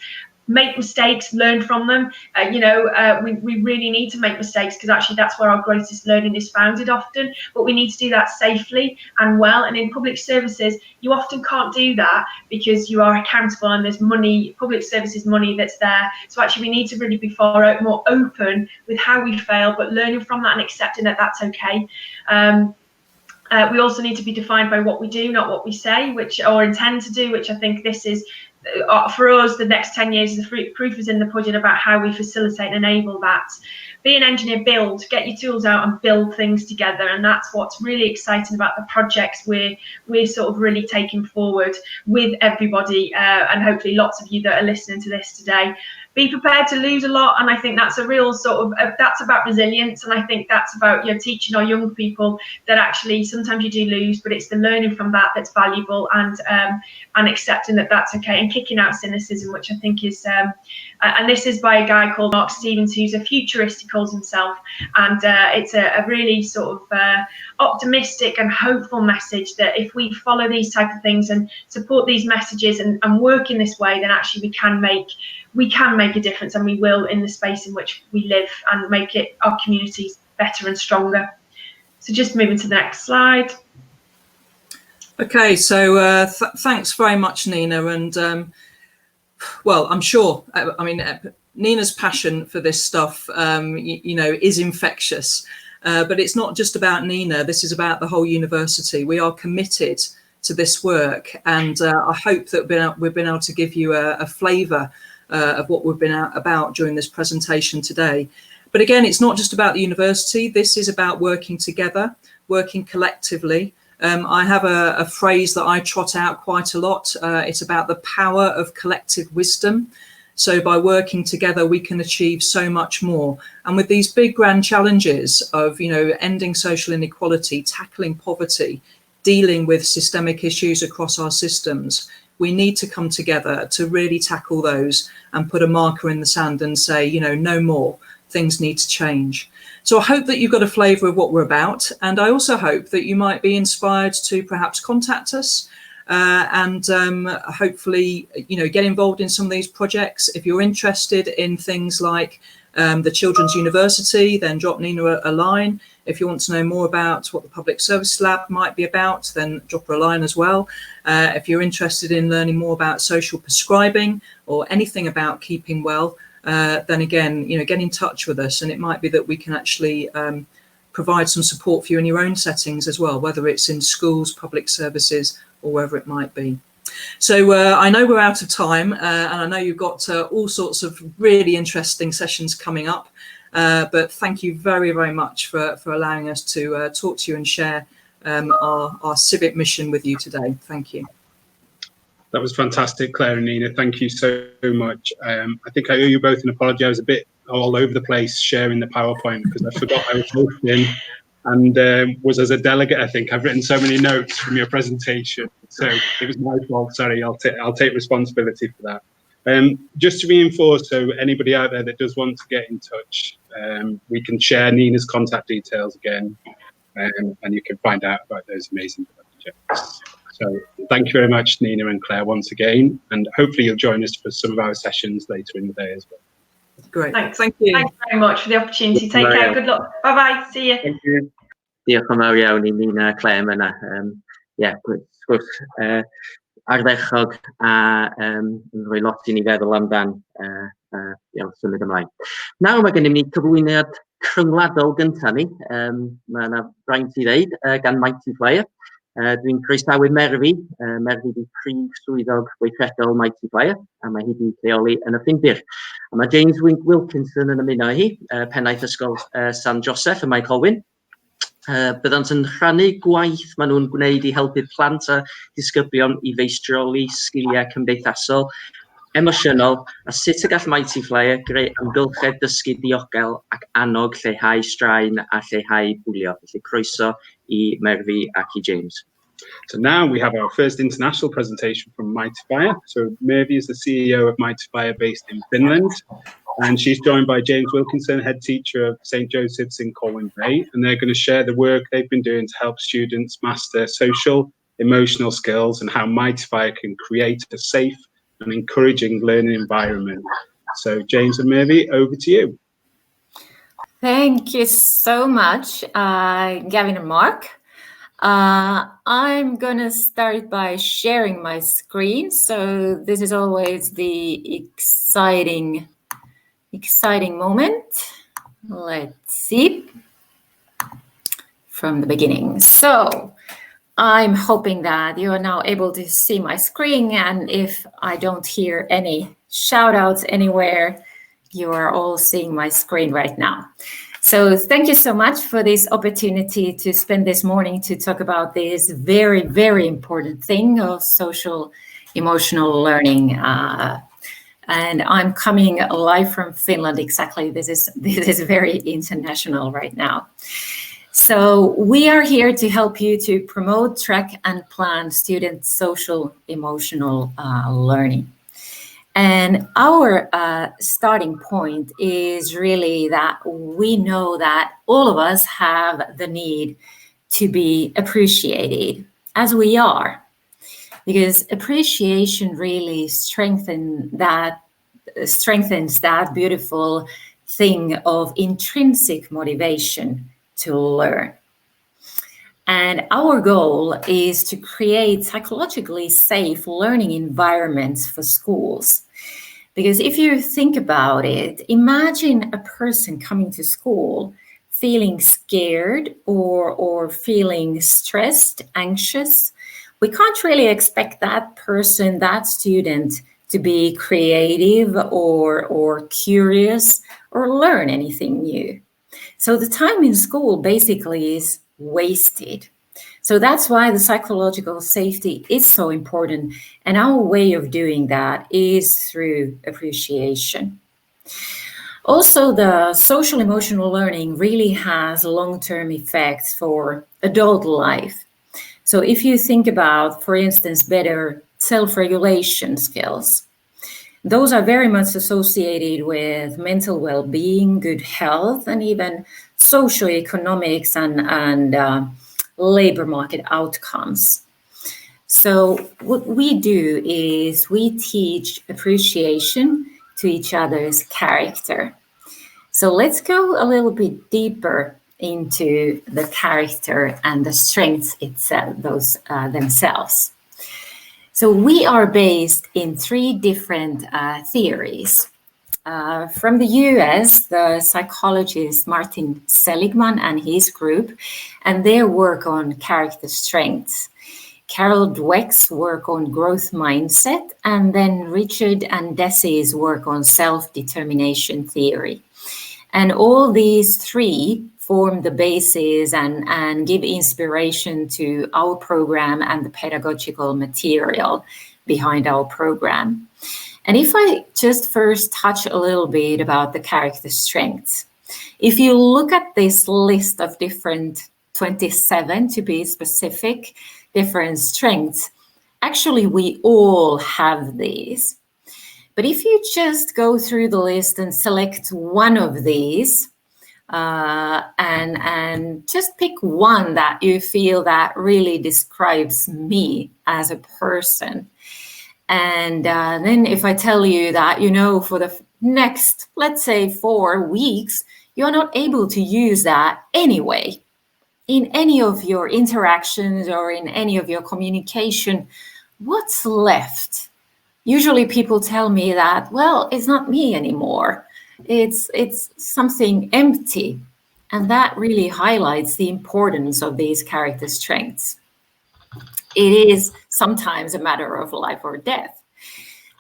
Make mistakes, learn from them. We really need to make mistakes because actually that's where our greatest learning is founded often, but we need to do that safely and well. And in public services, you often can't do that because you are accountable and there's money, public services money that's there. So actually we need to really be far more open with how we fail, but learning from that and accepting that that's okay. We also need to be defined by what we do, not what we say, or intend to do, which I think this is, for us, the next 10 years, the proof is in the pudding about how we facilitate and enable that. Be an engineer, build, get your tools out and build things together. And that's what's really exciting about the projects we're sort of really taking forward with everybody, and hopefully lots of you that are listening to this today. Be prepared to lose a lot, and I think that's a real sort of that's about resilience, and I think that's about teaching our young people that actually sometimes you do lose, but it's the learning from that that's valuable, and accepting that that's okay, and kicking out cynicism, which I think is and this is by a guy called Mark Stevens, who's a futurist, he calls himself, and it's a really sort of optimistic and hopeful message that if we follow these type of things and support these messages and work in this way, then actually we can make a difference, and we will, in the space in which we live, and make our communities better and stronger. So just moving to the next slide. Okay, so thanks very much, Nina. And well, I'm sure, Nina's passion for this stuff, is infectious. But it's not just about Nina. This is about the whole university. We are committed to this work, and I hope that we've been able to give you a flavour of what we've been about during this presentation today. But again, it's not just about the university. This is about working together, working collectively. I have a phrase that I trot out quite a lot. It's about the power of collective wisdom. So by working together, we can achieve so much more. And with these big grand challenges of, ending social inequality, tackling poverty, dealing with systemic issues across our systems, we need to come together to really tackle those and put a marker in the sand and say, no more, things need to change. So I hope that you've got a flavour of what we're about. And I also hope that you might be inspired to perhaps contact us and hopefully, get involved in some of these projects. If you're interested in things like the Children's University, then drop Nina a line. If you want to know more about what the Public Service Lab might be about, then drop her a line as well. If you're interested in learning more about social prescribing or anything about keeping well, then again, get in touch with us, and it might be that we can actually provide some support for you in your own settings as well, whether it's in schools, public services, or wherever it might be. So I know we're out of time, and I know you've got all sorts of really interesting sessions coming up, but thank you very, very much for allowing us to talk to you and share our civic mission with you today. Thank you. That was fantastic, Claire and Nina. Thank you so much. I think I owe you both an apology. I was a bit all over the place sharing the PowerPoint because I forgot I was hosting and was as a delegate. I think I've written so many notes from your presentation, so it was my fault. Sorry, I'll take responsibility for that. Just to reinforce, so anybody out there that does want to get in touch, we can share Nina's contact details again, and you can find out about those amazing projects. So thank you very much, Nina and Claire, once again, and hopefully you'll join us for some of our sessions later in the day as well. Great. Thanks. Thank you. Thanks very much for the opportunity. Take care. Good luck. Bye-bye. See you. Thank you. Diolch yn fawr iawn I Nina a Claire yna. Sgwrs ardderchog a rhoi lot I ni feddwl amdan symud ymlaen. Nawr mae gennym ni cyflwyniad cryngwladol gyntaf ni. Mae yna fraint I ddeud gan Mighty Flyer. Dwi'n croesawu Merfi. Merfi di prif swyddog weithredol Mighty Flyer, a mae hi di lleoli yn y Ffindir. A mae James Wilkinson yn ymuno hi, pennaeth ysgol San Joseph ym Mae Colwyn. Byddant yn rhannu gwaith maen nhw'n gwneud I helpu plant a disgyblion I feistrioli sgiliau cymdeithasol, emosiynol, a sut y gall Mighty Flyer greu amgylchedd dysgu diogel ac annog lleihau straen a lleihau bwlio. Felly croeso I Merfi ac I James. So now we have our first international presentation from Mighty Flyer. So Mervi is the CEO of Mighty Flyer based in Finland, and she's joined by James Wilkinson, head teacher of St. Joseph's in Colwyn Bay, and they're going to share the work they've been doing to help students master social, emotional skills and how Mighty Flyer can create a safe and encouraging learning environment. So James and Mervi, over to you. Thank you so much, Gavin and Mark. I'm going to start by sharing my screen. So this is always the exciting moment. Let's see from the beginning. So I'm hoping that you are now able to see my screen, and if I don't hear any shout outs anywhere, you are all seeing my screen right now. So thank you so much for this opportunity to spend this morning to talk about this very, very important thing of social emotional learning. And I'm coming live from Finland. Exactly. This is very international right now. So we are here to help you to promote, track, and plan student social emotional learning. And our starting point is really that we know that all of us have the need to be appreciated as we are, because appreciation really strengthens that beautiful thing of intrinsic motivation to learn. And our goal is to create psychologically safe learning environments for schools. Because if you think about it, imagine a person coming to school feeling scared or feeling stressed, anxious. We can't really expect that person, that student, to be creative or curious or learn anything new. So the time in school basically is wasted. So that's why the psychological safety is so important. And our way of doing that is through appreciation. Also, the social emotional learning really has long-term effects for adult life. So if you think about, for instance, better self-regulation skills, those are very much associated with mental well-being, good health, and even socioeconomics and labor market outcomes. So what we do is we teach appreciation to each other's character. So let's go a little bit deeper into the character and the strengths itself, themselves. So we are based in 3 different theories. From the US, the psychologist Martin Seligman and his group, and their work on character strengths. Carol Dweck's work on growth mindset, and then Richard and Desi's work on self-determination theory. And all these 3 form the basis and give inspiration to our program and the pedagogical material behind our program. And if I just first touch a little bit about the character strengths, if you look at this list of different 27 to be specific, different strengths, actually we all have these. But if you just go through the list and select one of these, and just pick one that you feel that really describes me as a person. And then if I tell you that, for the next, let's say 4 weeks, you're not able to use that anyway, in any of your interactions or in any of your communication, what's left? Usually people tell me that, well, it's not me anymore. It's something empty. And that really highlights the importance of these character strengths. It is sometimes a matter of life or death.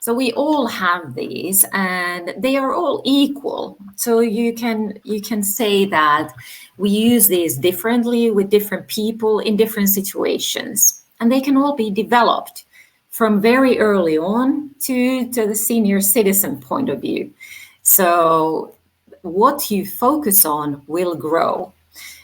So we all have these and they are all equal. So you can say that we use these differently with different people in different situations. And they can all be developed from very early on to the senior citizen point of view. So what you focus on will grow.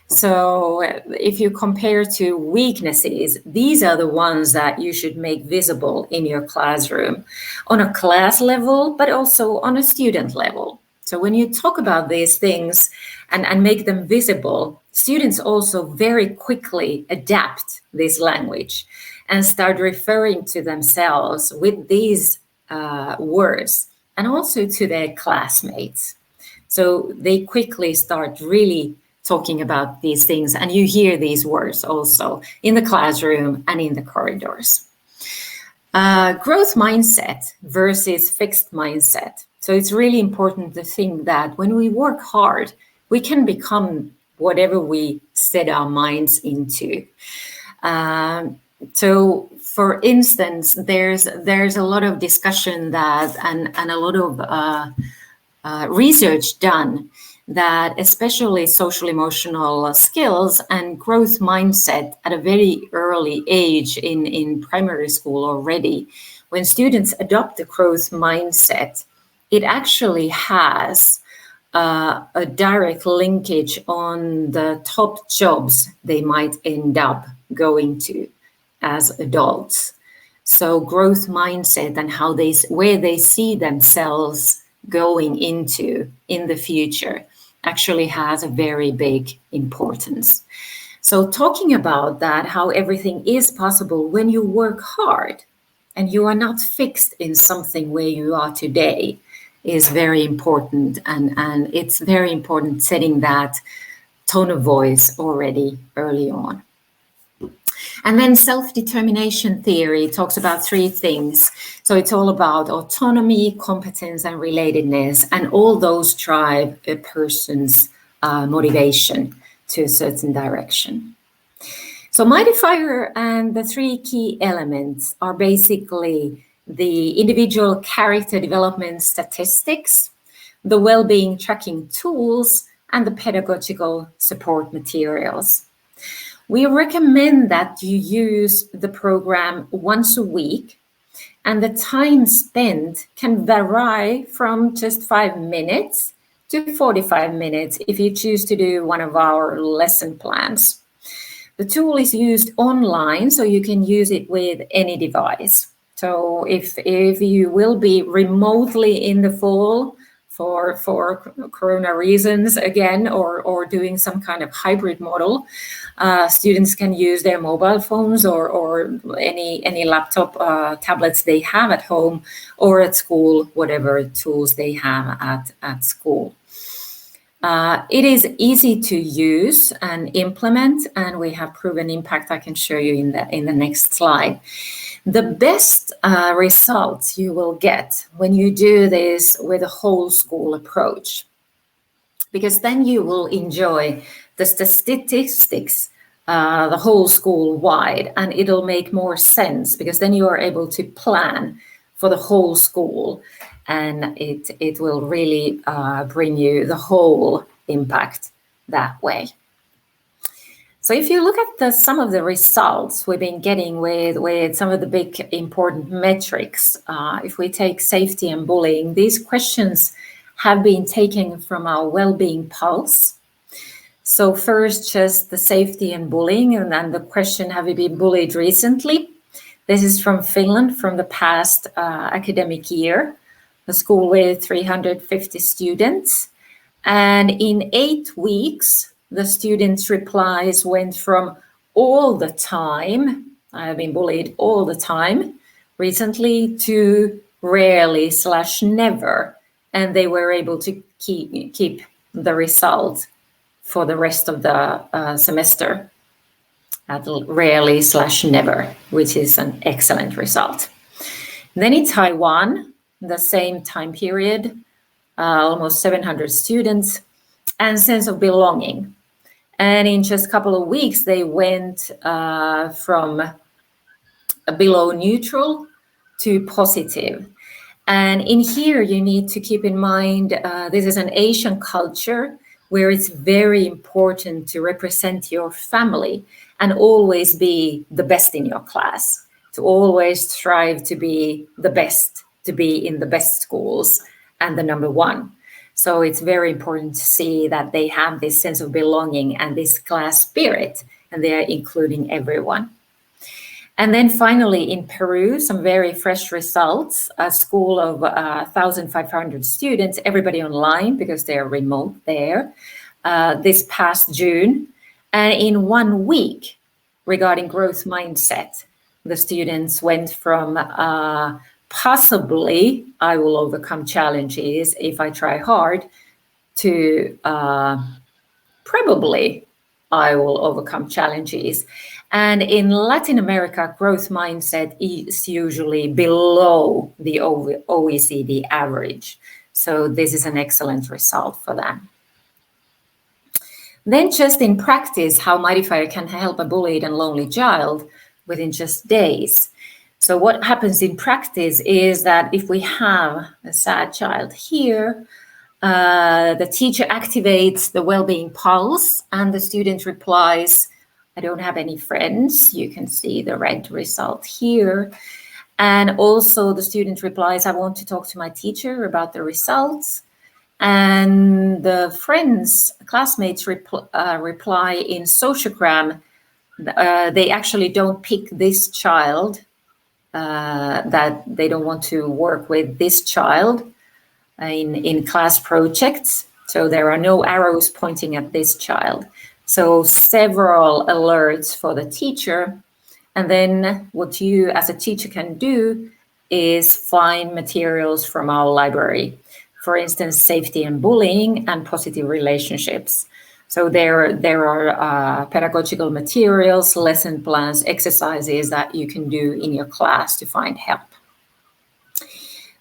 So if you compare to weaknesses, these are the ones that you should make visible in your classroom on a class level, but also on a student level. So when you talk about these things and make them visible, students also very quickly adapt this language and start referring to themselves with these words and also to their classmates. So they quickly start really talking about these things, and you hear these words also in the classroom and in the corridors. Growth mindset versus fixed mindset. So it's really important to think that when we work hard, we can become whatever we set our minds into. So for instance, there's a lot of discussion that and a lot of research done that especially social emotional skills and growth mindset at a very early age in primary school already, when students adopt the growth mindset, it actually has a direct linkage on the top jobs they might end up going to as adults. So growth mindset and where they see themselves going into in the future actually has a very big importance. So talking about that, how everything is possible when you work hard and you are not fixed in something where you are today is very important. And it's very important setting that tone of voice already early on. And then self-determination theory talks about 3 things. So it's all about autonomy, competence, and relatedness, and all those drive a person's motivation to a certain direction. So Mightyfire and the 3 key elements are basically the individual character development statistics, the well-being tracking tools, and the pedagogical support materials. We recommend that you use the program once a week, and the time spent can vary from just 5 minutes to 45 minutes if you choose to do one of our lesson plans. The tool is used online, so you can use it with any device. So if you will be remotely in the fall for corona reasons again, or doing some kind of hybrid model. Students can use their mobile phones or any laptop, tablets they have at home or at school, whatever tools they have at school. It is easy to use and implement, and we have proven impact. I can show you in the next slide. The best results you will get when you do this with a whole school approach, because then you will enjoy the statistics, the whole school wide, and it'll make more sense because then you are able to plan for the whole school, and it will really bring you the whole impact that way. So if you look at some of the results we've been getting with some of the big important metrics, if we take safety and bullying, these questions have been taken from our Wellbeing Pulse. So first, just the safety and bullying, and then the question, have you been bullied recently? This is from Finland, from the past academic year, a school with 350 students. And in 8 weeks, the students' replies went from all the time, I've been bullied all the time recently, to rarely/never. And they were able to keep the result for the rest of the semester at rarely/never, which is an excellent result. Then in Taiwan, the same time period, almost 700 students, and sense of belonging. And in just a couple of weeks, they went from below neutral to positive. And in here, you need to keep in mind, this is an Asian culture where it's very important to represent your family and always be the best in your class, to always strive to be the best, to be in the best schools and the number one. So it's very important to see that they have this sense of belonging and this class spirit, and they are including everyone. And then finally, in Peru, some very fresh results, a school of 1,500 students, everybody online because they're remote there, this past June. And in 1 week, regarding growth mindset, the students went from possibly I will overcome challenges if I try hard to probably I will overcome challenges. And in Latin America, growth mindset is usually below the OECD average. So this is an excellent result for them. Then just in practice, how Mightyfire can help a bullied and lonely child within just days. So what happens in practice is that if we have a sad child here, the teacher activates the Wellbeing Pulse and the student replies, I don't have any friends. You can see the red result here. And also the student replies, I want to talk to my teacher about the results. And the friends, classmates reply in sociogram, they actually don't pick this child, that they don't want to work with this child in class projects. So there are no arrows pointing at this child. So several alerts for the teacher. And then what you as a teacher can do is find materials from our library. For instance, safety and bullying and positive relationships. So there are pedagogical materials, lesson plans, exercises that you can do in your class to find help.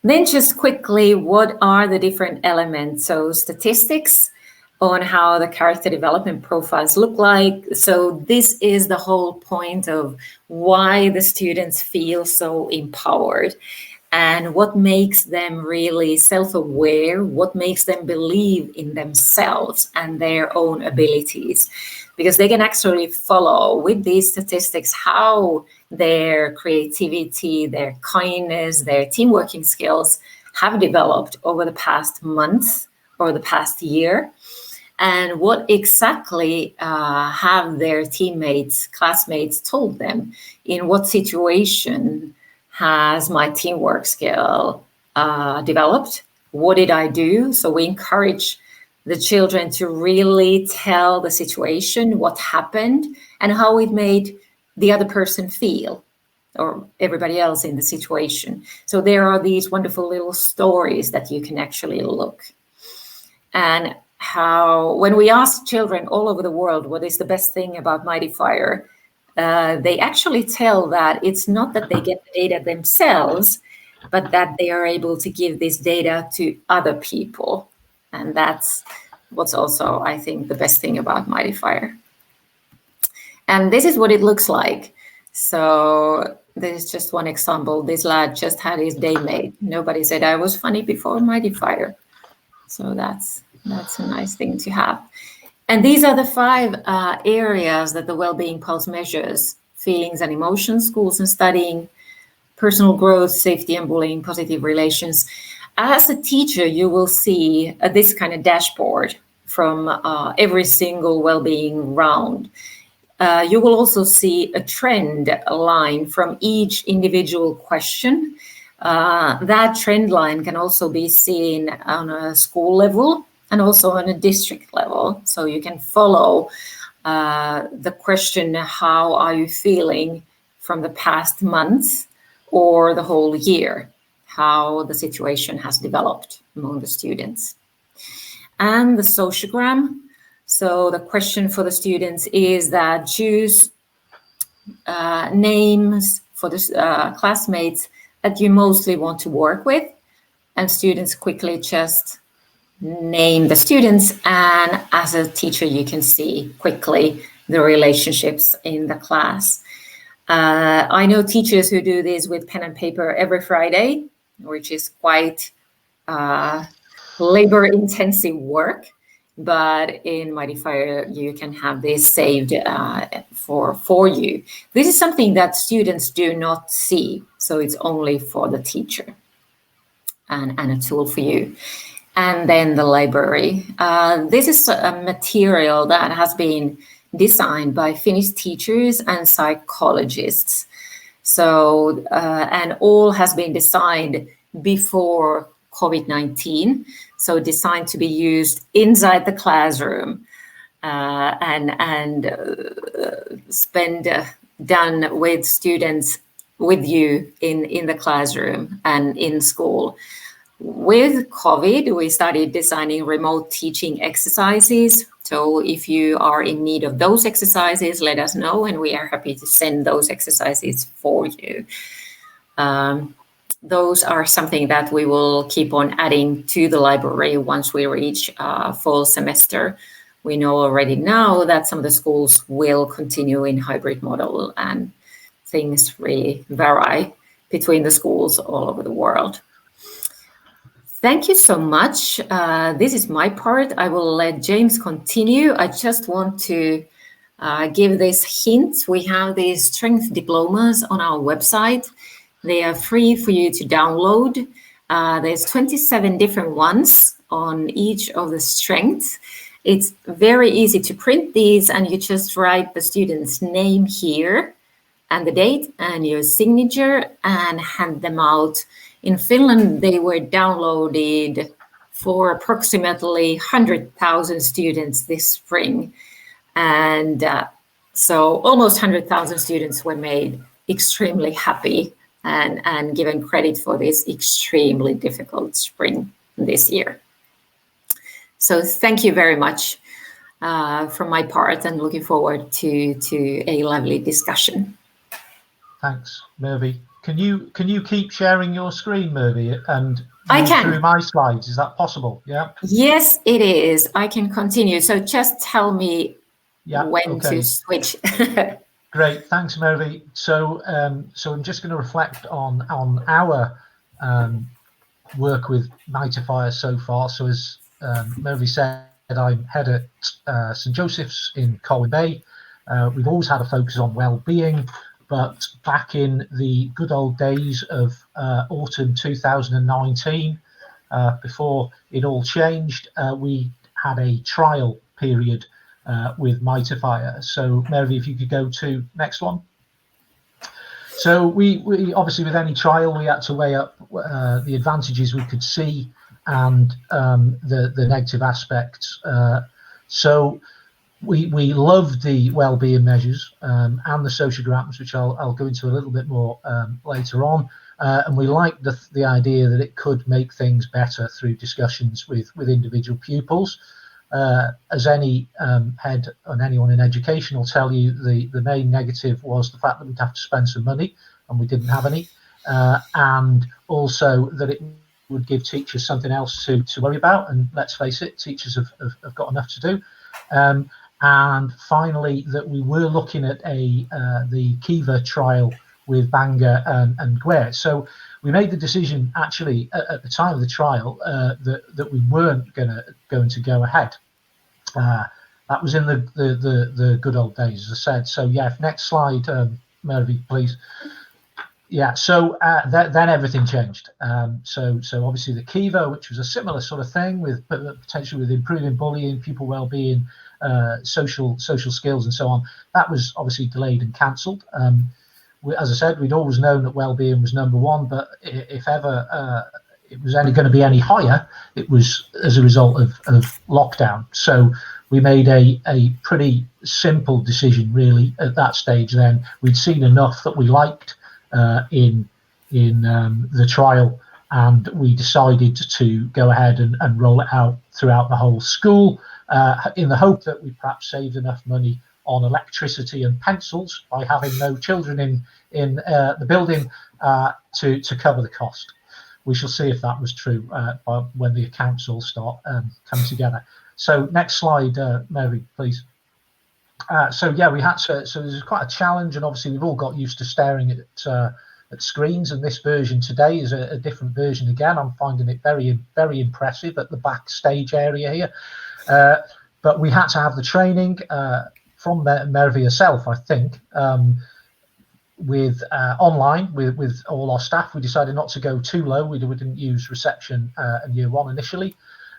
Then just quickly, what are the different elements? So statistics on how the character development profiles look like. So this is the whole point of why the students feel so empowered and what makes them really self-aware, what makes them believe in themselves and their own abilities. Because they can actually follow with these statistics how their creativity, their kindness, their team working skills have developed over the past month or the past year. And what exactly have their teammates, classmates told them? In what situation has my teamwork skill developed? what did I do? So we encourage the children to really tell the situation, what happened, and how it made the other person feel, or everybody else in the situation. So there are these wonderful little stories that you can actually look. And how, when we ask children all over the world what is the best thing about Mighty Fire, they actually tell that it's not that they get the data themselves, but that they are able to give this data to other people. And that's what's also, I think, the best thing about Mighty Fire. And this is what it looks like. So this is just one example. This lad just had his day made. Nobody said I was funny before Mighty Fire. So that's a nice thing to have. And these are the 5 areas that the Wellbeing Pulse measures: feelings and emotions, schools and studying, personal growth, safety and bullying, positive relations. As a teacher, you will see this kind of dashboard from every single well-being round. You will also see a trend line from each individual question. That trend line can also be seen on a school level and also on a district level. So you can follow the question, how are you feeling from the past months or the whole year, how the situation has developed among the students. And the sociogram. So the question for the students is that choose names for the classmates that you mostly want to work with. And students quickly just name the students. And as a teacher, you can see quickly the relationships in the class. I know teachers who do this with pen and paper every Friday, which is quite labor-intensive work. But in Mighty Fire, you can have this saved for you. This is something that students do not see, so it's only for the teacher and a tool for you. And then the library. This is a material that has been designed by Finnish teachers and psychologists. So, and all has been designed before COVID-19. So designed to be used inside the classroom and done with students with you in the classroom and in school. With COVID, we started designing remote teaching exercises. So if you are in need of those exercises, let us know, and we are happy to send those exercises for you. Those are something that we will keep on adding to the library once we reach fall semester. We know already now that some of the schools will continue in hybrid model, and things really vary between the schools all over the world. Thank you so much. This is my part. I will let James continue. I just want to give this hint. We have these strength diplomas on our website. They are free for you to download. There's 27 different ones on each of the strengths. It's very easy to print these, and you just write the student's name here and the date and your signature and hand them out. In Finland, they were downloaded for approximately 100,000 students this spring. And so almost 100,000 students were made extremely happy and given credit for this extremely difficult spring this year. So thank you very much from my part, and looking forward to a lovely discussion. Thanks, Mervy. Can you keep sharing your screen, Mervy, and I can through my slides? Is that possible? Yeah. Yes, it is. I can continue. So just tell me when to switch. Great, thanks, Mervy. So, so I'm just going to reflect on our work with Mighty Fire so far. So, as Mervy said, I'm head at St Joseph's in Colwyn Bay. We've always had a focus on well-being, but back in the good old days of autumn 2019, before it all changed, we had a trial period with Mighty Fire. So Mervy, if you could go to next one. So we obviously, with any trial, we had to weigh up the advantages we could see and the negative aspects. So we love the well-being measures and the sociograms, which I'll go into a little bit more later on. And we like the idea that it could make things better through discussions with individual pupils. As any head and anyone in education will tell you, the main negative was the fact that we'd have to spend some money, and we didn't have any, and also that it would give teachers something else to worry about. And let's face it, teachers have got enough to do. And finally, that we were looking at the Kiva trial with Bangor and Gwert. So we made the decision actually at the time of the trial that we weren't going to go ahead. That was in the good old days, as I said. So yeah, next slide, Mervy, please. Yeah, so then everything changed. So obviously the Kiva, which was a similar sort of thing with potentially with improving bullying, pupil well-being, social skills, and so on, that was obviously delayed and cancelled. As I said, we'd always known that well-being was number one, but if ever it was only going to be any higher, it was as a result of lockdown. So we made a pretty simple decision, really, at that stage. Then we'd seen enough that we liked in the trial, and we decided to go ahead and roll it out throughout the whole school, in the hope that we perhaps saved enough money on electricity and pencils by having no children in the building to cover the cost. We shall see if that was true when the accounts all start coming together. So next slide, Mary, please. So yeah, we had to. So there's quite a challenge, and obviously we've all got used to staring at screens. And this version today is a different version again. I'm finding it very, very impressive at the backstage area here. But we had to have the training from Mervy herself, I think, with online with all our staff. We decided not to go too low. We didn't use reception in year one initially,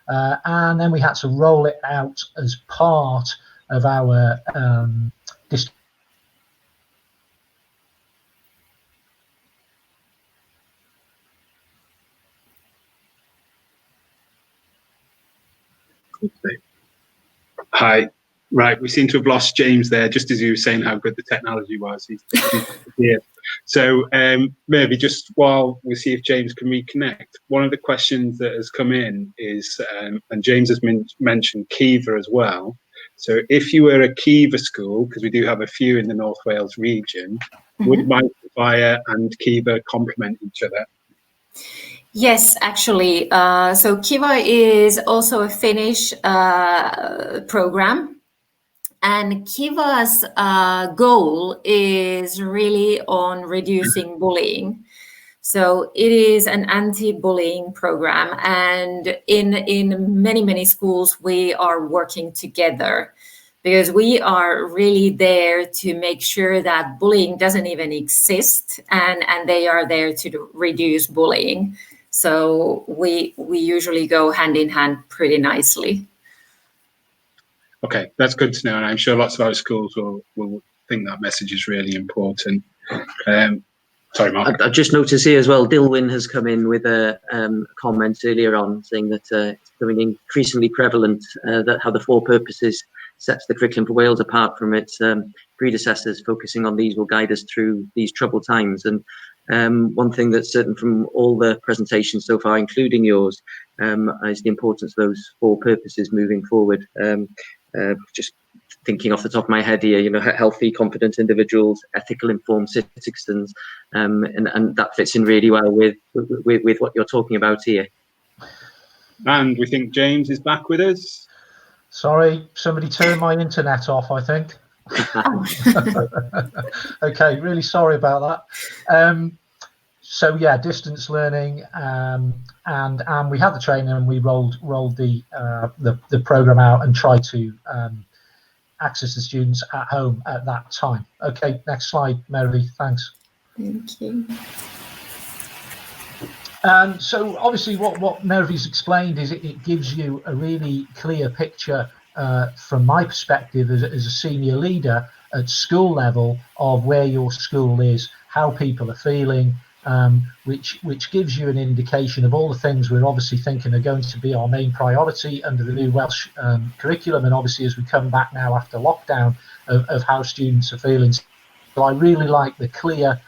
and then we had to roll it out as part of our Hi. Right, we seem to have lost James there, just as you were saying how good the technology was. He's here. So maybe just while we see if James can reconnect, one of the questions that has come in is, and James has mentioned Kiva as well. So if you were a Kiva school, because we do have a few in the North Wales region, would Mitre Fire and Kiva complement each other? Yes, actually. So Kiva is also a Finnish program. And Kiva's goal is really on reducing bullying. So it is an anti-bullying program, and in many schools we are working together because we are really there to make sure that bullying doesn't even exist, and they are there to reduce bullying. So we usually go hand in hand pretty nicely. Okay, that's good to know, and I'm sure lots of our schools will think that message is really important. Sorry, Mark. I just noticed here as well, Dilwyn has come in with a comment earlier on saying that it's becoming increasingly prevalent that how the four purposes sets the curriculum for Wales apart from its predecessors. Focusing on these will guide us through these troubled times. And one thing that's certain from all the presentations so far, including yours, is the importance of those four purposes moving forward. Just thinking off the top of my head here, you know, healthy, confident individuals, ethical, informed citizens, and that fits in really well with what you're talking about here. And we think James is back with us. Sorry, somebody turned my internet off, I think. Okay, really sorry about that. So yeah, distance learning, and we had the training, and we rolled the program out and tried to access the students at home at that time. Okay, next slide, Mary. Thanks. Thank you. So obviously, what Mary's explained is it gives you a really clear picture from my perspective as a senior leader at school level of where your school is, how people are feeling, which gives you an indication of all the things we're obviously thinking are going to be our main priority under the new Welsh curriculum, and obviously as we come back now after lockdown of how students are feeling. So I really like the clear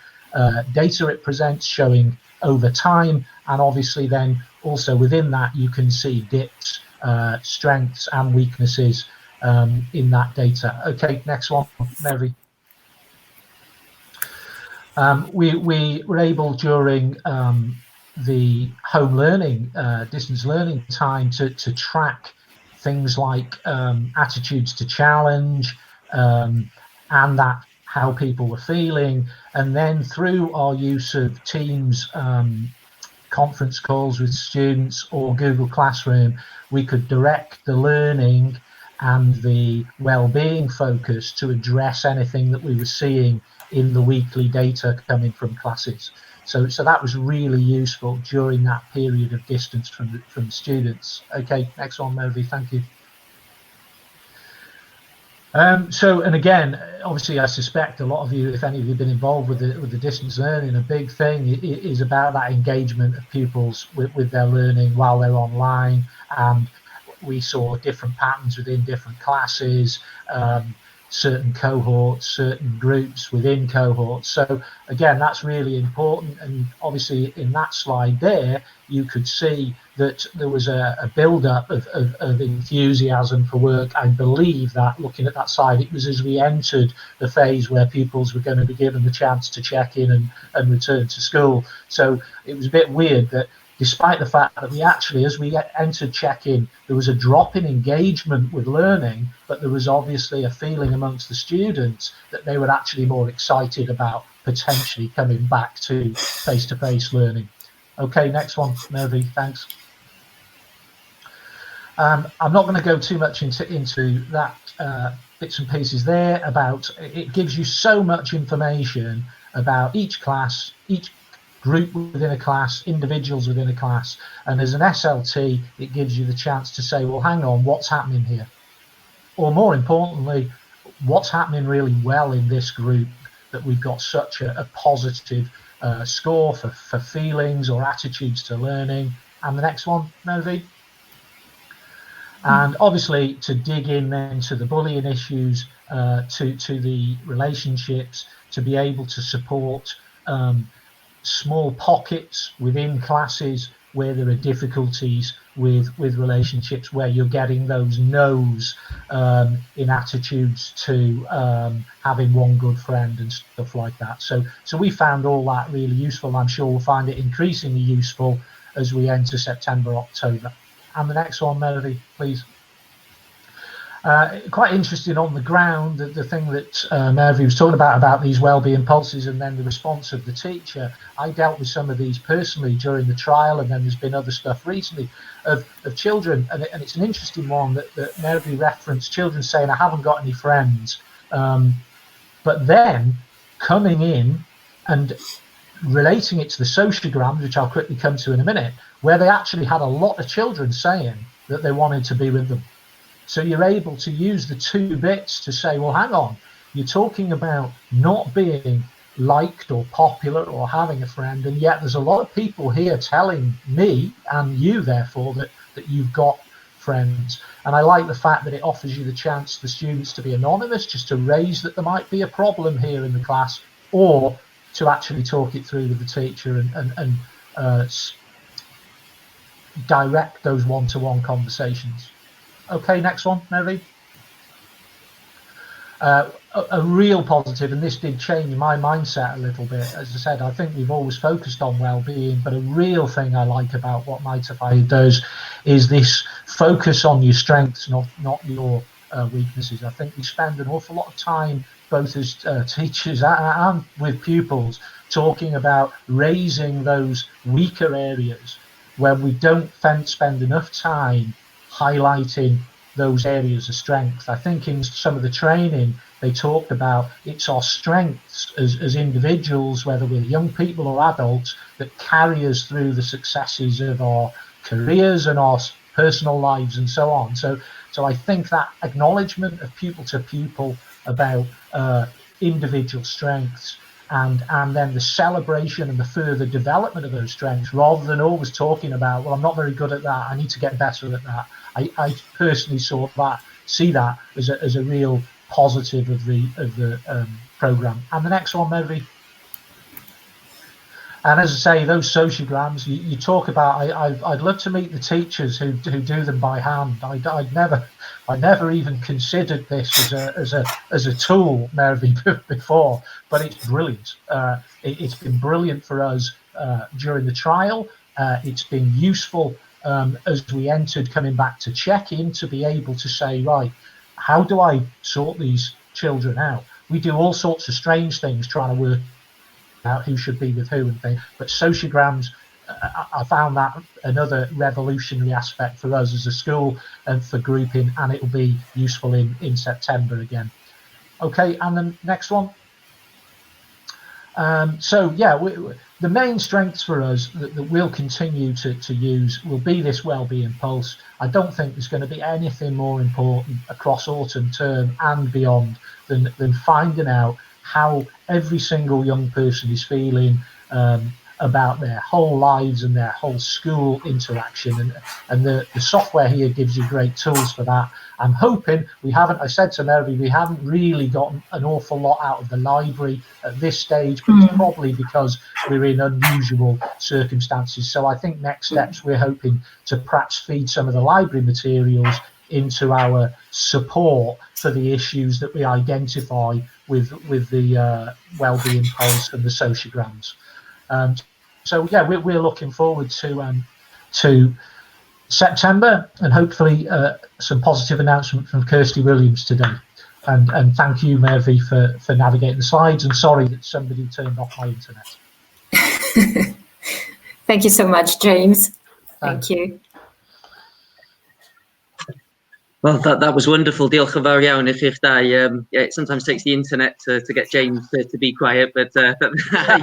data it presents, showing over time, and obviously then also within that you can see dips, strengths and weaknesses in that data. Okay, next one, Mary. We were able during the home learning, distance learning time to track things like attitudes to challenge and that how people were feeling, and then through our use of Teams conference calls with students or Google Classroom, we could direct the learning and the well-being focus to address anything that we were seeing in the weekly data coming from classes. So that was really useful during that period of distance from the students. Okay, next one, Movi, thank you. And again, obviously, I suspect a lot of you, if any of you have been involved with the distance learning, a big thing is about that engagement of pupils with their learning while they're online. And we saw different patterns within different classes, certain cohorts, certain groups within cohorts. So again, that's really important. And obviously in that slide there, you could see that there was a build-up of enthusiasm for work. I believe that looking at that slide, it was as we entered the phase where pupils were going to be given the chance to check in and return to school. So it was a bit weird that despite the fact that we actually, as we entered check-in, there was a drop in engagement with learning, but there was obviously a feeling amongst the students that they were actually more excited about potentially coming back to face-to-face learning. Okay, next one, Mervy, thanks. I'm not going to go too much into that bits and pieces there. About it gives you so much information about each class, each group within a class, individuals within a class, and as an SLT it gives you the chance to say, well, hang on, what's happening here, or more importantly, what's happening really well in this group that we've got such a positive score for feelings or attitudes to learning. And the next one, Novi. And obviously to dig in then to the bullying issues, to the relationships, to be able to support small pockets within classes where there are difficulties with relationships, where you're getting those no's in attitudes to having one good friend and stuff like that. So we found all that really useful, and I'm sure we'll find it increasingly useful as we enter September, October. And the next one, Melody, please. Quite interesting on the ground, the thing that Mervy was talking about these wellbeing pulses and then the response of the teacher. I dealt with some of these personally during the trial, and then there's been other stuff recently of children, and it's an interesting one that Mervy referenced, children saying, I haven't got any friends, but then coming in and relating it to the sociograms, which I'll quickly come to in a minute, where they actually had a lot of children saying that they wanted to be with them. So you're able to use the two bits to say, well, hang on, you're talking about not being liked or popular or having a friend, and yet there's a lot of people here telling me and you, therefore, that you've got friends. And I like the fact that it offers you the chance for students to be anonymous, just to raise that there might be a problem here in the class, or to actually talk it through with the teacher and direct those one-to-one conversations. Okay, next one, Mary. A real positive, and this did change my mindset a little bit. As I said, I think we've always focused on well-being, but a real thing I like about what Mightify does is this focus on your strengths, not your weaknesses. I think we spend an awful lot of time, both as teachers and with pupils, talking about raising those weaker areas where we don't spend enough time highlighting those areas of strength. I think in some of the training they talked about it's our strengths as individuals, whether we're young people or adults, that carry us through the successes of our careers and our personal lives and so on. So I think that acknowledgement of pupil to pupil about individual strengths and then the celebration and the further development of those strengths, rather than always talking about, well, I'm not very good at that, I need to get better at that. I personally see that as a real positive of the program. And the next one, Mary. And as I say, those sociograms you talk about, I'd love to meet the teachers who do them by hand. I never even considered this as a tool, Mary, before, but it's brilliant. It's been brilliant for us during the trial. It's been useful as we entered, coming back to check-in, to be able to say, right, how do I sort these children out? We do all sorts of strange things trying to work out who should be with who and things, but sociograms, I found that another revolutionary aspect for us as a school and for grouping, and it will be useful in September again. Okay, and the next one. So yeah, the main strengths for us that we'll continue to use will be this Wellbeing Pulse. I don't think there's going to be anything more important across autumn term and beyond than finding out how every single young person is feeling about their whole lives and their whole school interaction, and the software here gives you great tools for that. I'm hoping I said to Mary, we haven't really gotten an awful lot out of the library at this stage, but it's probably because we're in unusual circumstances. So I think next steps, we're hoping to perhaps feed some of the library materials into our support for the issues that we identify with the Wellbeing Pulse and the sociograms. So yeah, we're looking forward to September, and hopefully some positive announcement from Kirsty Williams today. And thank you, Murphy, for navigating the slides, and sorry that somebody turned off my internet. Thank you so much, James. Thank you. Well, that was wonderful. Diolch yn fawr iawn I chi'ch dau. Yeah, it sometimes takes the internet to get James to be quiet, but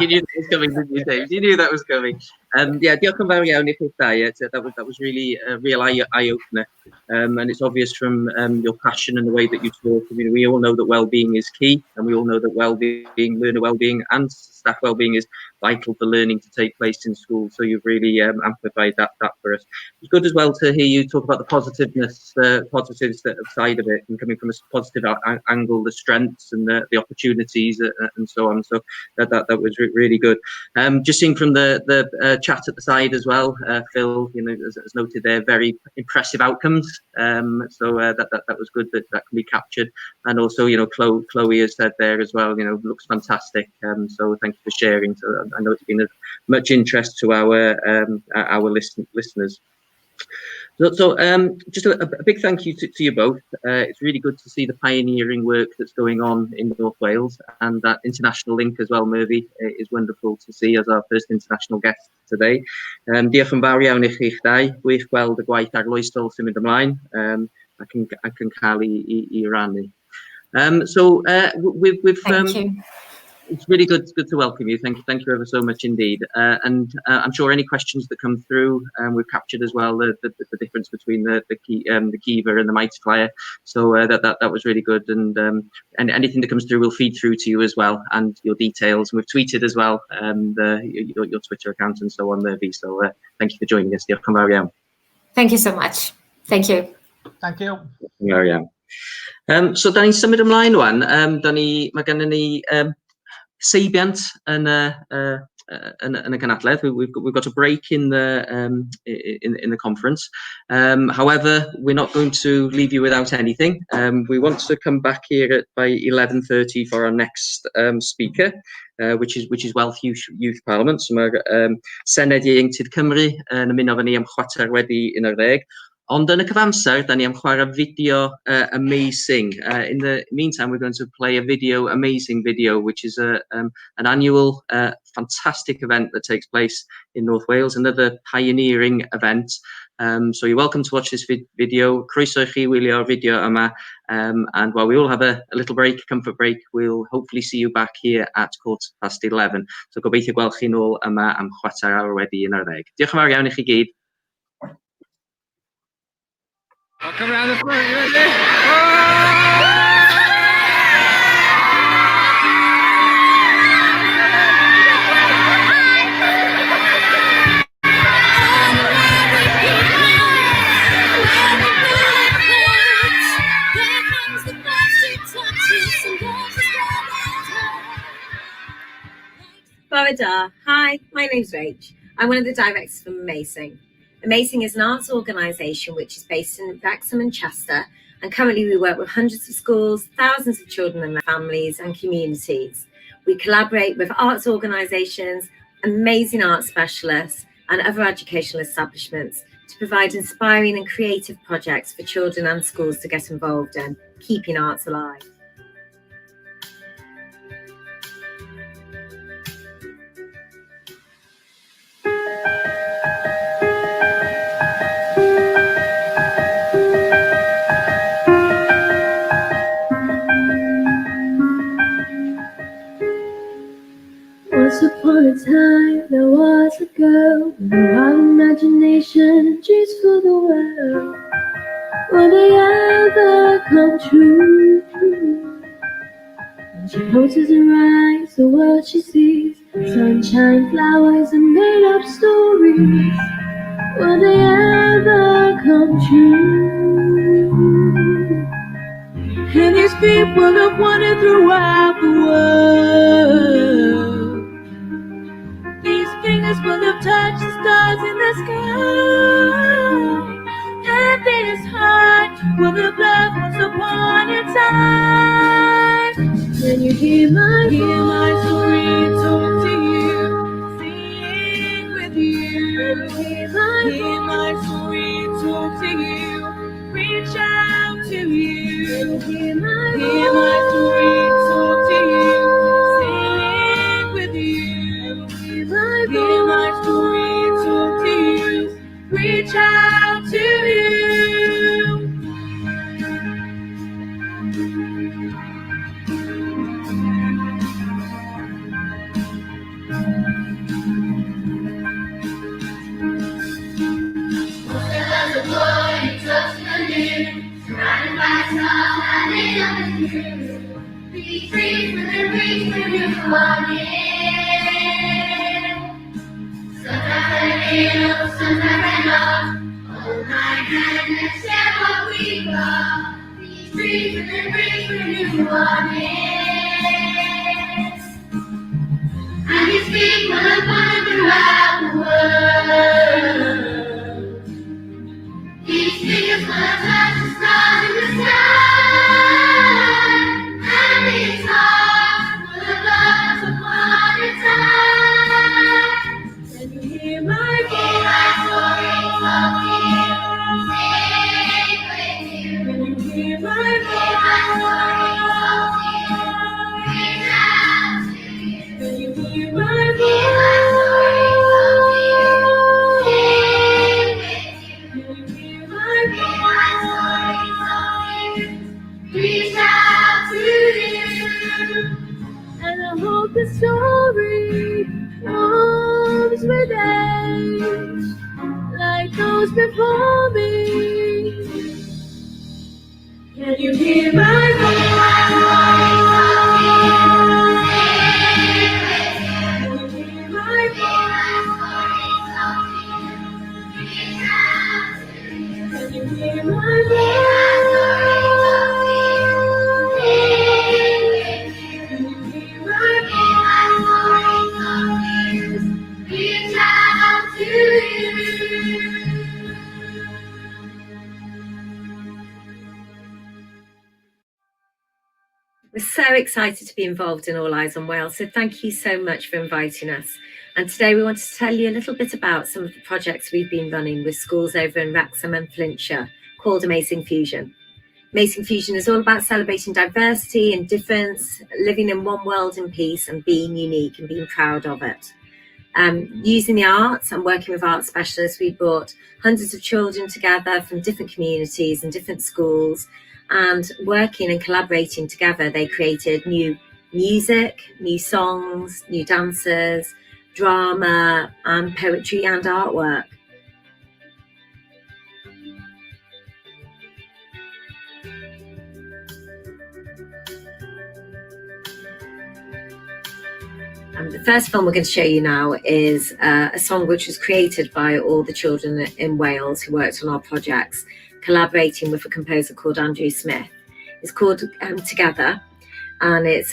you knew that was coming, didn't you, James? You knew that was coming. Yeah, diolch yn fawr iawn I chi'ch dau. That was really a real eye-opener. And it's obvious from your passion and the way that you talk. I mean, we all know that well-being is key, and we all know that well-being, learner well-being and staff well-being is vital for learning to take place in school. So you've really amplified that for us. It's good as well to hear you talk about the positives side of it, and coming from a positive angle, the strengths and the opportunities and so on. So that was really good. Just seeing from the chat at the side as well, Phil, as noted there, very impressive outcomes. So that was good that can be captured. And also, Chloe has said there as well, looks fantastic. So thank you for sharing. So I know it's been of much interest to our listeners. So just a big thank you to you both. It's really good to see the pioneering work that's going on in North Wales, and that international link as well, Murphy, is wonderful to see as our first international guest today. Diolch yn fawr iawn I chi'ch dau. Gwych gweld y gwaith arloesol sy'n mynd ymlaen ac yn cael I rannu. So thank you. It's really good to welcome you. Thank you ever so much indeed. And I'm sure any questions that come through, we've captured as well the difference between the Kiva and the Multiplier. So that was really good. And anything that comes through will feed through to you as well, and your details. And we've tweeted as well your Twitter account and so on, Murphy. So thank you for joining us. Diolch yn fawr iawn. Thank you so much. Thank you. Thank you. Diolch yn fawr iawn. So da ni'n symud ymlaen wan. Mae gennym ni seibiant yn y gynadledd. We've got a break in the conference. However, we're not going to leave you without anything. We want to come back here by 11:30 for our next speaker, which is Welsh Youth Parliament. So mae'r Senedd Ieuenctid Cymru yn ymuno efo ni am chwarter wedi 11. Ond yn y cyfamser, da ni am chwarae video amazing. In the meantime, we're going to play a amazing video, which is an annual fantastic event that takes place in North Wales, another pioneering event. So you're welcome to watch this video. Croeso I chi wylio'r video yma. And while we all have a little break, comfort break, we'll hopefully see you back here at 11:15. So gobeithio gweld chi nôl yma am chwarter awr wedi 11. Diolch yn fawr iawn I chi gyd. I'll come around the front, you ready? Oh! Borough. Hi, my name's Rach. I'm one of the directors for Amazing. Amazing is an arts organisation which is based in Wrexham and Chester, and currently we work with hundreds of schools, thousands of children and their families and communities. We collaborate with arts organisations, amazing arts specialists and other educational establishments to provide inspiring and creative projects for children and schools to get involved in, keeping arts alive. Once upon a time, there was a girl with a wild imagination and dreams for the world. Will they ever come true? When she closes her eyes, the world she sees, sunshine, flowers, and made-up stories. Will they ever come true? And these people have wandered throughout the world. These fingers will have touched the stars in the sky, and this heart will have loved once upon a time. Can you hear my story talk to you, sing with you? Hear my story talk to you, reach out to you. Hear my story talk to you, sing with you. Hear my story talk to you, reach out to you. There's a boy just a moon, surrounded by stars and they love you. Be free from the reach when you want it. Sometimes I feel, sometimes I know. Hold my hand and share what we got. Be free from the reach when you want it. And these people are running throughout the world. These fingers will touch the stars in the sky, and these hearts will have loved upon a time. Can you hear my story talking? Sing with you. Can you hear my story talking? Reach out to you. Can you hear my story talking? Sing with you. Reach out to you, and I hope the story comes with age, like those before me. Can you hear my voice? Can you hear my voice? Can you hear my voice? Reach out to you. We're so excited to be involved in All Eyes on Wales, so thank you so much for inviting us. And today we want to tell you a little bit about some of the projects we've been running with schools over in Wrexham and Flintshire called Amazing Fusion. Amazing Fusion is all about celebrating diversity and difference, living in one world in peace and being unique and being proud of it. Using the arts and working with art specialists, we brought hundreds of children together from different communities and different schools, and working and collaborating together, they created new music, new songs, new dances, drama, and poetry and artwork. The first film we're going to show you now is a song which was created by all the children in Wales who worked on our projects, collaborating with a composer called Andrew Smith. It's called Together, And it's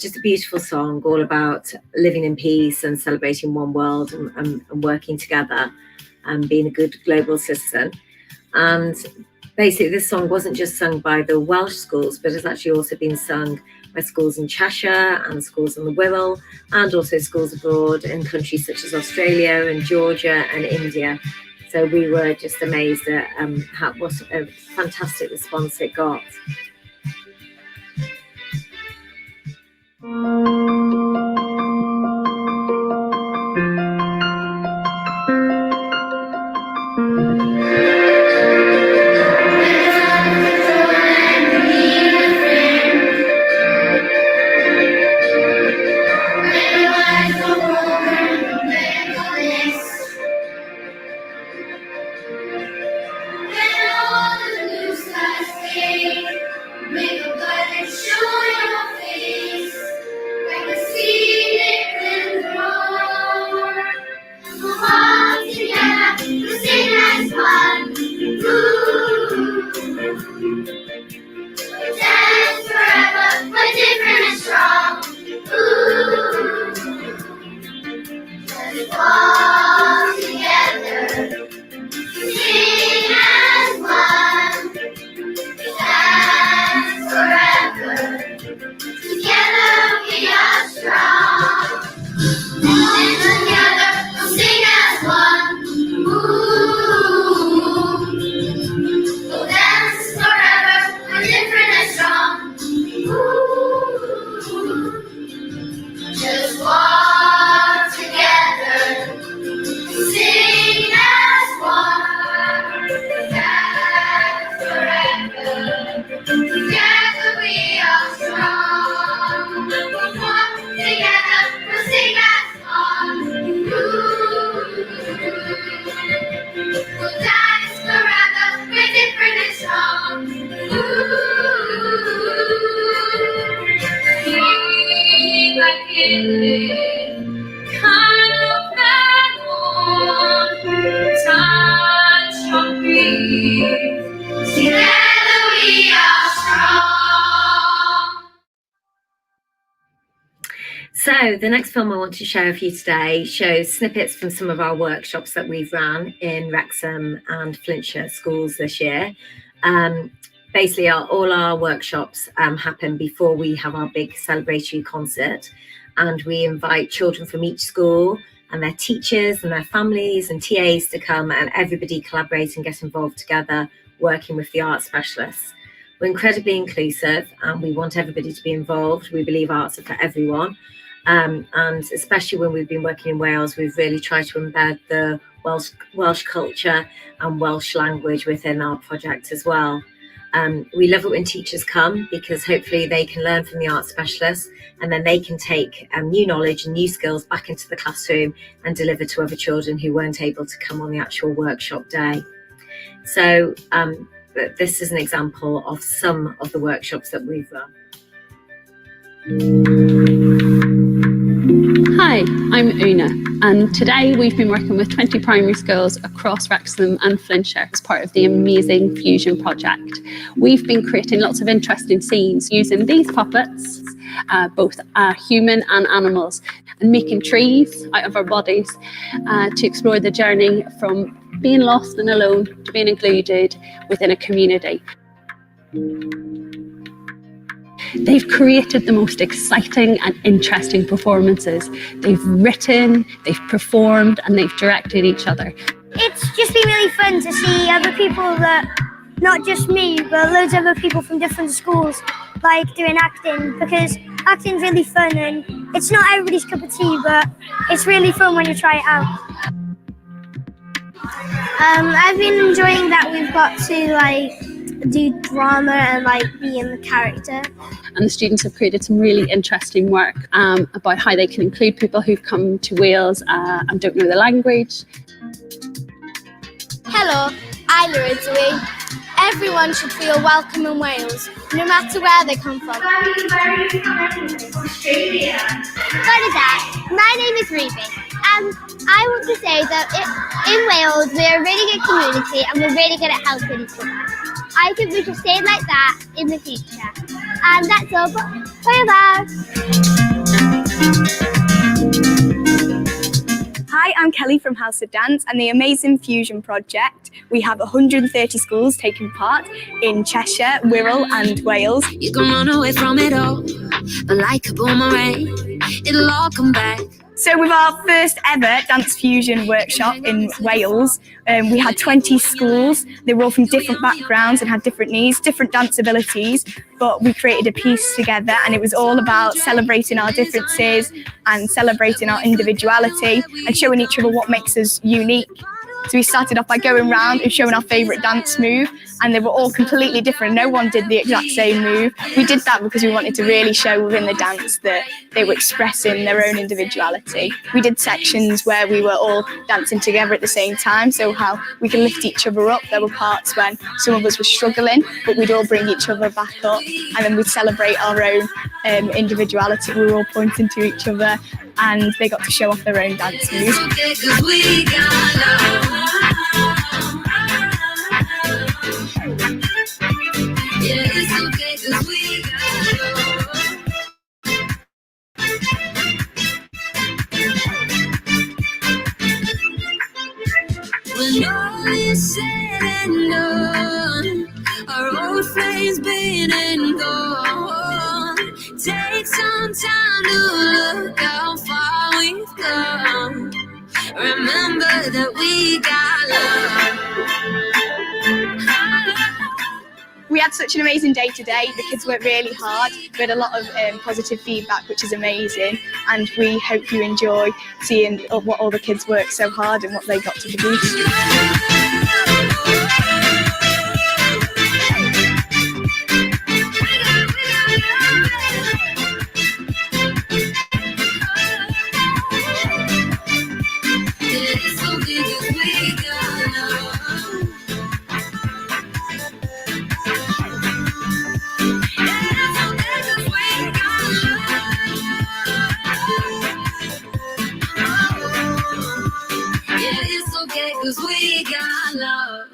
just a beautiful song all about living in peace and celebrating one world and working together and being a good global citizen. And basically this song wasn't just sung by the Welsh schools, but has actually also been sung by schools in Cheshire and schools on the Wirral, and also schools abroad in countries such as Australia and Georgia and India. So we were just amazed at what a fantastic response it got. So the next film I want to share with you today shows snippets from some of our workshops that we've run in Wrexham and Flintshire schools this year. Basically, all our workshops happen before we have our big celebratory concert, and we invite children from each school and their teachers and their families and TAs to come, and everybody collaborate and get involved together, working with the art specialists. We're incredibly inclusive and we want everybody to be involved. We believe arts are for everyone. And especially when we've been working in Wales, we've really tried to embed the Welsh culture and Welsh language within our project as well. We love it when teachers come, because hopefully they can learn from the art specialists, and then they can take new knowledge and new skills back into the classroom and deliver to other children who weren't able to come on the actual workshop day. So this is an example of some of the workshops that we've run. Hi, I'm Una, and today we've been working with 20 primary schools across Wrexham and Flintshire as part of the Amazing Fusion project. We've been creating lots of interesting scenes using these puppets, both human and animals, and making trees out of our bodies to explore the journey from being lost and alone to being included within a community. They've created the most exciting and interesting performances. They've written, they've performed, and they've directed each other. It's just been really fun to see other people that, not just me, but loads of other people from different schools, like doing acting, because acting's really fun and it's not everybody's cup of tea, but it's really fun when you try it out. I've been enjoying that we've got to do drama and be in the character. And the students have created some really interesting work about how they can include people who've come to Wales and don't know the language. Hello, I'm Ridley. Everyone should feel welcome in Wales, no matter where they come from. Where are you from? Australia. My name is Ruby. I want to say that in Wales we're a really good community and we're really good at helping each other. I think we should stay like that in the future. And that's all. Bye-bye. Hi, I'm Kelly from House of Dance and the Amazing Fusion Project. We have 130 schools taking part in Cheshire, Wirral and Wales. You can run away from it all, but like a boomerang, it'll all come back. So with our first ever Dance Fusion workshop in Wales, we had 20 schools. They were all from different backgrounds and had different needs, different dance abilities, but we created a piece together and it was all about celebrating our differences and celebrating our individuality and showing each other what makes us unique. So we started off by going around and showing our favourite dance move, and they were all completely different. No one did the exact same move. We did that because we wanted to really show within the dance that they were expressing their own individuality. We did sections where we were all dancing together at the same time, so how we can lift each other up. There were parts when some of us were struggling, but we'd all bring each other back up, and then we'd celebrate our own individuality. We were all pointing to each other, and they got to show off their own dance moves. When all is said and done, our old flames been and gone. Take some time to look how far we've come. Remember that we got love. We had such an amazing day today. The kids worked really hard. We had a lot of positive feedback, which is amazing. And we hope you enjoy seeing what all the kids worked so hard and what they got to produce. Cause we got love.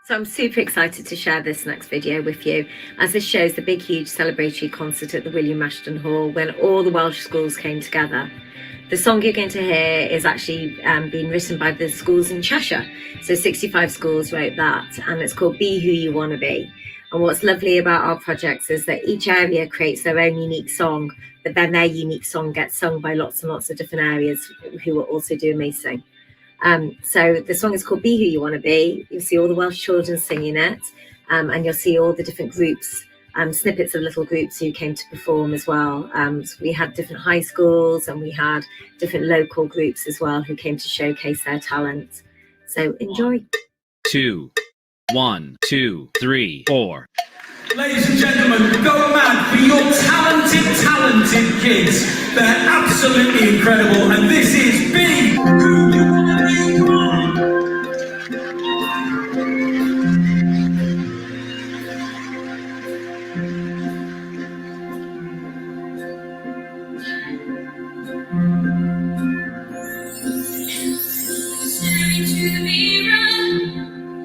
So I'm super excited to share this next video with you, as this shows the big, huge celebratory concert at the William Ashton Hall when all the Welsh schools came together. The song you're going to hear is actually being written by the schools in Cheshire. So 65 schools wrote that, and it's called Be Who You Want to Be. And what's lovely about our projects is that each area creates their own unique song, but then their unique song gets sung by lots and lots of different areas who will also do amazing. So the song is called Be Who You Want to Be. You'll see all the Welsh children singing it, and you'll see all the different groups, snippets of little groups who came to perform as well. So we had different high schools and we had different local groups as well who came to showcase their talent. So enjoy. 2, 1, 2, 3, 4. Ladies and gentlemen, go mad for your talented kids. They're absolutely incredible, and this is Be Who You Want to Be. Come on. Staring to the mirror,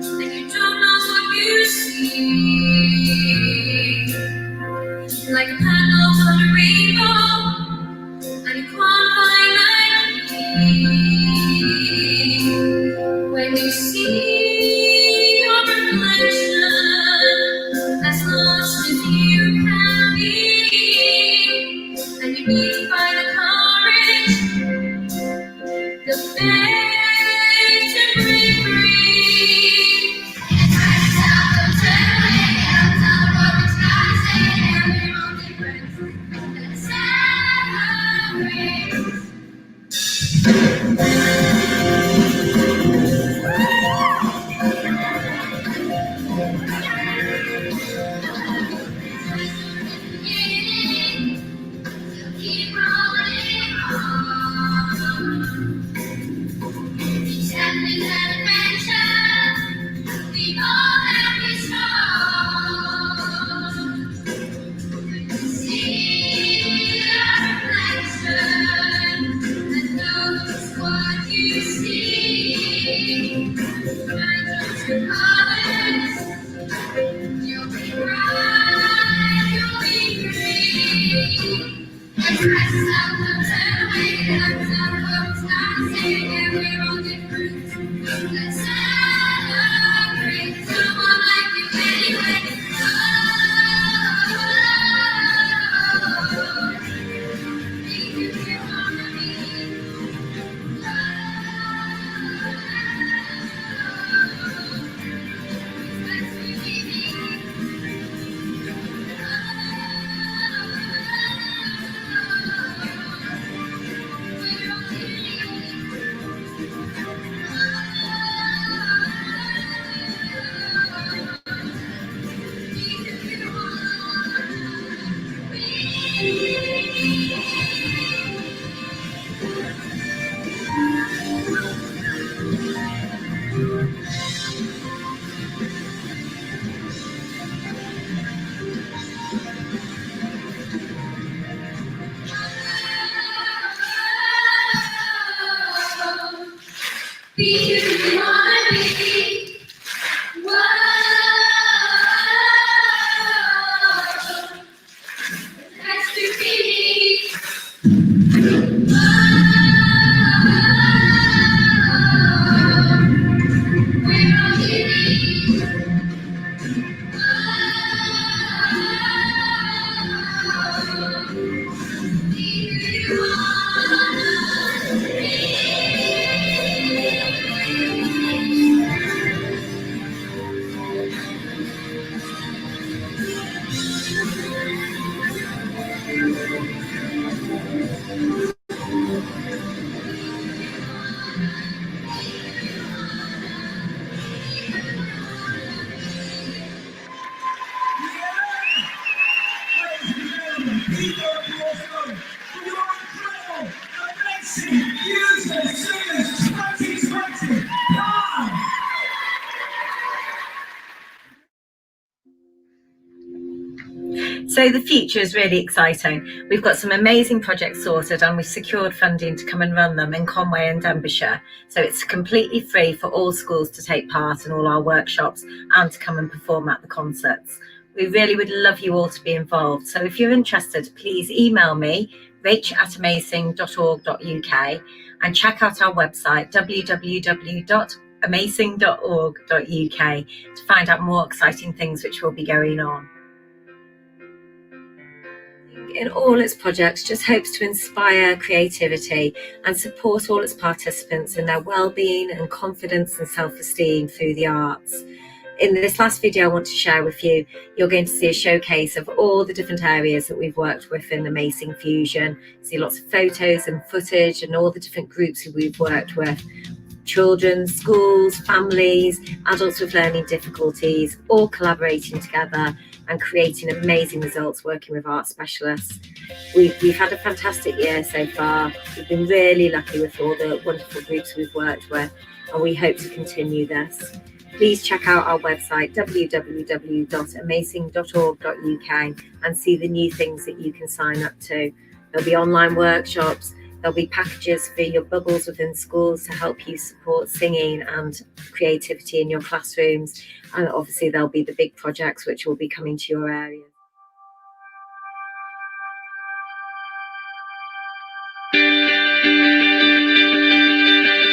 and you don't know what you see. Like a panel on a rainbow, and you can't find that key. When you see your reflection, as lost as you can be, and you need to find the courage, the faith to break free. It's hard to tell the turning, and tell what it's not saying. So the future is really exciting. We've got some amazing projects sorted and we've secured funding to come and run them in Conway and Denbighshire. So it's completely free for all schools to take part in all our workshops and to come and perform at the concerts. We really would love you all to be involved. So if you're interested, please email me, rach@amazing.org.uk, and check out our website, www.amazing.org.uk, to find out more exciting things which will be going on. In all its projects just hopes to inspire creativity and support all its participants in their well-being and confidence and self-esteem through the arts. In this last video I want to share with you, you're going to see a showcase of all the different areas that we've worked with in Amazing Fusion. See lots of photos and footage and all the different groups who we've worked with. Children, schools, families, adults with learning difficulties, all collaborating together and creating amazing results working with art specialists. We've had a fantastic year so far. We've been really lucky with all the wonderful groups we've worked with, and we hope to continue this. Please check out our website, www.amazing.org.uk, and see the new things that you can sign up to. There'll be online workshops, there'll be packages for your bubbles within schools to help you support singing and creativity in your classrooms. And obviously there'll be the big projects which will be coming to your area.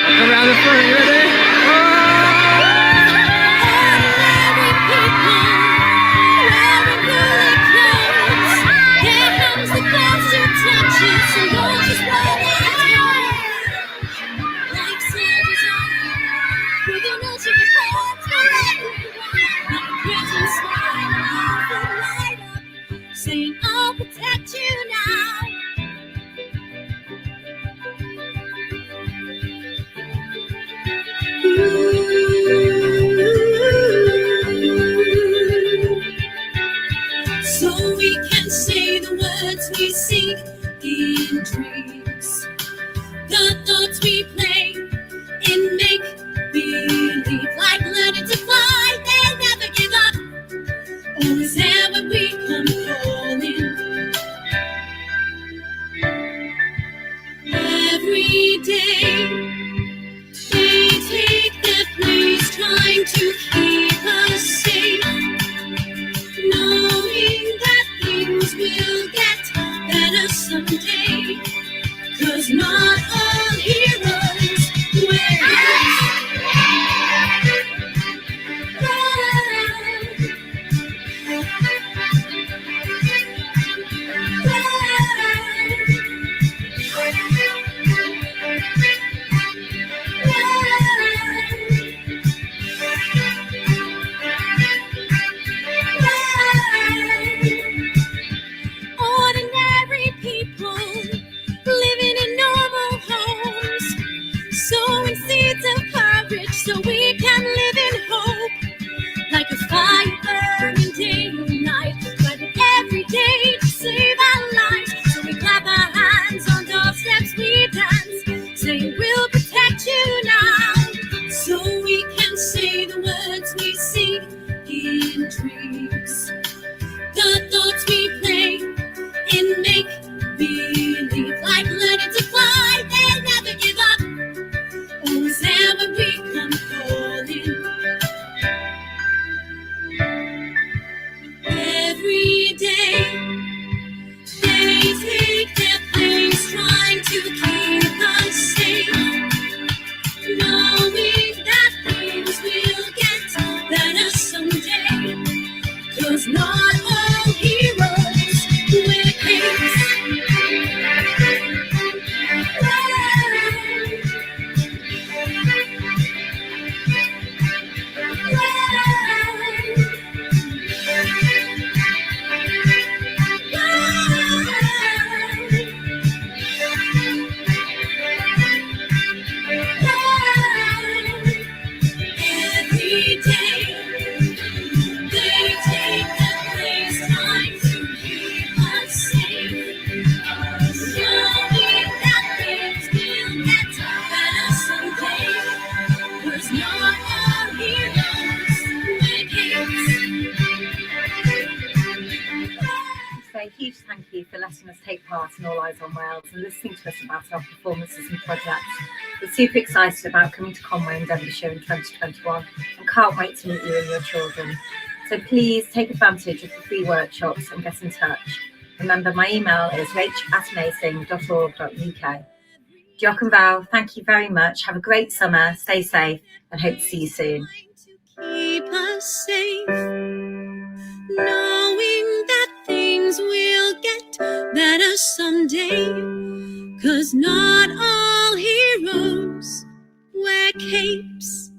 I'll come around the front, you ready? Saying I'll protect you now. So we can say the words we sing in dreams, the thoughts we play in make-believe, like learning to fly, they'll never give up. Always there when we come calling. Every day they take their place can live in hope, like a fire burning day and night, fighting every day to save our lives. So we clap our hands on doorsteps, we dance, saying we'll protect you now. So we can say the words we sing in dreams, the thoughts we play in make-believe, like learning to fly, they never give up, always there when we come calling. Every day, they take their place, trying to keep us safe, knowing that things will get better someday, 'cause not all heroes wear capes. Every day, they take their place, trying to keep us safe, knowing that things will get better someday, 'cause not all heroes wear capes. So a huge thank you for letting us take part in All Eyes on Wales and listening to us about our performances and projects. We're super excited about coming to Conway and Denbighshire in 2021 and can't wait to meet you and your children. So please take advantage of the free workshops and get in touch. Remember, my email is rach@amazing.org.uk. Diolch yn fawr, thank you very much. Have a great summer, stay safe, and hope to see you soon. Keep us safe, knowing that things will get better someday, 'cause not all heroes wear capes.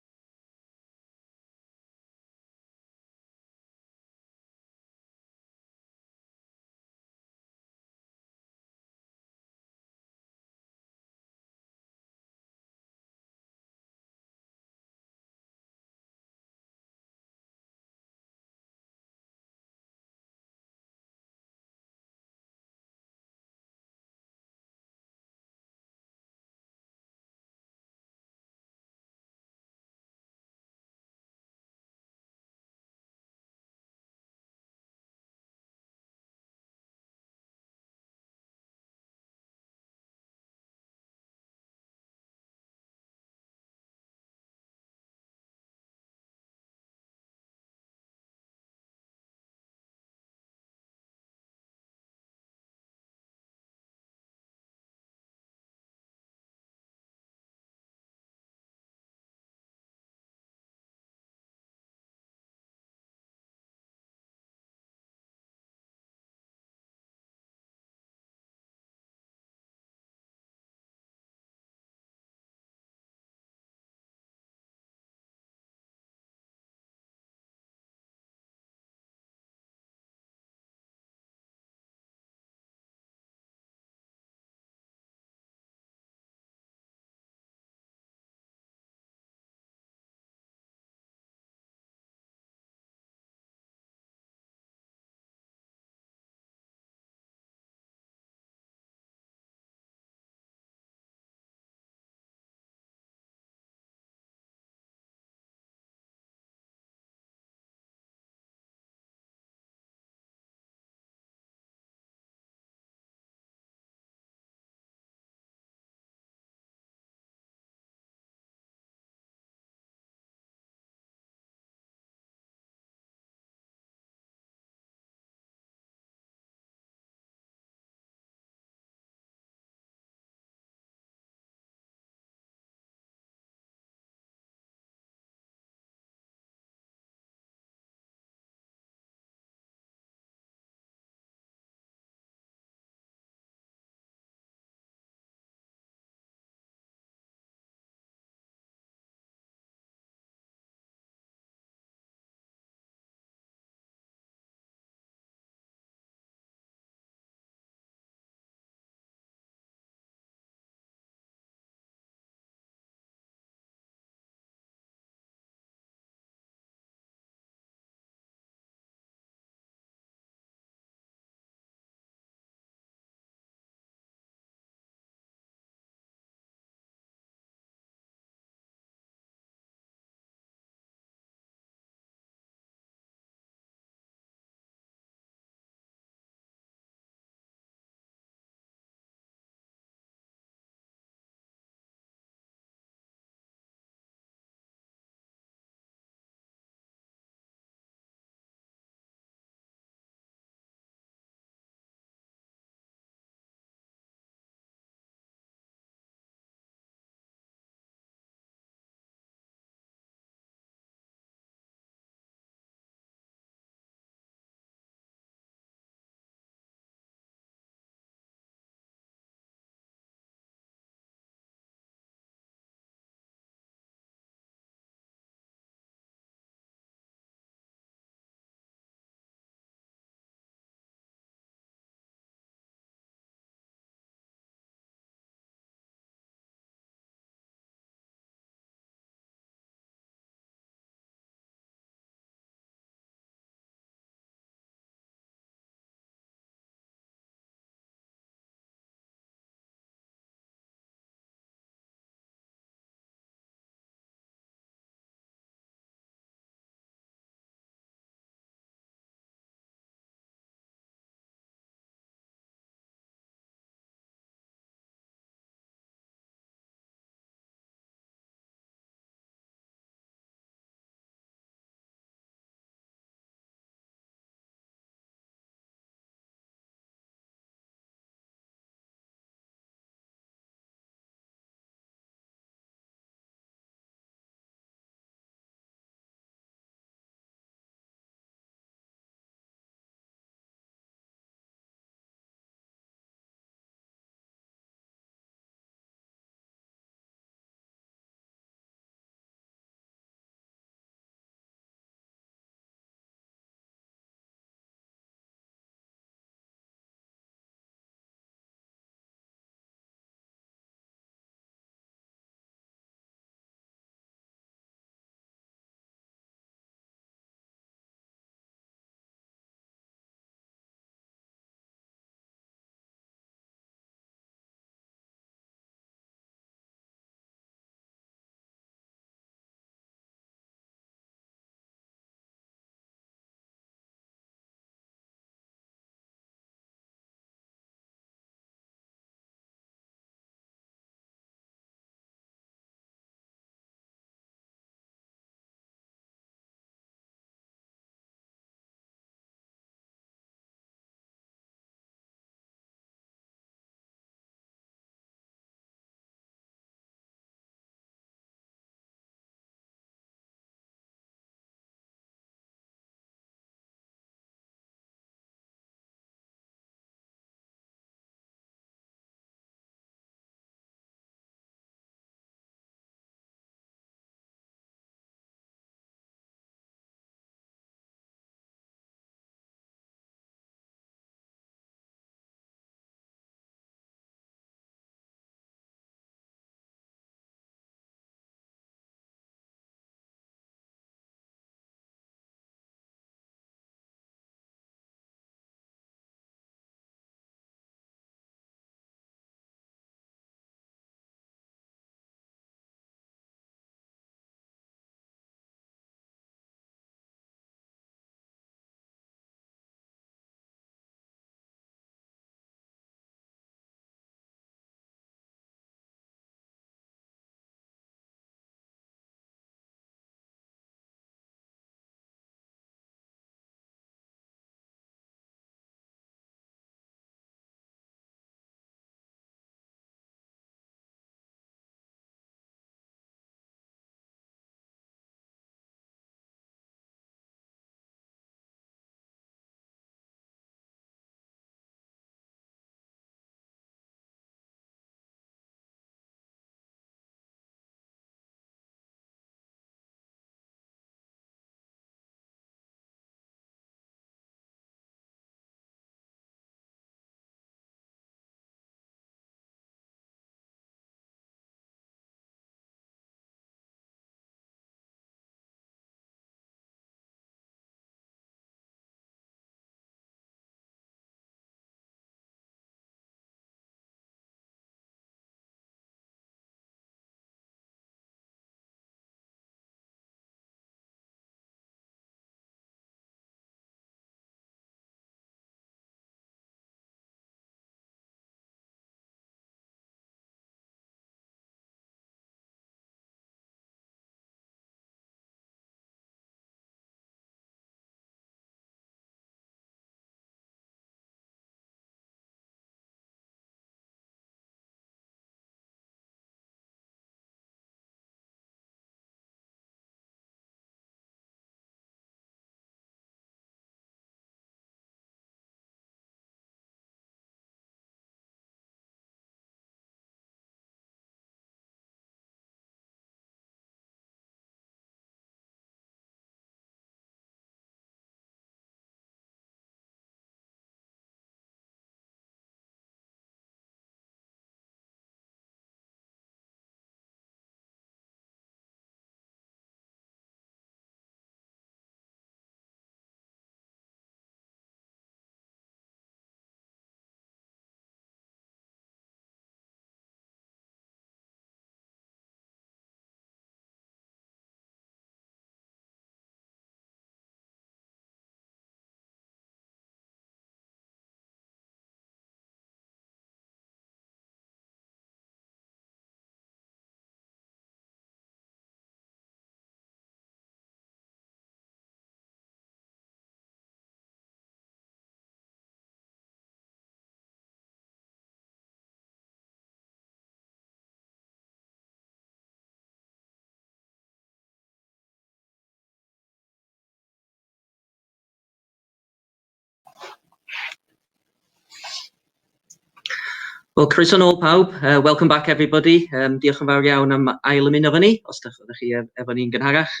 Wel, croeso nôl pawb. Welcome back everybody. Diolch yn fawr iawn am ail ymuno efo ni, os ydych chi efo ni'n gynharach.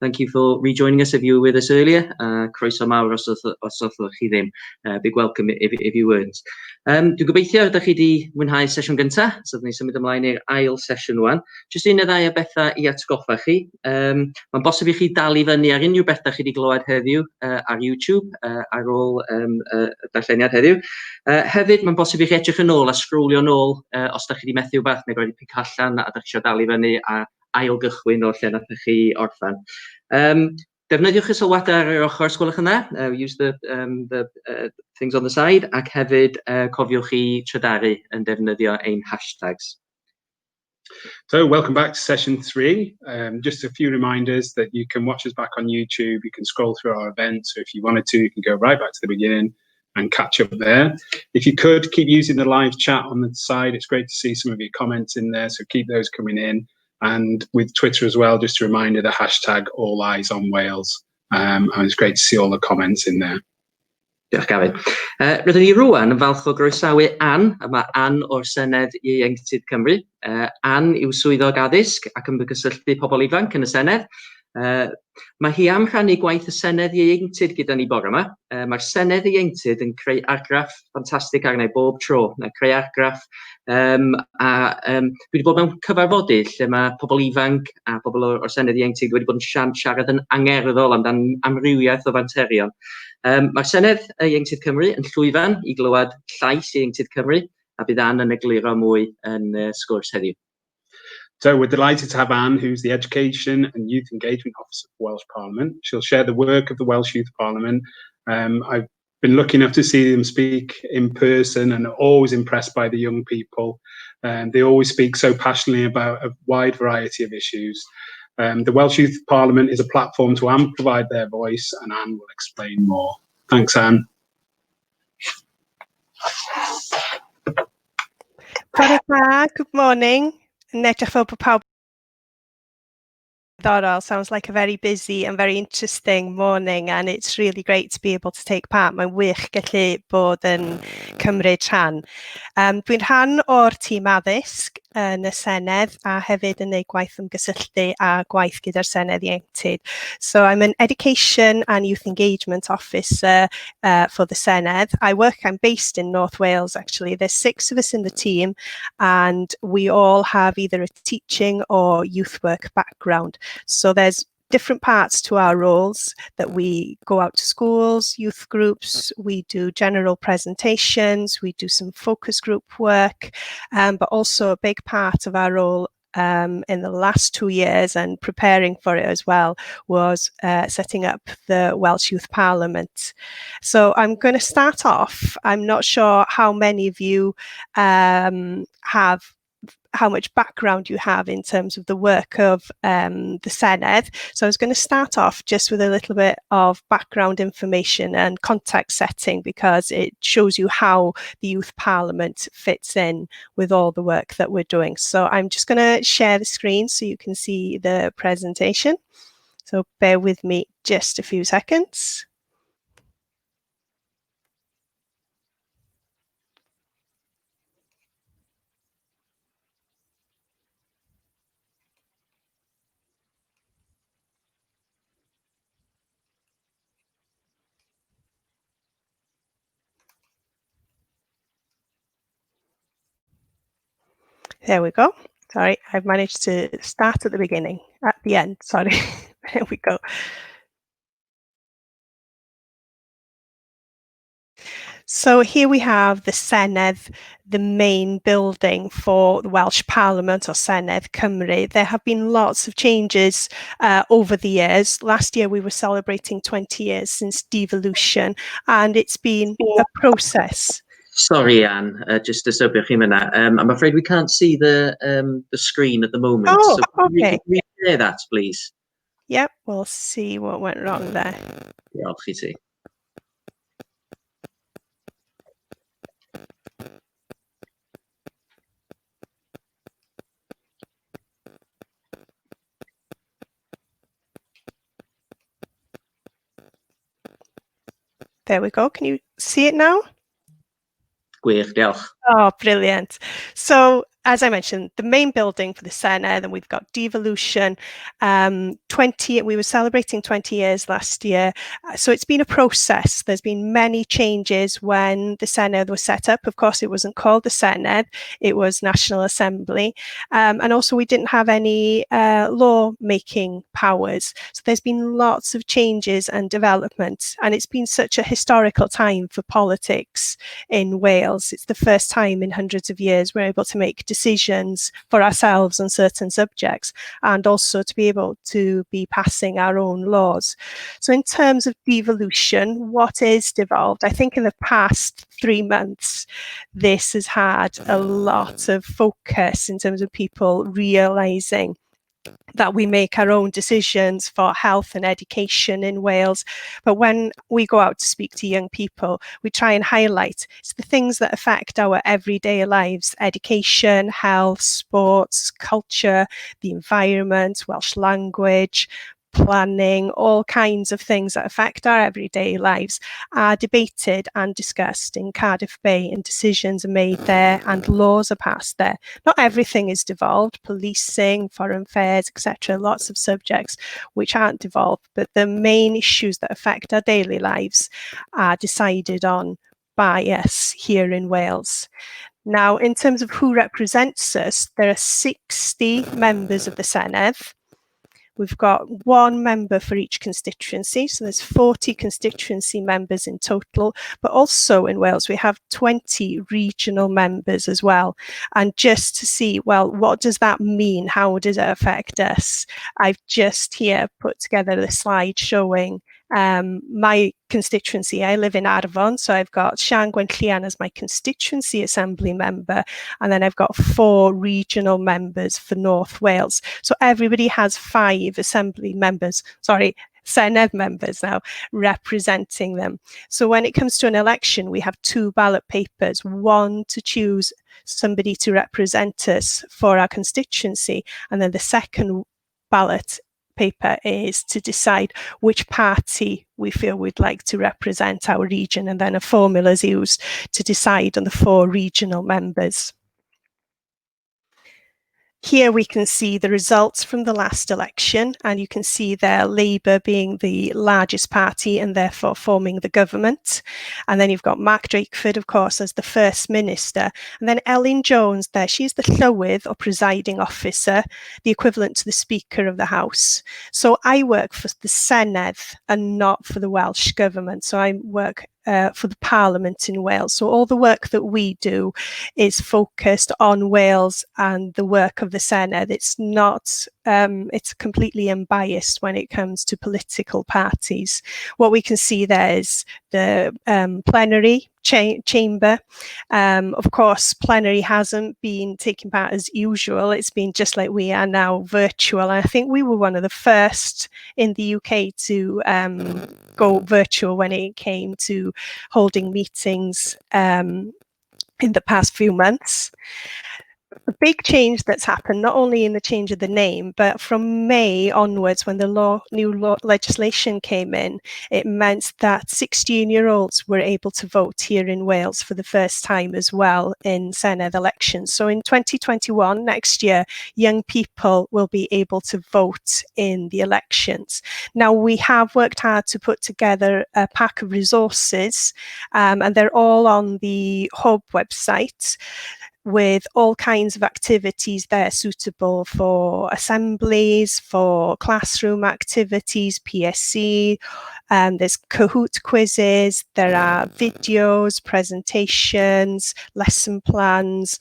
Thank you for rejoining us if you were with us earlier. Croeso mawr os ydych chi ddim. Big welcome if you weren't. Dwi'n gobeithio ydych chi wedi mwynhau sesiwn gyntaf, so ni symud ymlaen i'r ail sesiwn wan. Jyst un neu ddau o bethau i atgoffa chi. Mae'n bosib i chi dal i fyny ar unrhyw bethau chi wedi glywed heddiw ar YouTube ar ôl y darlleniad heddiw. Hefyd, mae'n bosib i chi edrych yn ôl a sgrwlio nôl os ydych chi wedi methu wbeth neu wedi pic allan a ydych chi eisiau dal i fyny a ailgychwyn o'r lle nath chi orffen. Defnyddiwch y sylwadau ar yr ochr sgwylwch yna, use the things on the side, ac hefyd cofiwch chi trydaru yn defnyddio ein hashtags. So welcome back to session 3. Just a few reminders that you can watch us back on YouTube, you can scroll through our events, so if you wanted to, you can go right back to the beginning and catch up there. If you could, keep using the live chat on the side. It's great to see some of your comments in there, so keep those coming in. And with Twitter as well, just a reminder, the hashtag All Eyes on Wales. And it's great to see all the comments in there. Diolch Gavin. Rydyn ni rwan yn falch o groesawu Ann, a mae Ann o'r Senedd Ieuenctid Cymru. Ann yw swyddog addysg ac yn gysylltu pobl ifanc yn y Senedd. Mae hi am rhannu gwaith y Senedd Ieuenctid gyda ni bore yma. Mae'r Senedd Ieuenctid yn creu argraff ffantastig arna i bob tro. Creu argraff dwi wedi bod mewn cyfarfodydd lle mae pobl ifanc a pobl o'r Senedd Ieuenctid wedi bod yn siarad yn angerddol amdan amrywiaeth o faterion. Mae'r Senedd Ieuenctid Cymru yn llwyfan i glywed llais Ieuenctid Cymru a bydd Ann yn egluro mwy yn sgwrs heddiw. So we're delighted to have Ann, who's the Education and Youth Engagement Officer for Welsh Parliament. She'll share the work of the Welsh Youth Parliament. I've been lucky enough to see them speak in person and always impressed by the young people. They always speak so passionately about a wide variety of issues. The Welsh Youth Parliament is a platform to amplify their voice, and Ann will explain more. Thanks, Ann. Good morning. Edrych fel bod pawb diddorol. Sounds like a very busy and very interesting morning, and it's really great to be able to take part. Mae'n wych gallu bod yn cymryd rhan. Dwi'n rhan o'r tîm addysg yn y Senedd a hefyd yn neud gwaith ymgysylltu a gwaith gyda'r Senedd Ieuenctid. So I'm an Education and Youth Engagement Officer for the Senedd. I'm based in North Wales actually. There's 6 of us in the team and we all have either a teaching or youth work background. So there's different parts to our roles that we go out to schools, youth groups, we do general presentations, we do some focus group work, but also a big part of our role in the last 2 years and preparing for it as well was setting up the Welsh Youth Parliament. So I'm going to start off. I'm not sure how many of you how much background you have in terms of the work of the Senedd. So I was going to start off just with a little bit of background information and context setting because it shows you how the Youth Parliament fits in with all the work that we're doing. So I'm just going to share the screen so you can see the presentation. So bear with me just a few seconds. There we go. Sorry, I've managed to start at the beginning, at the end, sorry. There we go. So here we have the Senedd, the main building for the Welsh Parliament or Senedd Cymru. There have been lots of changes over the years. Last year we were celebrating 20 years since devolution and it's been a process. Sorry, Ann, just to stop you a minute. I'm afraid we can't see the screen at the moment. Oh, so okay. Can we share that, please? Yep, we'll see what went wrong there. Diolch i ti. There we go. Can you see it now? Gwych, diolch. Oh, brilliant. So, as I mentioned, the main building for the Senedd, then we've got devolution. 20, we were celebrating 20 years last year. So it's been a process. There's been many changes when the Senedd was set up. Of course, it wasn't called the Senedd, it was National Assembly. And also we didn't have any law-making powers. So there's been lots of changes and development. And it's been such a historical time for politics in Wales. It's the first time in hundreds of years we're able to make decisions for ourselves on certain subjects, and also to be able to be passing our own laws. So in terms of devolution, what is devolved? I think in the past 3 months, this has had a lot of focus in terms of people realising that we make our own decisions for health and education in Wales. But when we go out to speak to young people, we try and highlight it's the things that affect our everyday lives: education, health, sports, culture, the environment, Welsh language, planning, all kinds of things that affect our everyday lives are debated and discussed in Cardiff Bay, and decisions are made there and laws are passed there. Not everything is devolved: policing, foreign affairs, etc. Lots of subjects which aren't devolved, but the main issues that affect our daily lives are decided on by us here in Wales. Now, in terms of who represents us, there are 60 members of the Senedd. We've got 1 member for each constituency, so there's 40 constituency members in total, but also in Wales we have 20 regional members as well. And just to see, well, what does that mean? How does it affect us? I've just here put together the slide showing my constituency. I live in Arfon, so I've got Siân Gwenllian as my constituency assembly member, and then I've got 4 regional members for North Wales. So everybody has 5 assembly members, sorry, Senedd members now representing them. So when it comes to an election, we have 2 ballot papers, one to choose somebody to represent us for our constituency, and then the second ballot paper is to decide which party we feel we'd like to represent our region, and then a formula is used to decide on the 4 regional members. Here we can see the results from the last election, and you can see there Labour being the largest party and therefore forming the government. And then you've got Mark Drakeford, of course, as the First Minister. And then Elin Jones there, she's the Llywydd or presiding officer, the equivalent to the Speaker of the House. So I work for the Senedd and not for the Welsh Government. So I work for the Parliament in Wales. So all the work that we do is focused on Wales and the work of the Senedd. It's not, it's completely unbiased when it comes to political parties. What we can see there is the plenary chamber. Of course, plenary hasn't been taking part as usual. It's been just like we are now, virtual. And I think we were one of the first in the UK to go virtual when it came to holding meetings in the past few months. The big change that's happened, not only in the change of the name, but from May onwards, when the new legislation came in, it meant that 16-year-olds were able to vote here in Wales for the first time as well in Senedd elections. So in 2021, next year, young people will be able to vote in the elections. Now, we have worked hard to put together a pack of resources, and they're all on the Hub website, with all kinds of activities there suitable for assemblies, for classroom activities, PSC, there's Kahoot quizzes, there are videos, presentations, lesson plans,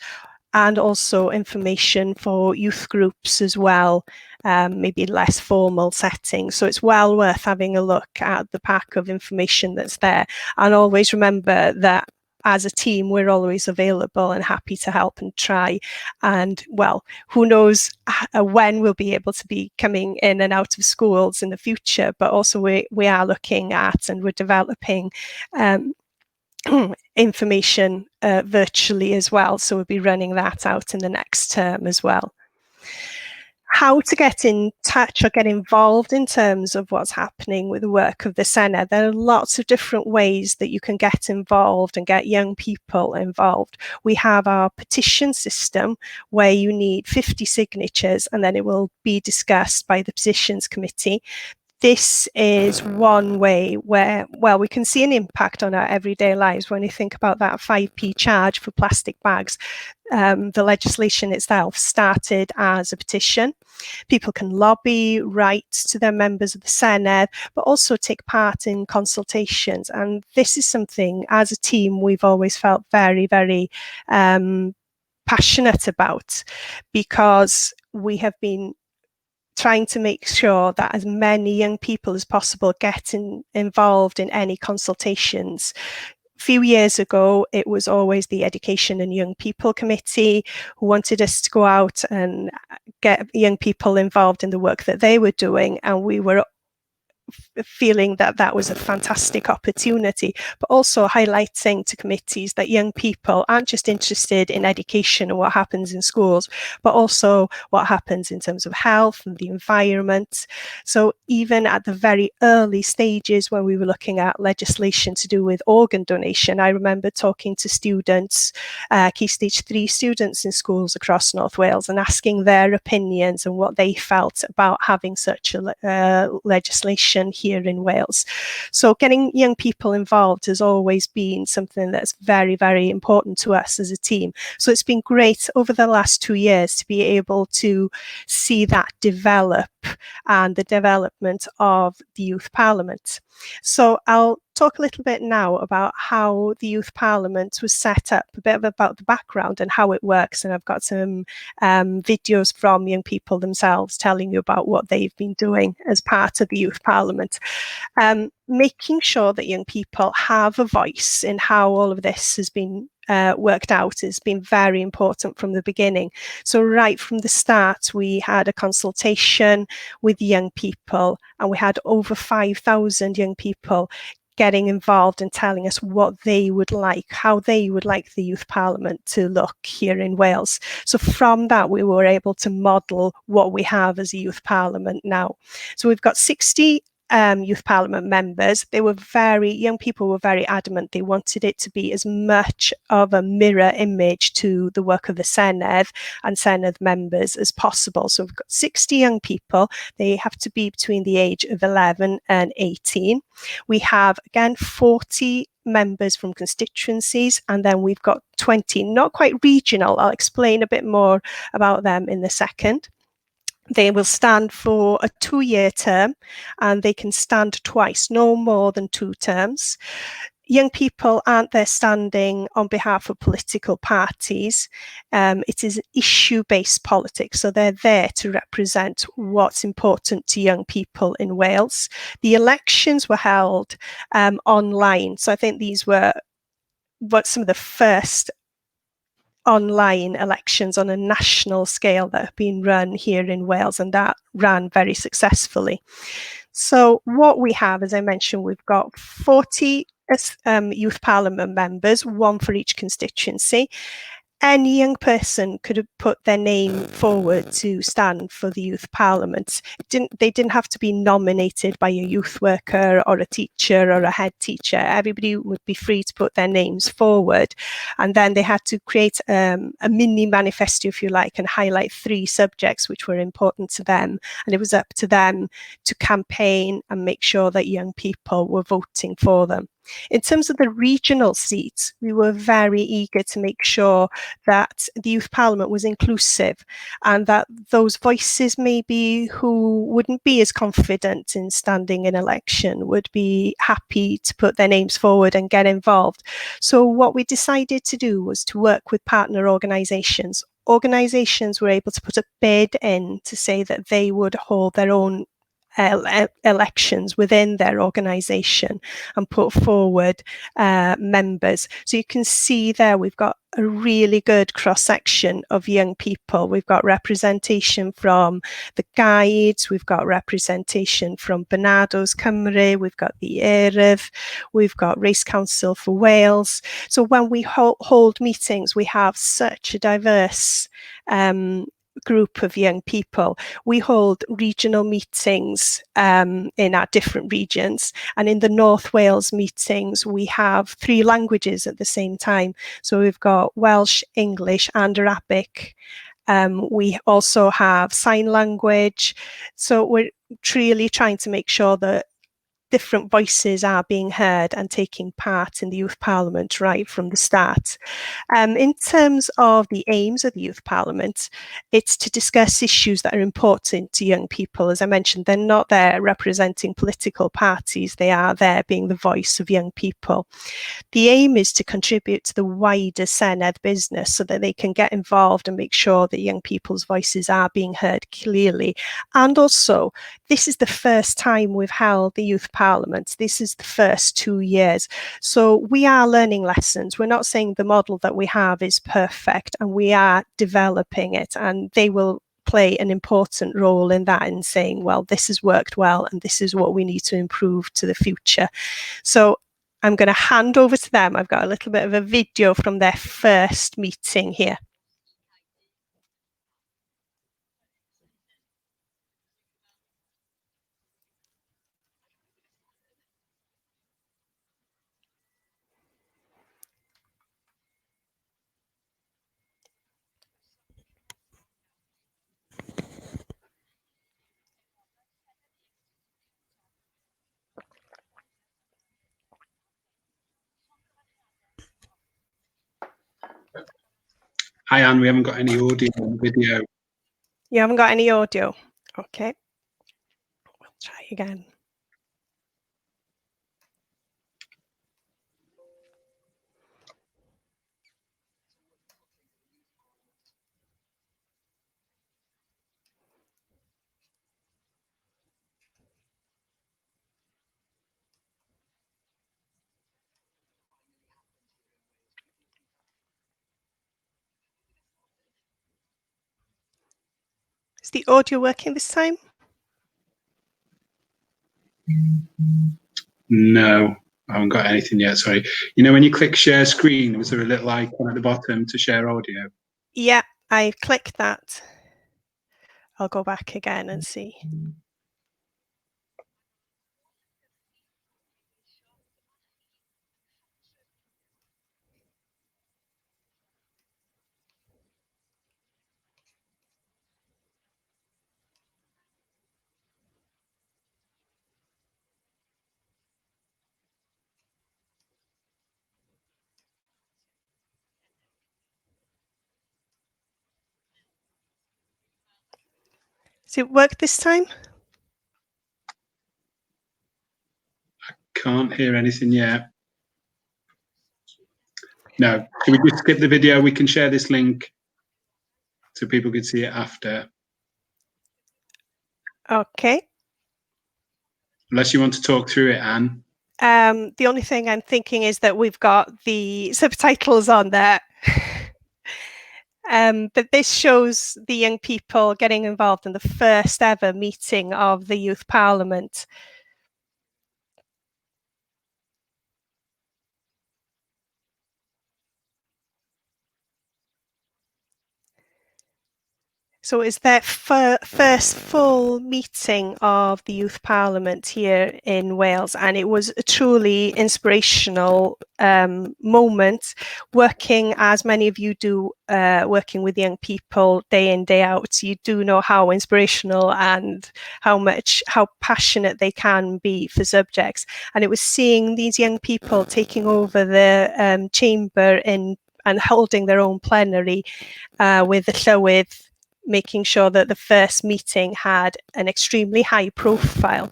and also information for youth groups as well, maybe less formal settings. So it's well worth having a look at the pack of information that's there. And always remember that as a team, we're always available and happy to help and try. And well, who knows when we'll be able to be coming in and out of schools in the future, but also we are looking at and we're developing information virtually as well. So we'll be running that out in the next term as well. how to get in touch or get involved in terms of what's happening with the work of the Senedd. There are lots of different ways that you can get involved and get young people involved. We have our petition system where you need 50 signatures and then it will be discussed by the petitions committee. This is one way where, well, we can see an impact on our everyday lives. When you think about that 5p charge for plastic bags, the legislation itself started as a petition. People can lobby, write to their members of the Senedd, but also take part in consultations. And this is something, as a team, we've always felt very, very passionate about, because we have been trying to make sure that as many young people as possible get involved in any consultations. A few years ago, it was always the Education and Young People Committee who wanted us to go out and get young people involved in the work that they were doing, and we were feeling that that was a fantastic opportunity, but also highlighting to committees that young people aren't just interested in education and what happens in schools, but also what happens in terms of health and the environment. So even at the very early stages when we were looking at legislation to do with organ donation, I remember talking to students, Key Stage 3 students in schools across North Wales, and asking their opinions and what they felt about having such a legislation here in Wales. So getting young people involved has always been something that's very, very important to us as a team. So it's been great over the last 2 years to be able to see that develop and the development of the Youth Parliament. So I'll talk a little bit now about how the Youth Parliament was set up, a bit about the background and how it works. And I've got some videos from young people themselves telling you about what they've been doing as part of the Youth Parliament. Making sure that young people have a voice in how all of this has been worked out has been very important from the beginning. So right from the start, we had a consultation with young people, and we had over 5,000 young people getting involved and telling us what they would like, how they would like the Youth Parliament to look here in Wales. So from that, we were able to model what we have as a Youth Parliament now. So we've got 60 Youth Parliament members. Young people were very adamant. They wanted it to be as much of a mirror image to the work of the Senedd and Senedd members as possible. So we've got 60 young people. They have to be between the age of 11 and 18. We have, again, 40 members from constituencies, and then we've got 20, not quite regional. I'll explain a bit more about them in a second. They will stand for a 2-year term, and they can stand twice, no more than 2 terms. Young people aren't there standing on behalf of political parties. It is issue-based politics, so they're there to represent what's important to young people in Wales. The elections were held online, so I think these were some of the first online elections on a national scale that have been run here in Wales, and that ran very successfully. So what we have, as I mentioned, we've got 40 Youth Parliament members, 1 for each constituency. Any young person could have put their name forward to stand for the Youth Parliament. They didn't have to be nominated by a youth worker or a teacher or a head teacher. Everybody would be free to put their names forward. And then they had to create a mini manifesto, if you like, and highlight 3 subjects which were important to them. And it was up to them to campaign and make sure that young people were voting for them. In terms of the regional seats, we were very eager to make sure that the Youth Parliament was inclusive, and that those voices maybe who wouldn't be as confident in standing in election would be happy to put their names forward and get involved. So what we decided to do was to work with partner organisations. Organisations were able to put a bid in to say that they would hold their own elections within their organisation and put forward members. So you can see there we've got a really good cross-section of young people. We've got representation from the Guides, we've got representation from Barnados Cymru, we've got the ERF, we've got Race Council for Wales. So when we hold meetings, we have such a diverse group of young people, we hold regional meetings in our different regions, and in the North Wales meetings we have 3 languages at the same time. So we've got Welsh, English and Arabic. We also have sign language, so we're truly trying to make sure that different voices are being heard and taking part in the Youth Parliament right from the start. In terms of the aims of the Youth Parliament, it's to discuss issues that are important to young people. As I mentioned, they're not there representing political parties, they are there being the voice of young people. The aim is to contribute to the wider Senedd business so that they can get involved and make sure that young people's voices are being heard clearly. And also, this is the first time we've held the Youth Parliament. This is the first 2 years. So we are learning lessons. We're not saying the model that we have is perfect, and we are developing it, and they will play an important role in that, in saying, well, this has worked well and this is what we need to improve to the future. So I'm going to hand over to them. I've got a little bit of a video from their first meeting here. Hi, Anne, we haven't got any audio on video. You haven't got any audio? Okay. We'll try again. Is the audio working this time? No, I haven't got anything yet, sorry. You know, when you click share screen, was there a little icon at the bottom to share audio? Yeah, I clicked that. I'll go back again and see. Does it work this time? Can't hear anything yet. No, can we just skip the video? We can share this link so people can see it after. Okay. Unless you want to talk through it, Anne. The only thing I'm thinking is that we've got the subtitles on there. But this shows the young people getting involved in the first ever meeting of the Youth Parliament. So it's their first full meeting of the Youth Parliament here in Wales, and it was a truly inspirational moment, working as many of you do, working with young people day in, day out. You do know how inspirational and how passionate they can be for subjects. And it was seeing these young people taking over the chamber and holding their own plenary with the llywydd, making sure that the first meeting had an extremely high profile.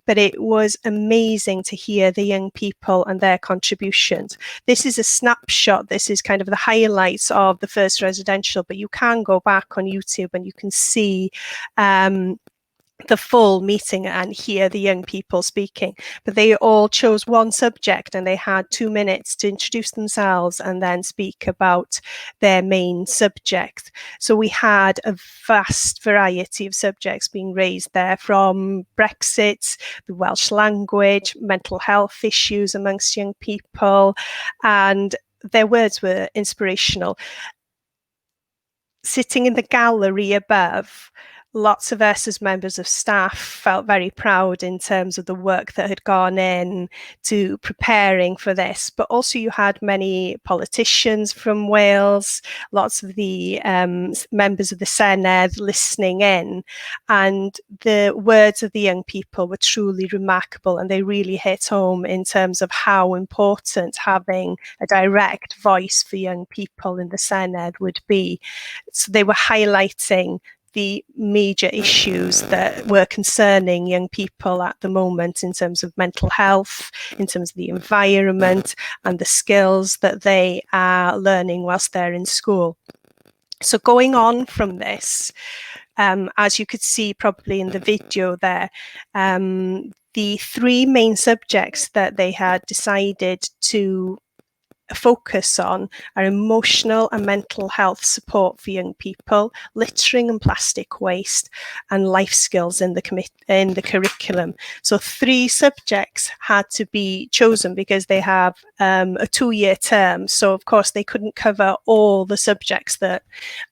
But it was amazing to hear the young people and their contributions. This is a snapshot. This is kind of the highlights of the first residential, but you can go back on YouTube and you can see the full meeting and hear the young people speaking. But they all chose one subject and they had 2 minutes to introduce themselves and then speak about their main subject. So we had a vast variety of subjects being raised there, from Brexit, the Welsh language, mental health issues amongst young people, and their words were inspirational. sitting in the gallery above, lots of us as members of staff felt very proud in terms of the work that had gone in to preparing for this, but also you had many politicians from Wales, lots of the members of the Senedd listening in, and the words of the young people were truly remarkable, and they really hit home in terms of how important having a direct voice for young people in the Senedd would be. So they were highlighting the major issues that were concerning young people at the moment in terms of mental health, in terms of the environment and the skills that they are learning whilst they're in school. So going on from this, as you could see probably in the video there, the three main subjects that they had decided to focus on are emotional and mental health support for young people, littering and plastic waste, and life skills in the curriculum. So 3 subjects had to be chosen because they have a 2-year term. So of course they couldn't cover all the subjects that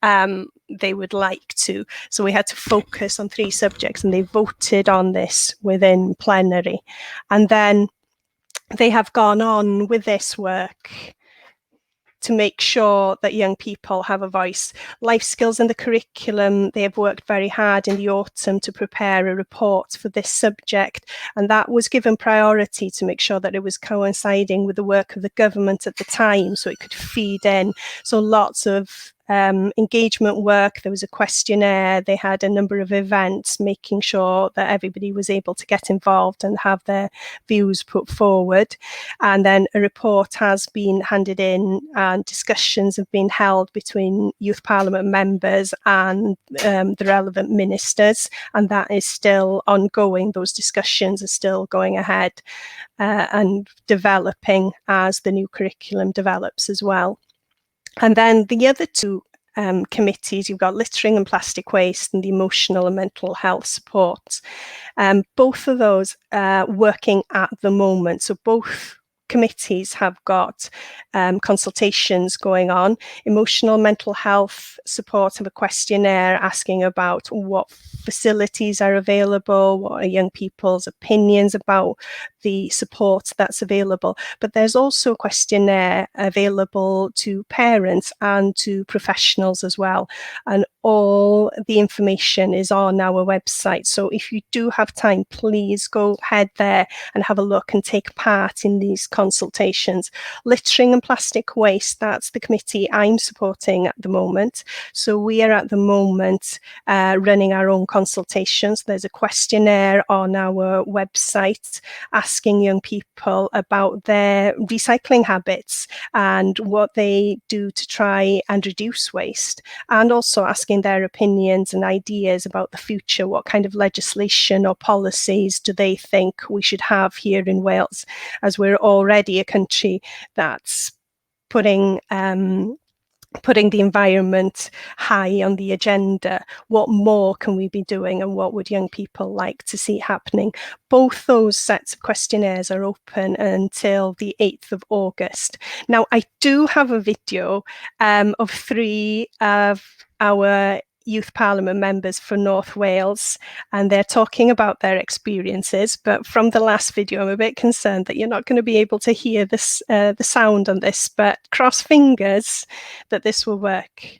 they would like to. So we had to focus on 3 subjects, and they voted on this within plenary. And then they have gone on with this work to make sure that young people have a voice. Life skills in the curriculum, they have worked very hard in the autumn to prepare a report for this subject, and that was given priority to make sure that it was coinciding with the work of the government at the time, so it could feed in. So lots of engagement work, there was a questionnaire, they had a number of events making sure that everybody was able to get involved and have their views put forward. And then a report has been handed in and discussions have been held between Youth Parliament members and the relevant ministers, and that is still ongoing. Those discussions are still going ahead and developing as the new curriculum develops as well. And then the other 2 committees, you've got littering and plastic waste and the emotional and mental health support. Both of those are working at the moment. So both committees have got consultations going on. Emotional mental health support have a questionnaire asking about what facilities are available, what are young people's opinions about the support that's available. But there's also a questionnaire available to parents and to professionals as well. And all the information is on our website. So if you do have time, please go ahead there and have a look and take part in these consultations. Littering and plastic waste, that's the committee I'm supporting at the moment. So we are at the moment running our own consultations. There's a questionnaire on our website asking young people about their recycling habits and what they do to try and reduce waste, and also asking their opinions and ideas about the future. What kind of legislation or policies do they think we should have here in Wales, as we're already a country that's putting the environment high on the agenda. What more can we be doing, and what would young people like to see happening? Both those sets of questionnaires are open until the 8th of August. Now, I do have a video of 3 of our Youth Parliament members for North Wales, and they're talking about their experiences. But from the last video, I'm a bit concerned that you're not going to be able to hear this, the sound on this, but cross fingers that this will work.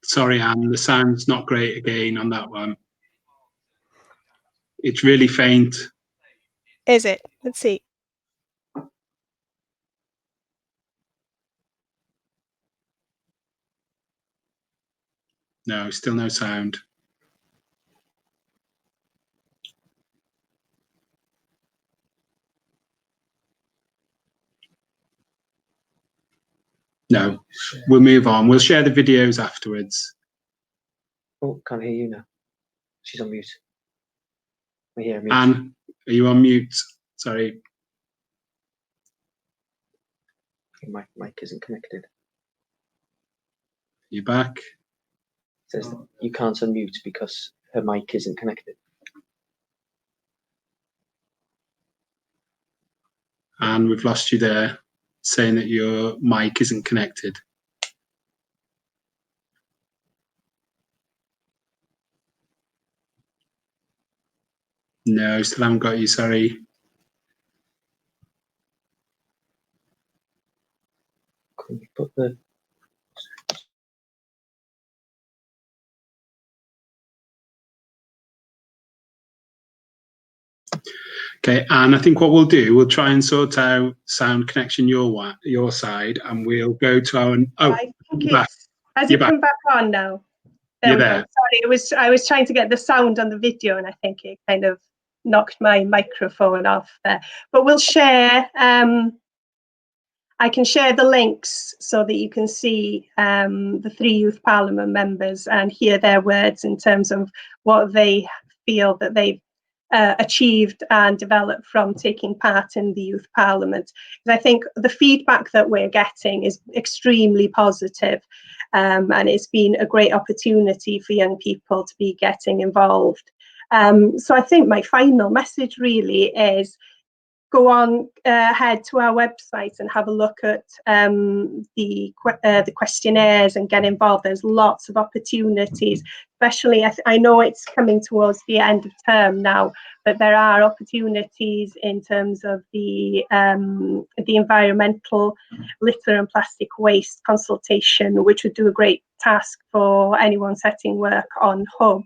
Sorry, Anne, the sound's not great again on that one. It's really faint. Is it? Let's see. No, still no sound. No, we'll move on. We'll share the videos afterwards. Oh, can't hear you now. She's on mute. We hear mute. Anne, are you on mute? Sorry. My mic isn't connected. You back? It says that you can't unmute because her mic isn't connected. Anne, we've lost you there, saying that your mic isn't connected. No, still haven't got you, sorry. Can you put the... Okay, and I think what we'll do, we'll try and sort out sound connection your side, and we'll go to our... Oh, I think you're back. it's, has You're it back. come back on now? You're we go. there. Sorry, I was trying to get the sound on the video, and I think it kind of knocked my microphone off there. But we'll share. I can share the links so that you can see the 3 Youth Parliament members and hear their words in terms of what they feel that they've achieved and developed from taking part in the Youth Parliament. And I think the feedback that we're getting is extremely positive, and it's been a great opportunity for young people to be getting involved. So I think my final message really is go on head to our website and have a look at the questionnaires and get involved. There's lots of opportunities, especially I know it's coming towards the end of term now, but there are opportunities in terms of the environmental litter and plastic waste consultation, which would do a great task for anyone setting work on Hub.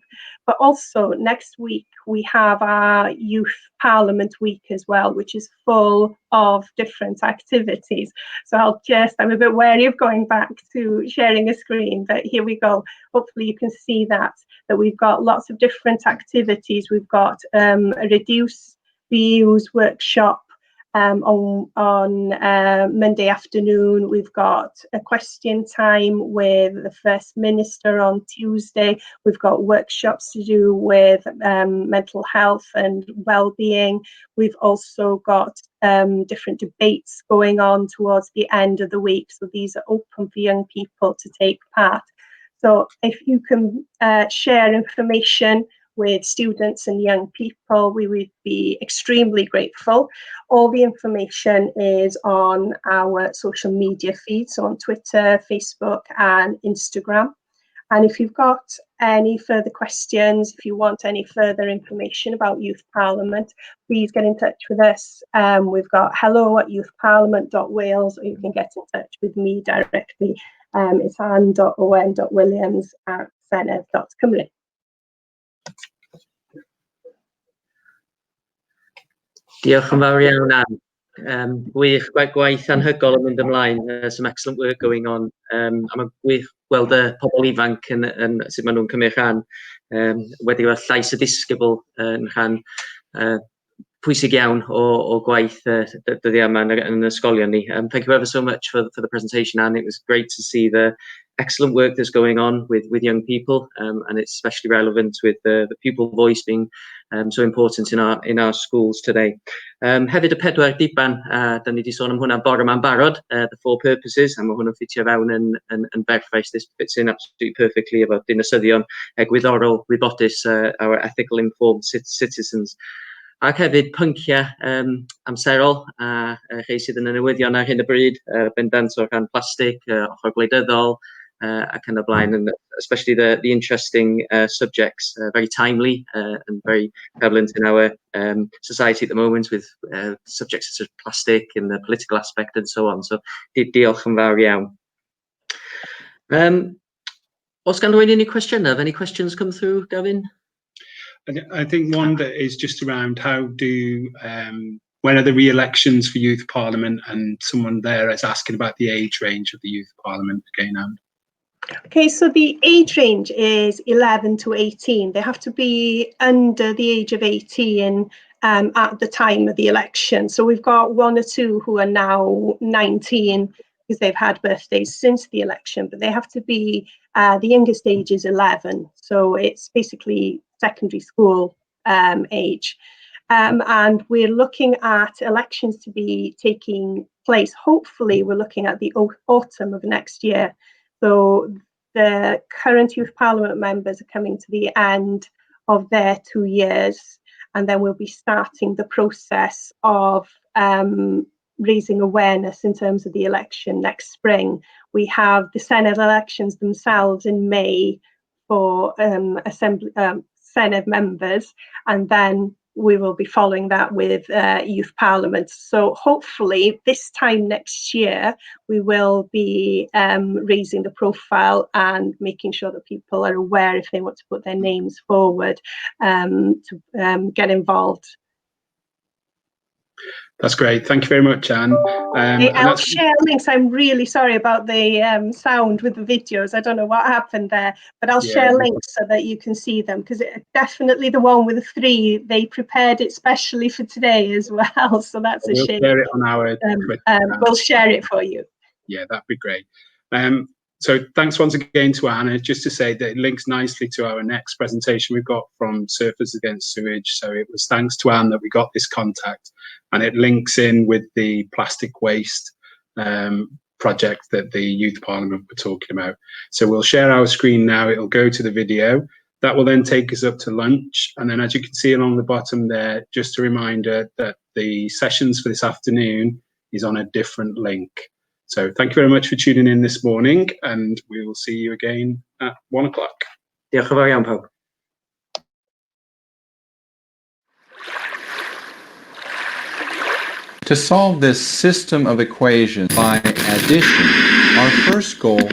But also next week we have our Youth Parliament Week as well, which is full of different activities. So I'm a bit wary of going back to sharing a screen, but here we go. Hopefully you can see that we've got lots of different activities. We've got a Reduce Reuse workshop on Monday afternoon. We've got a question time with the First Minister on Tuesday. We've got workshops to do with mental health and well-being. We've also got different debates going on towards the end of the week. So these are open for young people to take part. So if you can share information with students and young people, we would be extremely grateful. All the information is on our social media feeds, so on Twitter, Facebook and Instagram. And if you've got any further questions, if you want any further information about Youth Parliament, please get in touch with us. We've got hello@youthparliament.wales, or you can get in touch with me directly. It's ann.owen.williams@senedd.cymru. Diolch yn fawr iawn, Anne. Gwych, gwaith anhygol yn mynd ymlain, some excellent work going on. A mae'n gwych gweld y pobl ifanc yn sut maen nhw'n cymryd rhan, wedi gweld llais y disgybl yn rhan pwysig iawn o gwaith dyddi yma yn ysgolion ni. Thank you ever so much for the presentation, Anne. It was great to see the excellent work that's going on with young people, and it's especially relevant with the pupil voice being so important in our schools today. Hefyd y 4 diban, da ni wedi sôn am hwnna bore yma'n barod, the 4 purposes, a mae hwnna'n ffitio fewn yn berffaith. This fits in absolutely perfectly efo dinasyddion egwyddorol, wybodus, our ethical informed citizens. Ac hefyd pynciau amserol a rhai sydd yn y newyddion ar hyn y bryd, bendant o rhan plastig, ochr gwleidyddol, ac yn y blaen, and especially the interesting subjects, very timely and very prevalent in our society at the moment, with subjects such as plastic and the political aspect and so on. So diolch yn fawr iawn. Os gan rwy'n unrhyw cwestiynau, have any questions come through, Gavin? I think one that is just around how do when are the re-elections for Youth Parliament, and someone there is asking about the age range of the Youth Parliament again. Okay, so the age range is 11 to 18. They have to be under the age of 18 at the time of the election. So we've got one or two who are now 19 because they've had birthdays since the election, but they have to be, the youngest age is 11. So it's basically secondary school age. And we're looking at elections to be taking place. Hopefully, we're looking at the autumn of next year. So the current Youth Parliament members are coming to the end of their 2 years, and then we'll be starting the process of raising awareness in terms of the election next spring. We have the Senedd elections themselves in May for Senedd members, and then we will be following that with Youth Parliament. So hopefully this time next year, we will be raising the profile and making sure that people are aware if they want to put their names forward to get involved. That's great. Thank you very much, Anne. I'll share links. I'm really sorry about the sound with the videos. I don't know what happened there, but I'll share links so that you can see them, because definitely the one with the 3, they prepared it specially for today as well. So that's a shame. Share it on our we'll share it for you. Yeah, that'd be great. So thanks once again to Anna. Just to say that it links nicely to our next presentation we've got from Surfers Against Sewage. So it was thanks to Anne that we got this contact, and it links in with the plastic waste project that the Youth Parliament were talking about. So we'll share our screen now. It'll go to the video. That will then take us up to lunch. And then, as you can see along the bottom there, just a reminder that the sessions for this afternoon is on a different link. So thank you very much for tuning in this morning, and we will see you again at 1 o'clock. Diolch yn fawr iawn pawb. To solve this system of equations by addition, our first goal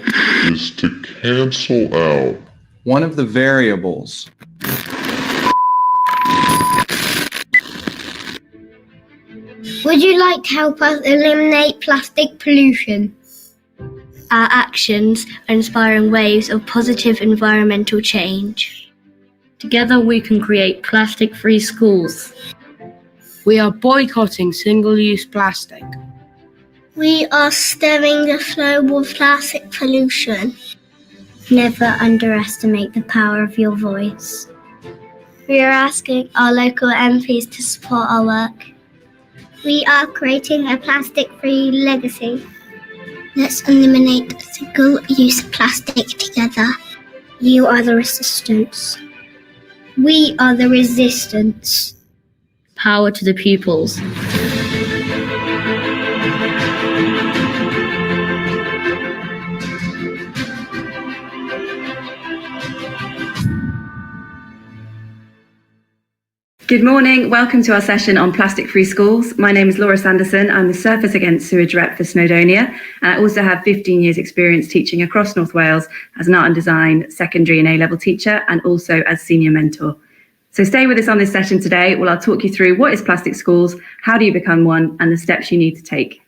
is to cancel out one of the variables. Would you like to help us eliminate plastic pollution? Our actions are inspiring waves of positive environmental change. Together we can create plastic-free schools. We are boycotting single-use plastic. We are stemming the flow of plastic pollution. Never underestimate the power of your voice. We are asking our local MPs to support our work. We are creating a plastic-free legacy. Let's eliminate single-use plastic together. You are the resistance. We are the resistance. Power to the pupils. Good morning, welcome to our session on plastic-free schools. My name is Laura Sanderson, I'm the Surfers Against Sewage rep for Snowdonia, and I also have 15 years experience teaching across North Wales as an art and design secondary and A-level teacher, and also as senior mentor. So stay with us on this session today, where I'll talk you through what is plastic schools, how do you become one, and the steps you need to take.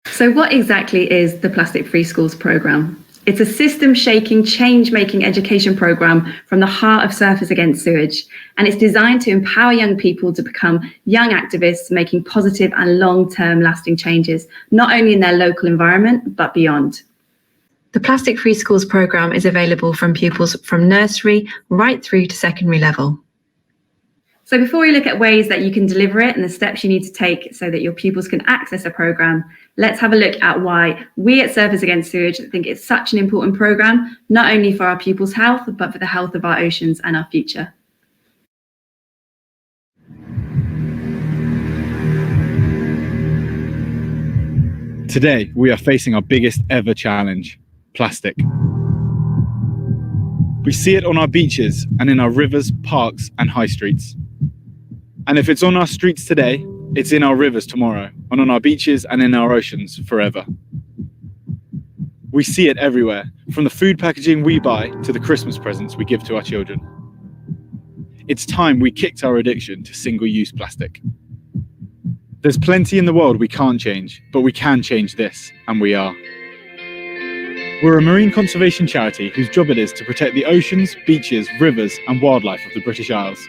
So what exactly is the Plastic-Free Schools programme? It's a system-shaking, change-making education programme from the heart of Surfers Against Sewage, and it's designed to empower young people to become young activists making positive and long-term lasting changes, not only in their local environment, but beyond. The Plastic-Free Schools programme is available from pupils from nursery right through to secondary level. So before we look at ways that you can deliver it and the steps you need to take so that your pupils can access a programme, let's have a look at why we at Surfers Against Sewage think it's such an important programme, not only for our pupils' health, but for the health of our oceans and our future. Today, we are facing our biggest ever challenge, plastic. We see it on our beaches and in our rivers, parks, and high streets. And if it's on our streets today, it's in our rivers tomorrow, and on our beaches and in our oceans forever. We see it everywhere, from the food packaging we buy to the Christmas presents we give to our children. It's time we kicked our addiction to single-use plastic. There's plenty in the world we can't change, but we can change this, and we are. We're a marine conservation charity whose job it is to protect the oceans, beaches, rivers and wildlife of the British Isles.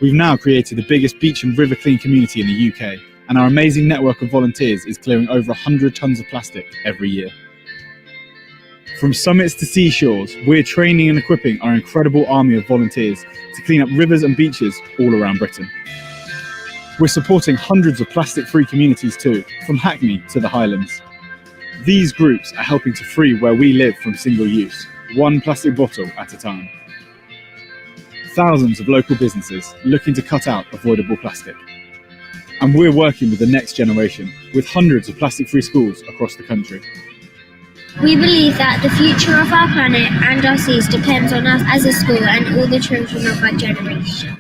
We've now created the biggest beach and river clean community in the UK, and our amazing network of volunteers is clearing over 100 tonnes of plastic every year. From summits to seashores, we're training and equipping our incredible army of volunteers to clean up rivers and beaches all around Britain. We're supporting hundreds of plastic-free communities too, from Hackney to the Highlands. These groups are helping to free where we live from single use, one plastic bottle at a time. Thousands of local businesses looking to cut out avoidable plastic. And we're working with the next generation, with hundreds of plastic-free schools across the country. We believe that the future of our planet and our seas depends on us as a school and all the children of our generation.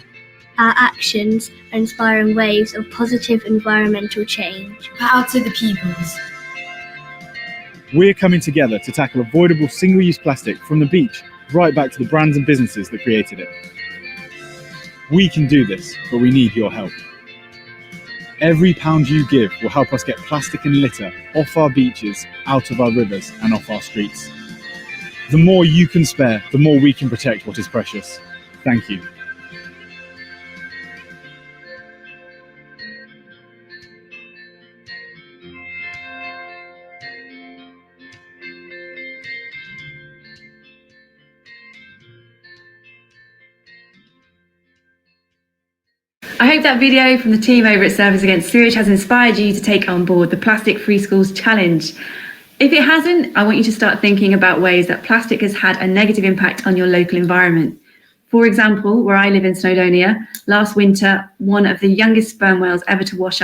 Our actions are inspiring waves of positive environmental change. Power to the peoples. We're coming together to tackle avoidable single-use plastic from the beach right back to the brands and businesses that created it. We can do this, but we need your help. Every pound you give will help us get plastic and litter off our beaches, out of our rivers and off our streets. The more you can spare, the more we can protect what is precious. Thank you. I hope that video from the team over at Surfers Against Sewage has inspired you to take on board the Plastic Free Schools Challenge. If it hasn't, I want you to start thinking about ways that plastic has had a negative impact on your local environment. For example, where I live in Snowdonia, last winter, one of the youngest sperm whales ever to washed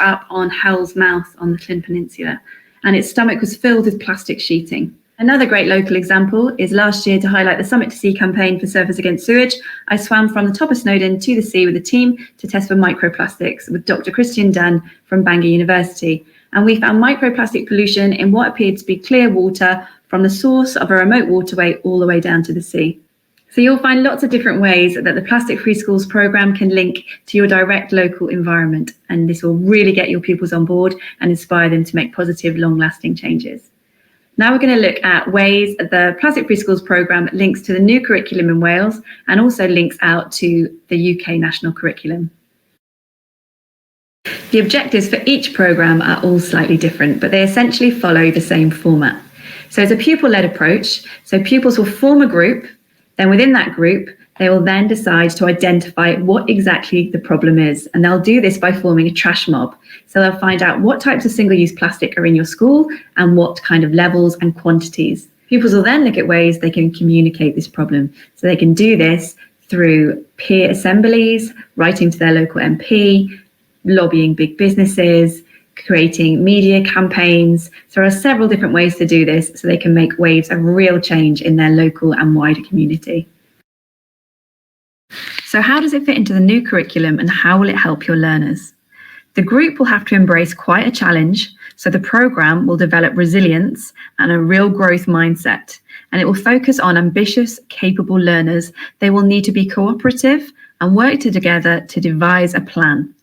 up on Hell's Mouth on the Llyn Peninsula, and its stomach was filled with plastic sheeting. Another great local example is last year, to highlight the Summit to Sea campaign for Surfers Against Sewage, I swam from the top of Snowdon to the sea with a team to test for microplastics with Dr. Christian Dunn from Bangor University. And we found microplastic pollution in what appeared to be clear water from the source of a remote waterway all the way down to the sea. So you'll find lots of different ways that the Plastic Free Schools programme can link to your direct local environment. And this will really get your pupils on board and inspire them to make positive, long-lasting changes. Now we're going to look at ways the Plastic Free Schools programme links to the new curriculum in Wales and also links out to the UK national curriculum. The objectives for each programme are all slightly different, but they essentially follow the same format. So it's a pupil-led approach. So pupils will form a group, then within that group, they will then decide to identify what exactly the problem is. And they'll do this by forming a trash mob. So they'll find out what types of single-use plastic are in your school and what kind of levels and quantities. Pupils will then look at ways they can communicate this problem. So they can do this through peer assemblies, writing to their local MP, lobbying big businesses, creating media campaigns. So there are several different ways to do this so they can make waves of real change in their local and wider community. So how does it fit into the new curriculum and how will it help your learners? The group will have to embrace quite a challenge, so the programme will develop resilience and a real growth mindset, and it will focus on ambitious, capable learners. They will need to be cooperative and work together to devise a plan.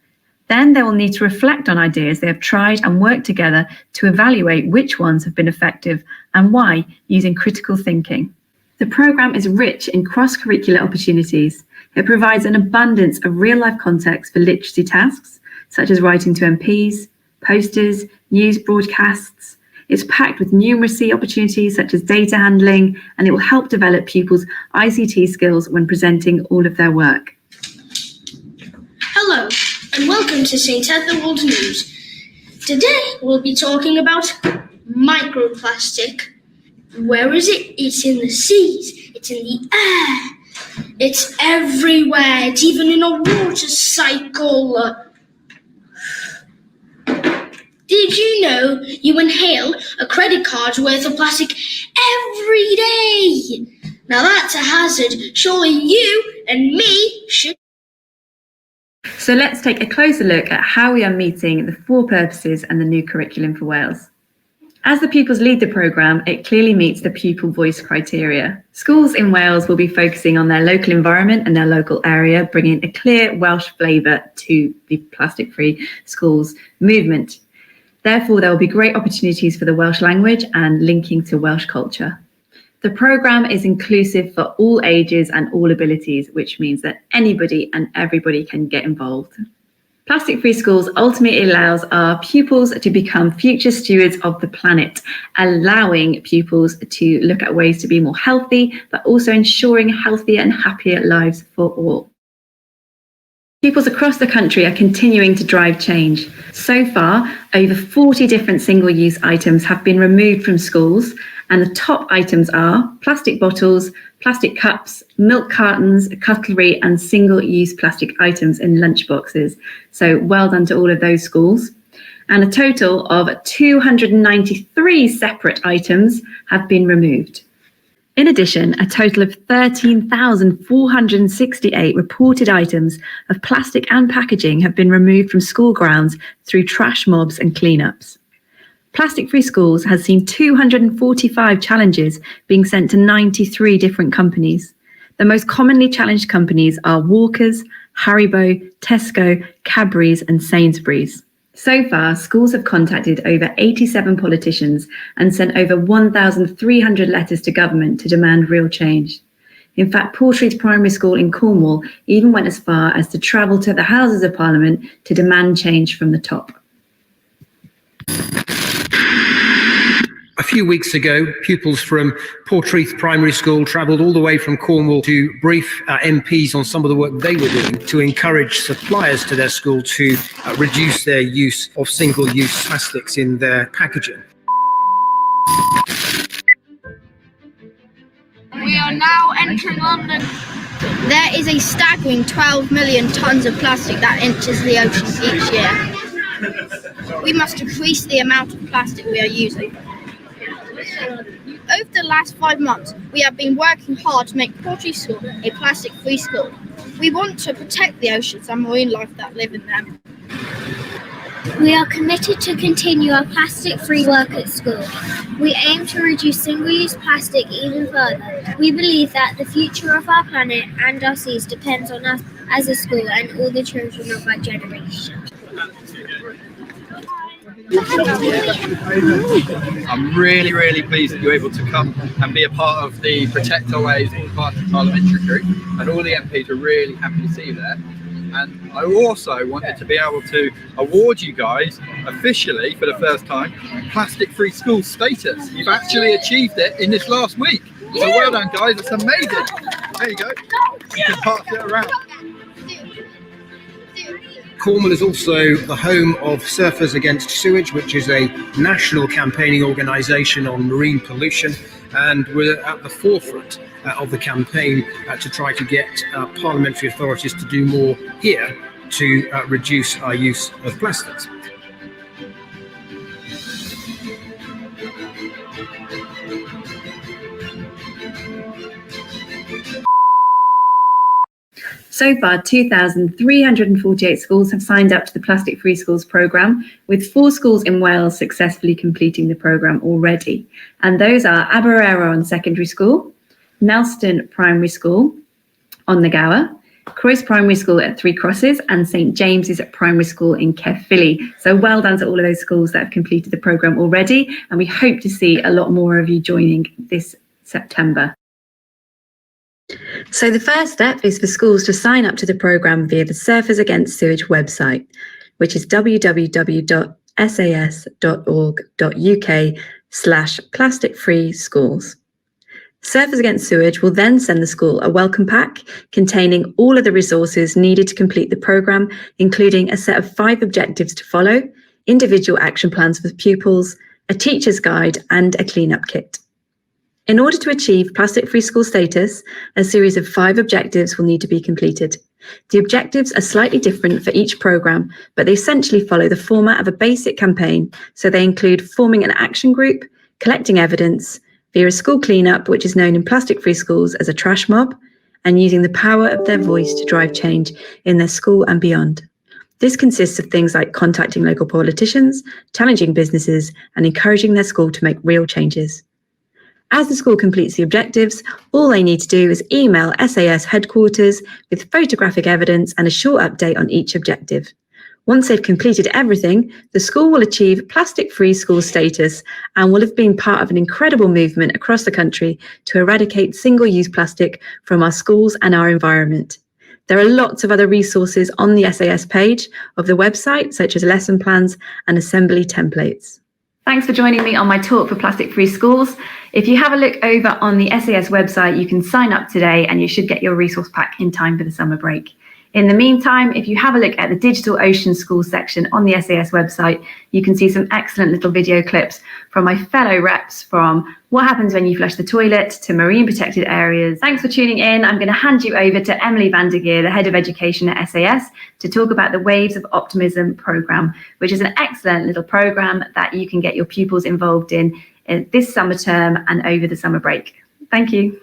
Then they will need to reflect on ideas they have tried and work together to evaluate which ones have been effective and why, using critical thinking. The programme is rich in cross-curricular opportunities. It provides an abundance of real-life context for literacy tasks, such as writing to MPs, posters, news broadcasts. It's packed with numeracy opportunities, such as data handling, and it will help develop pupils' ICT skills when presenting all of their work. Hello, and welcome to St. Ethelwold News. Today, we'll be talking about microplastic. Where is it? It's in the seas. It's in the air. It's everywhere. It's even in a water cycle. Did you know you inhale a credit card's worth of plastic every day? Now that's a hazard. Surely you and me should. So let's take a closer look at how we are meeting the 4 purposes and the new curriculum for Wales. As the pupils lead the programme, it clearly meets the pupil voice criteria. Schools in Wales will be focusing on their local environment and their local area, bringing a clear Welsh flavour to the plastic-free schools movement. Therefore, there will be great opportunities for the Welsh language and linking to Welsh culture. The programme is inclusive for all ages and all abilities, which means that anybody and everybody can get involved. Plastic-free schools ultimately allows our pupils to become future stewards of the planet, allowing pupils to look at ways to be more healthy, but also ensuring healthier and happier lives for all. Pupils across the country are continuing to drive change. So far, over 40 different single-use items have been removed from schools, and the top items are plastic bottles, plastic cups, milk cartons, cutlery, and single-use plastic items in lunchboxes. So well done to all of those schools. And a total of 293 separate items have been removed. In addition, a total of 13,468 reported items of plastic and packaging have been removed from school grounds through trash mobs and cleanups. Plastic Free Schools has seen 245 challenges being sent to 93 different companies. The most commonly challenged companies are Walkers, Haribo, Tesco, Cadbury's and Sainsbury's. So far, schools have contacted over 87 politicians and sent over 1,300 letters to government to demand real change. In fact, Portreath Primary School in Cornwall even went as far as to travel to the Houses of Parliament to demand change from the top. A few weeks ago, pupils from Portreath Primary School travelled all the way from Cornwall to brief MPs on some of the work they were doing to encourage suppliers to their school to reduce their use of single-use plastics in their packaging. We are now entering London. There is a staggering 12 million tonnes of plastic that enters the oceans each year. We must decrease the amount of plastic we are using. Over the last 5 months, we have been working hard to make Portreath School a plastic-free school. We want to protect the oceans and marine life that live in them. We are committed to continue our plastic-free work at school. We aim to reduce single-use plastic even further. We believe that the future of our planet and our seas depends on us as a school and all the children of our generation. I'm really pleased that you're able to come and be a part of the Protect Our Waves Party Parliamentary Group, and all the MPs are really happy to see you there. And I also wanted to be able to award you guys officially for the first time plastic-free school status. You've actually achieved it in this last week. So well done, guys, it's amazing. There you go. You can pass it around. Cornwall is also the home of Surfers Against Sewage, which is a national campaigning organisation on marine pollution, and we're at the forefront of the campaign to try to get parliamentary authorities to do more here to reduce our use of plastics. So far, 2,348 schools have signed up to the Plastic Free Schools programme, with 4 schools in Wales successfully completing the programme already. And those are Abereiron Secondary School, Nelston Primary School on the Gower, Croyce Primary School at Three Crosses, and St James's Primary School in Caerphilly. So well done to all of those schools that have completed the programme already, and we hope to see a lot more of you joining this September. So the first step is for schools to sign up to the programme via the Surfers Against Sewage website, which is www.sas.org.uk/plastic-free-schools. Surfers Against Sewage will then send the school a welcome pack containing all of the resources needed to complete the programme, including a set of 5 objectives to follow, individual action plans for pupils, a teacher's guide, and a clean-up kit. In order to achieve plastic-free school status, a series of 5 objectives will need to be completed. The objectives are slightly different for each programme, but they essentially follow the format of a basic campaign, so they include forming an action group, collecting evidence, via a school clean-up, which is known in plastic-free schools as a trash mob, and using the power of their voice to drive change in their school and beyond. This consists of things like contacting local politicians, challenging businesses, and encouraging their school to make real changes. As the school completes the objectives, all they need to do is email SAS headquarters with photographic evidence and a short update on each objective. Once they've completed everything, the school will achieve plastic-free school status and will have been part of an incredible movement across the country to eradicate single-use plastic from our schools and our environment. There are lots of other resources on the SAS page of the website, such as lesson plans and assembly templates. Thanks for joining me on my talk for plastic-free schools. If you have a look over on the SAS website, you can sign up today and you should get your resource pack in time for the summer break. In the meantime, if you have a look at the Digital Ocean School section on the SAS website, you can see some excellent little video clips from my fellow reps, from what happens when you flush the toilet to marine protected areas. Thanks for tuning in. I'm going to hand you over to Emily Vandergeer, the Head of Education at SAS, to talk about the Waves of Optimism programme, which is an excellent little programme that you can get your pupils involved in this summer term and over the summer break. Thank you.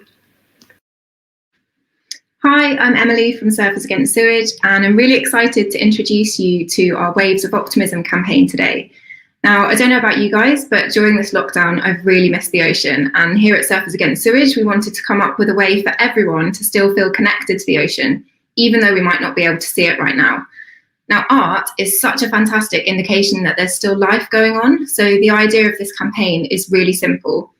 Hi, I'm Emily from Surfers Against Sewage, and I'm really excited to introduce you to our Waves of Optimism campaign today. Now, I don't know about you guys, but during this lockdown, I've really missed the ocean. And here at Surfers Against Sewage, we wanted to come up with a way for everyone to still feel connected to the ocean, even though we might not be able to see it right now. Now, art is such a fantastic indication that there's still life going on. So the idea of this campaign is really simple.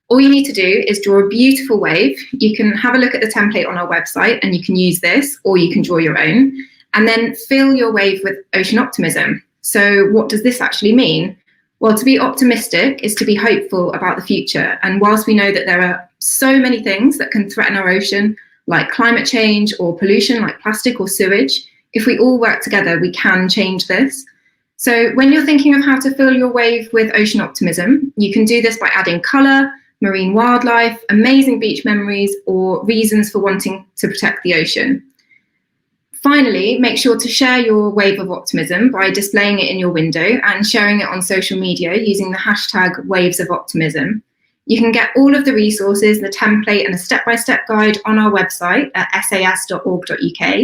All you need to do is draw a beautiful wave. You can have a look at the template on our website and you can use this, or you can draw your own, and then fill your wave with ocean optimism. So what does this actually mean? Well, to be optimistic is to be hopeful about the future. And whilst we know that there are so many things that can threaten our ocean, like climate change or pollution like plastic or sewage, if we all work together, we can change this. So when you're thinking of how to fill your wave with ocean optimism, you can do this by adding colour, marine wildlife, amazing beach memories, or reasons for wanting to protect the ocean. Finally, make sure to share your wave of optimism by displaying it in your window and sharing it on social media using the hashtag Waves of Optimism. You can get all of the resources, the template and a step-by-step guide on our website at sas.org.uk.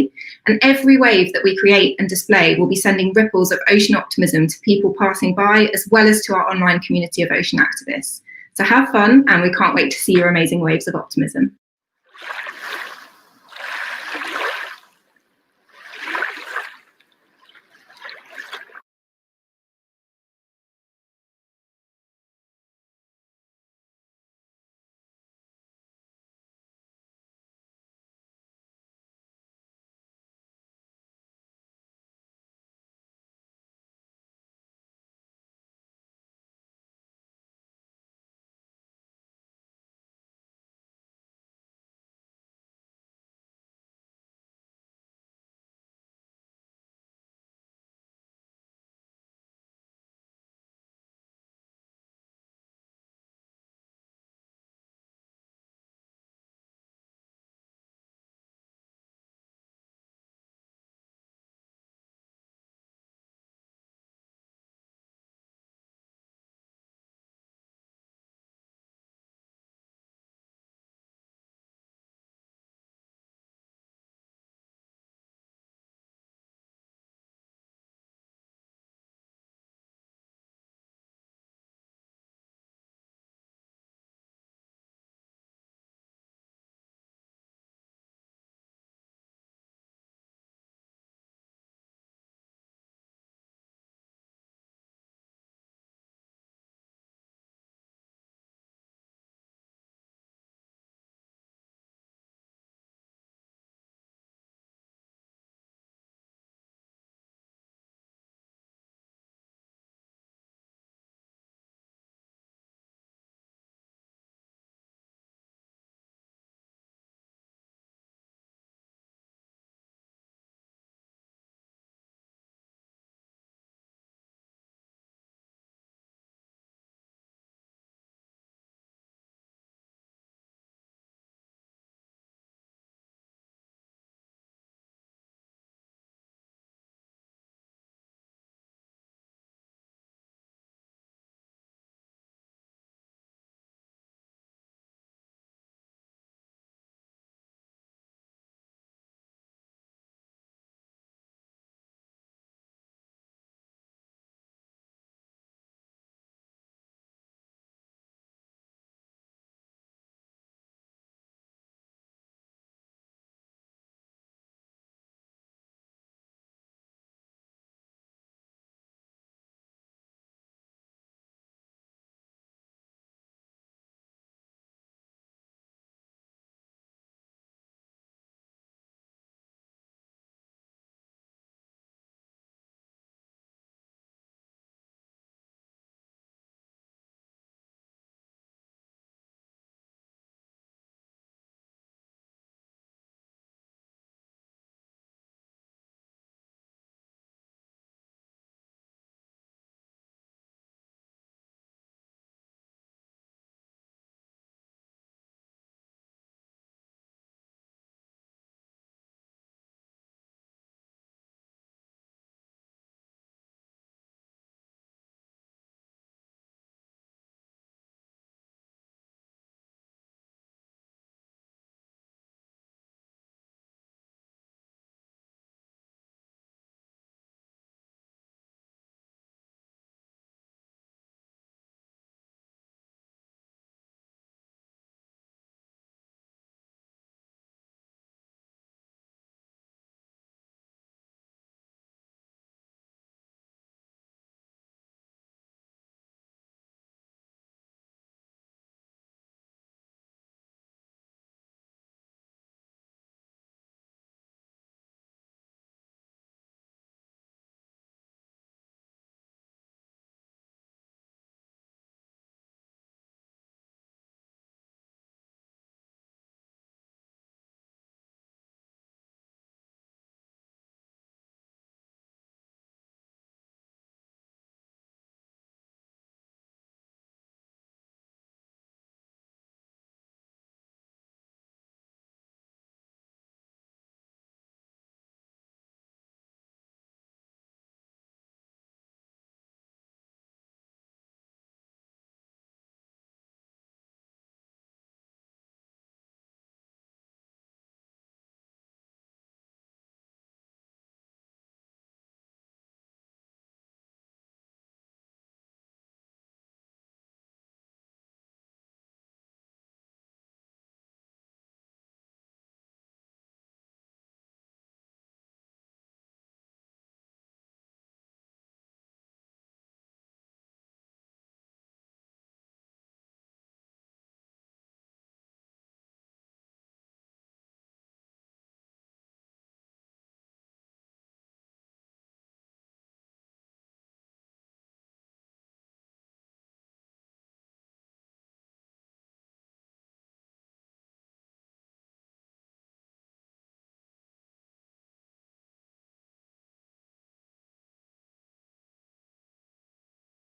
And every wave that we create and display will be sending ripples of ocean optimism to people passing by, as well as to our online community of ocean activists. So have fun, and we can't wait to see your amazing waves of optimism.